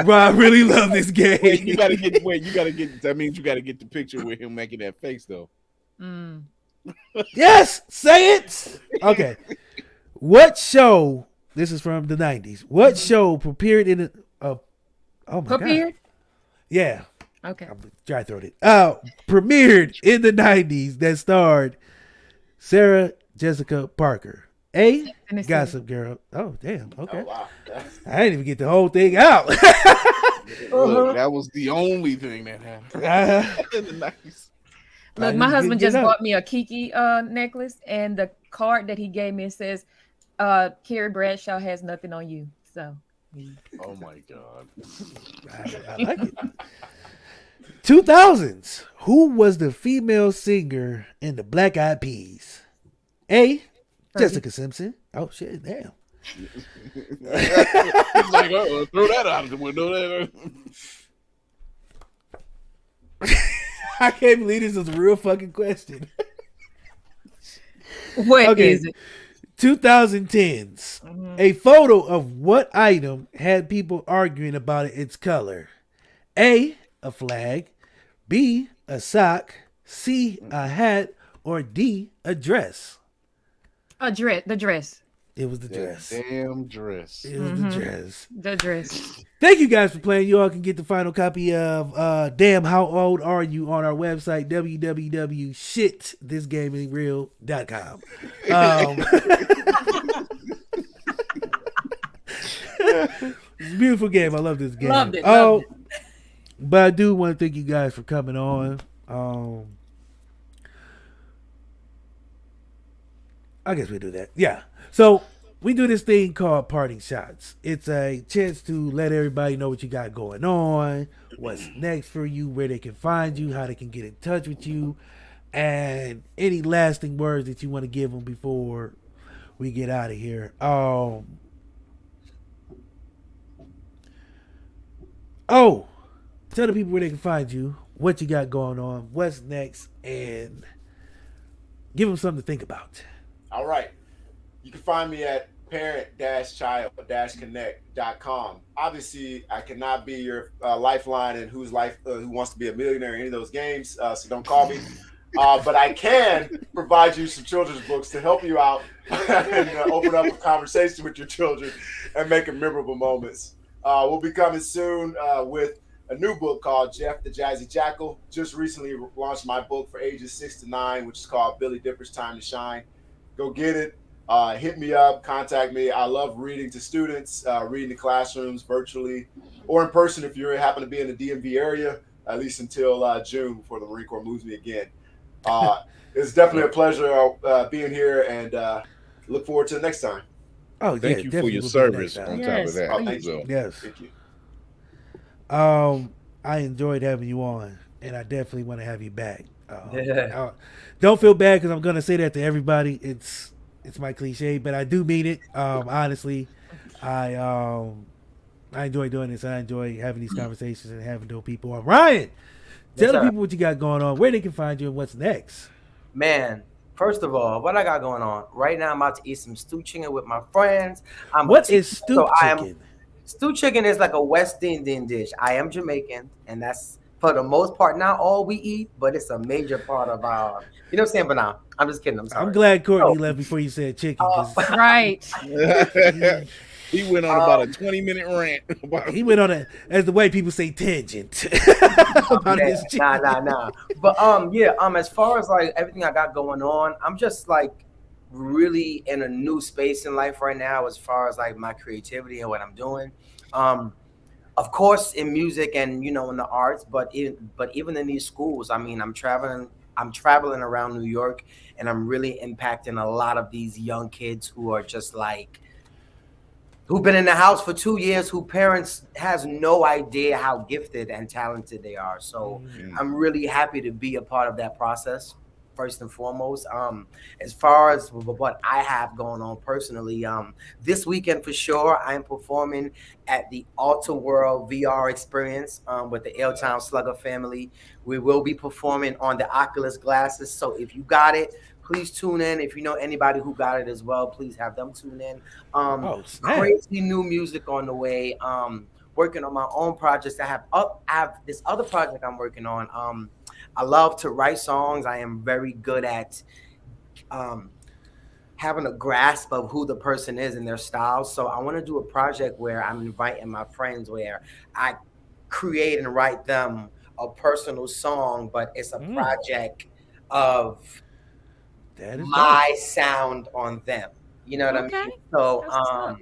why I really love this game. You gotta get. That means you gotta get the picture with him making that face though. Yes, say it. Okay. What show? This is from the 90s. What show prepared in oh my Prepared? God. Yeah. Okay. I'm dry throated. Premiered in the 90s that starred Sarah Jessica Parker. A. Gossip Girl. Oh, damn. Okay. Oh, wow. I didn't even get the whole thing out. Look, that was the only thing that happened in the 90s. Look, my husband just bought me a Keke necklace, and the card that he gave me says, Carrie Bradshaw has nothing on you. So. Oh my God. I like it. 2000s. Who was the female singer in the Black Eyed Peas? A. Jessica Simpson. Oh shit! Damn. He's like, throw that out of the window. I can't believe this is a real fucking question. What is it? 2010s. A photo of what item had people arguing about its color? A flag. B, a sock. C, a hat. Or D, a dress. The dress. It was the dress. Damn dress. It was the dress. The dress. Thank you guys for playing. You all can get the final copy of Damn How Old Are You on our website, www.shitthisgamingreal.com. It's a beautiful game. I love this game. Loved it. But I do want to thank you guys for coming on. I guess we do that. Yeah. So we do this thing called Parting Shots. It's a chance to let everybody know what you got going on, what's next for you, where they can find you, how they can get in touch with you, and any lasting words that you want to give them before we get out of here. Tell the people where they can find you, what you got going on, what's next, and give them something to think about. All right. You can find me at parent-child-connect.com. Obviously, I cannot be your lifeline and who wants to be a millionaire in any of those games, so don't call me. But I can provide you some children's books to help you out and open up a conversation with your children and make them memorable moments. We'll be coming soon with a new book called Jeff the Jazzy Jackal. Just recently launched my book for ages 6 to 9, which is called Billy Dipper's Time to Shine. Go get it. Hit me up, contact me. I love reading to students, reading to classrooms virtually or in person if you happen to be in the DMV area, at least until June before the Marine Corps moves me again. It's definitely a pleasure being here and look forward to the next time. Oh, thank you for your service on top of that. Oh, thank you. Yes. Thank you. I enjoyed having you on, and I definitely want to have you back. Yeah. Don't feel bad because I'm gonna say that to everybody. It's my cliche, but I do mean it. Honestly, I enjoy doing this. I enjoy having these conversations and having dope people on. Ryan, tell the people what you got going on, where they can find you, and what's next. Man, first of all, what I got going on right now? I'm about to eat some stew chicken with my friends. What is stew chicken? Stew chicken is like a West Indian dish. I am Jamaican, and that's for the most part not all we eat, but it's a major part of our. You know what I'm saying? But now I'm just kidding. I'm sorry. I'm glad Courtney left before you said chicken. Right. He went on about a 20-minute rant. He went on a, as the way people say, tangent. About his chicken. Nah. But as far as like everything I got going on, I'm just like really in a new space in life right now as far as like my creativity and what I'm doing. Of course in music and in the arts, but even in these schools, I mean, I'm traveling around New York, and I'm really impacting a lot of these young kids who are just like who've been in the house for 2 years, who parents has no idea how gifted and talented they are. So I'm really happy to be a part of that process, first and foremost. As far as what I have going on personally, this weekend for sure, I'm performing at the Alter World VR experience with the L-Town Slugger family. We will be performing on the Oculus glasses. So if you got it, please tune in. If you know anybody who got it as well, please have them tune in. Crazy new music on the way. Working on my own projects. I have this other project I'm working on. I love to write songs. I am very good at having a grasp of who the person is and their style. So I want to do a project where I'm inviting my friends, where I create and write them a personal song, but it's a project of my sound on them. You know what I mean? So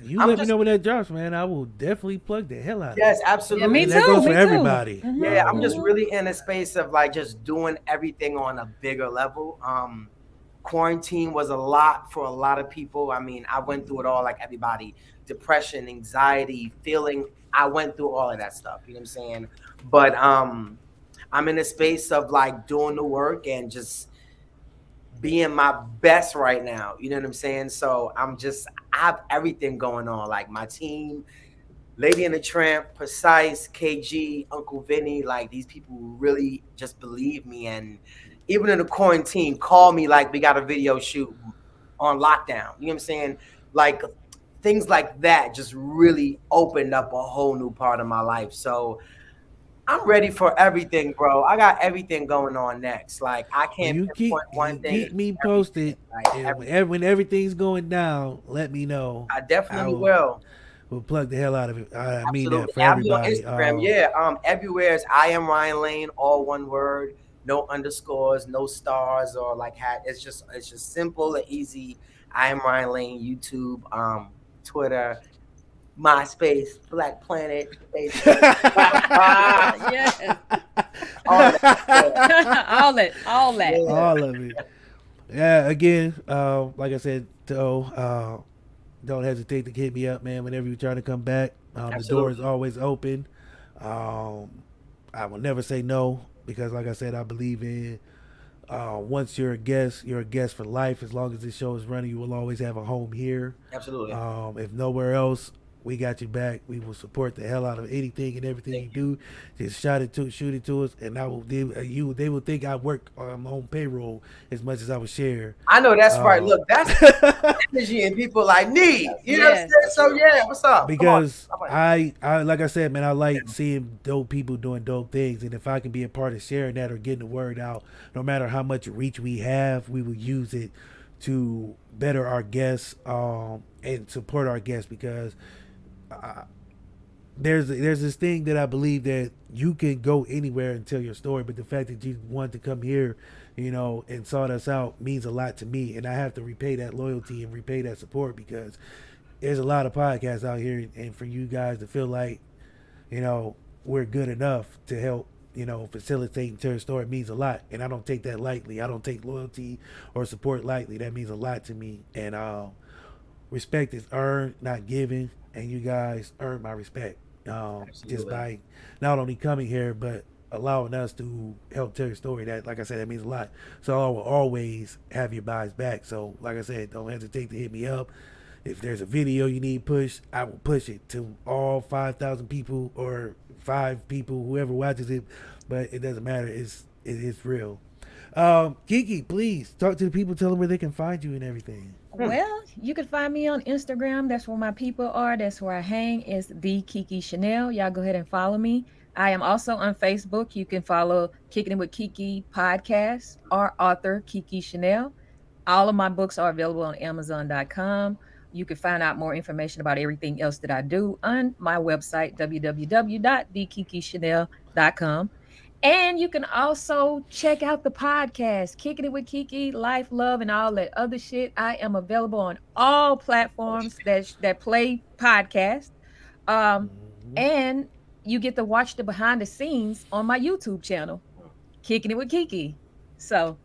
you let me know when that drops, man. I will definitely plug the hell out of it. Yes, absolutely. Yeah, me and too. that goes for me everybody. Too. Yeah, I'm just really in a space of like just doing everything on a bigger level. Quarantine was a lot for a lot of people. I mean, I went through it all, like everybody. Depression, anxiety, feeling. I went through all of that stuff. You know what I'm saying? But I'm in a space of like doing the work and just being my best right now. You know what I'm saying? So I have everything going on. Like my team, Lady and the Tramp, Precise, KG, Uncle Vinny, like these people really just believe me. And even in the quarantine, call me like we got a video shoot on lockdown. You know what I'm saying? Like things like that just really opened up a whole new part of my life. So I'm ready for everything, bro. I got everything going on next. Like I can't pinpoint one thing. Keep me posted. Like, when everything's going down, let me know. I definitely will. We'll plug the hell out of it. I mean that for I'll be on everybody. Instagram. Everywhere is I am Ryan Lane, all one word, no underscores, no stars or like hat. It's just simple and easy. I am Ryan Lane. YouTube, Twitter, MySpace, Black Planet, Facebook. Yes. All that. All of it. Yeah, again, like I said, don't hesitate to hit me up, man, whenever you're trying to come back. The door is always open. I will never say no because, like I said, I believe in once you're a guest for life. As long as this show is running, you will always have a home here. Absolutely. If nowhere else, we got you back. We will support the hell out of anything and everything you do. Just shoot it to us, and they will think I work on my own payroll as much as I would share. I know that's right. Look, that's energy and people like need. You know what I'm saying? So yeah, what's up? Because I like I said, man, I like seeing dope people doing dope things, and if I can be a part of sharing that or getting the word out, no matter how much reach we have, we will use it to better our guests and support our guests because. There's this thing that I believe that you can go anywhere and tell your story, but the fact that you want to come here, and sought us out means a lot to me, and I have to repay that loyalty and repay that support because there's a lot of podcasts out here, and for you guys to feel like, we're good enough to help, facilitate and tell your story means a lot, and I don't take that lightly. I don't take loyalty or support lightly. That means a lot to me, and respect is earned, not given. And you guys earn my respect. just by not only coming here, but allowing us to help tell your story. That, like I said, that means a lot. So I will always have your guys back. So like I said, don't hesitate to hit me up. If there's a video you need pushed, I will push it to all 5,000 people or 5 people, whoever watches it. But it doesn't matter. It is real. Keke, please talk to the people. Tell them where they can find you and everything. Well, you can find me on Instagram. That's where my people are. That's where I hang. Is the Keke Chanel. Y'all go ahead and follow me. I am also on Facebook. You can follow Kickin It With Keke Podcast or Author Keke Chanel. All of my books are available on Amazon.com. You can find out more information about everything else that I do on my website, www.thekekechanel.com. And you can also check out the podcast, Kickin It With Keke, Life, Love, and all that other shit. I am available on all platforms that play podcasts. And you get to watch the behind the scenes on my YouTube channel, Kickin It With Keke. So,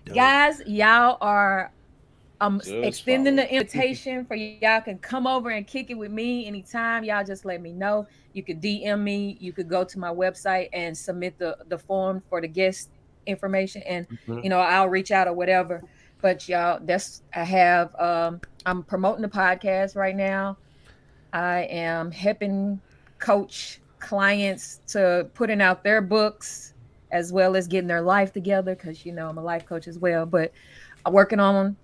guys, y'all are extending the invitation for y'all can come over and kick it with me anytime. Y'all just let me know. You could DM me. You could go to my website and submit the form for the guest information, and I'll reach out or whatever. But y'all, I'm promoting the podcast right now. I am helping coach clients to putting out their books as well as getting their life together, because I'm a life coach as well. But I'm working on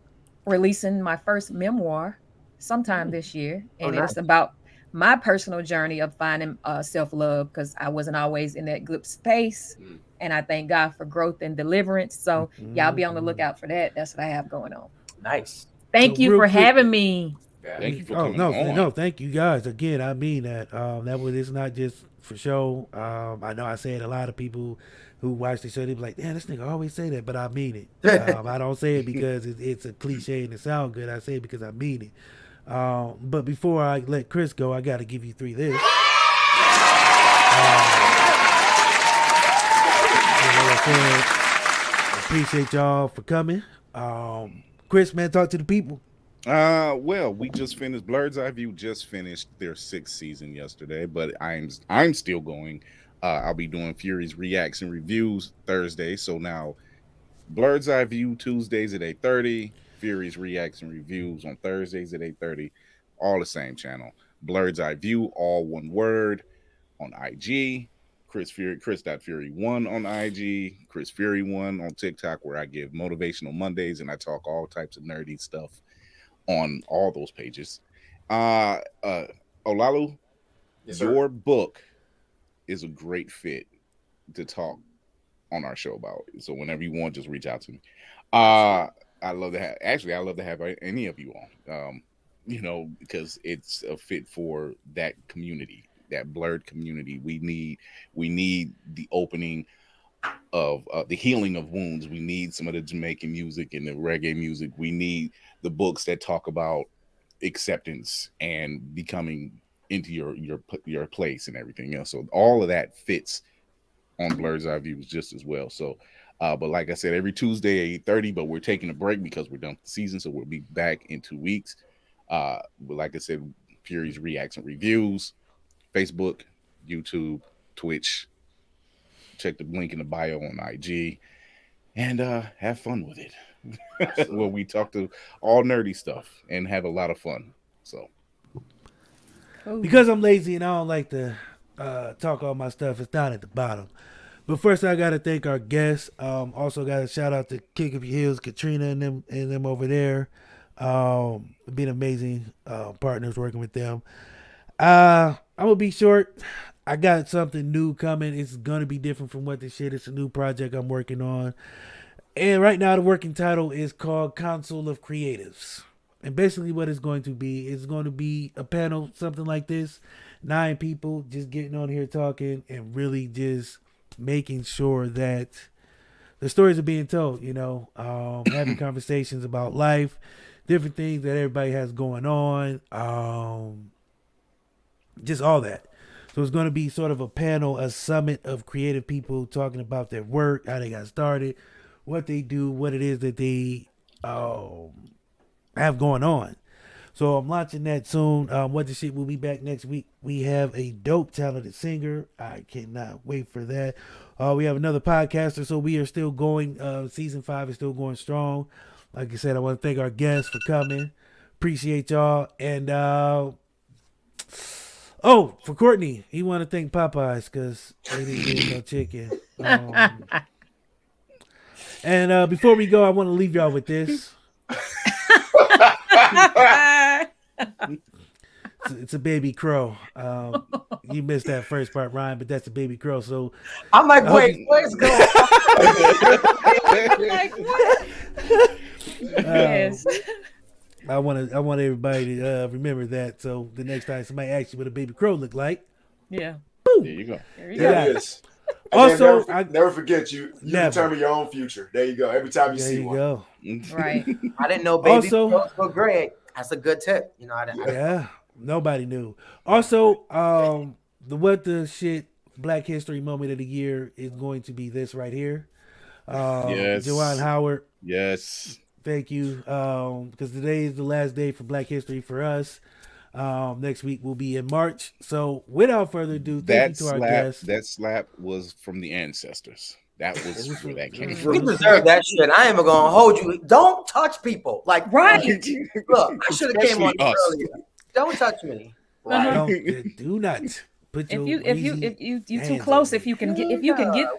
releasing my first memoir sometime this year, and it's about my personal journey of finding self-love, because I wasn't always in that good space, and I thank God for growth and deliverance. So y'all be on the lookout for that. That's what I have going on. Nice. Thank you for having me. Thank you for coming on. No, thank you guys. Again, I mean that. It's not just for show. I know I said a lot of people who watch the show, they be like, "Damn, this nigga always say that," but I mean it. I don't say it because it's a cliche and it sounds good. I say it because I mean it. But before I let Chris go, I got to give you 3 this. Appreciate y'all for coming. Chris, man, talk to the people. Well, we just finished. Blurred's Eye View just finished their 6th season yesterday, but I'm still going. I'll be doing Fury's reacts and reviews Thursday. So now, Blurred's Eye View Tuesdays at 8:30, Fury's reacts and reviews on Thursdays at 8:30, all the same channel. Blurred's Eye View, all one word, on IG. Chris.Fury1 on IG, Chris Fury1 on TikTok, where I give motivational Mondays and I talk all types of nerdy stuff on all those pages. Olaolu, your book is a great fit to talk on our show about. So whenever you want, just reach out to me. I love to have any of you on, because it's a fit for that community, that blurred community. We need the opening of the healing of wounds. We need some of the Jamaican music and the reggae music. We need the books that talk about acceptance and becoming into your place and everything else. So all of that fits on Blurred's Eye Views just as well. So but like I said, every Tuesday at 8:30, but we're taking a break because we're done with the season, so we'll be back in 2 weeks. But like I said, Fury's reacts and reviews, Facebook, YouTube, Twitch. Check the link in the bio on IG, and have fun with it. Well, we talk to all nerdy stuff and have a lot of fun. So, because I'm lazy and I don't like to talk all my stuff, it's down at the bottom. But first, I got to thank our guests. Also, got to shout out to Kick Up Your Heels, Katrina and them over there. Been amazing partners working with them. I'm gonna be short. I got something new coming. It's gonna be different from what this shit. It's a new project I'm working on. And right now the working title is called Council of Creatives. And basically what it's going to be a panel, something like this. 9 people just getting on here talking and really just making sure that the stories are being told, having conversations about life, different things that everybody has going on, just all that. So it's going to be sort of a panel, a summit of creative people talking about their work, how they got started, what they do, what it is that they have going on. So I'm launching that soon. What the shit will be back next week. We have a dope, talented singer. I cannot wait for that. We have another podcaster, so we are still going. Season 5 is still going strong. Like I said, I want to thank our guests for coming. Appreciate y'all. And for Courtney, he want to thank Popeyes because they didn't get no chicken. And before we go, I want to leave y'all with this. It's a baby crow. You missed that first part, Ryan, but that's a baby crow. So I'm like, wait, where's going? Like what? Yes. I want everybody to remember that. So the next time somebody asks you what a baby crow look like, yeah, boom. There you go. There you go. It is. Also, never forget you determine your own future. There you go. Every time you see one. Go. Right. I didn't know baby Also, crows were great. That's a good tip. You know, yeah, nobody knew. Also, the what the shit Black History Moment of the Year is going to be this right here. Yes. Joanne Howard. Yes. Thank you. Because today is the last day for Black History for us. Next week will be in March. So without further ado, thank you to our guests. That slap was from the ancestors. That was where that came We from. deserve that shit. I ain't even gonna hold you. Don't touch people. Like, right. Look, I should have came on Especially us. earlier. Don't touch me. Don't, do not put your If you too close, if you can get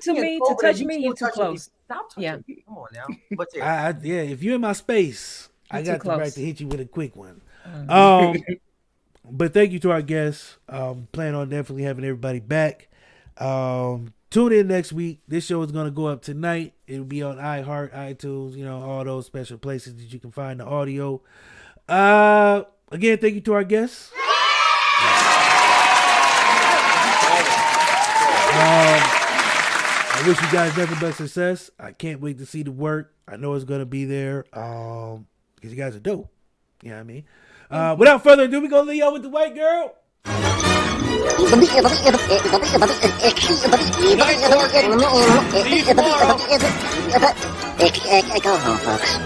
to me to touch me, you too close. Stop touching me. Come on now. But if you're in my space, I got the right close. to hit you with a quick one. But thank you to our guests. Plan on definitely having everybody back. Tune in next week. This show is going to go up tonight. It'll be on iHeart, iTunes, all those special places that you can find the audio. Again, thank you to our guests. I wish you guys nothing but success. I can't wait to see the work. I know it's going to be there because you guys are dope. You know what I mean? Without further ado, we're going to leave y'all with the white girl. See you tomorrow. Go home, folks.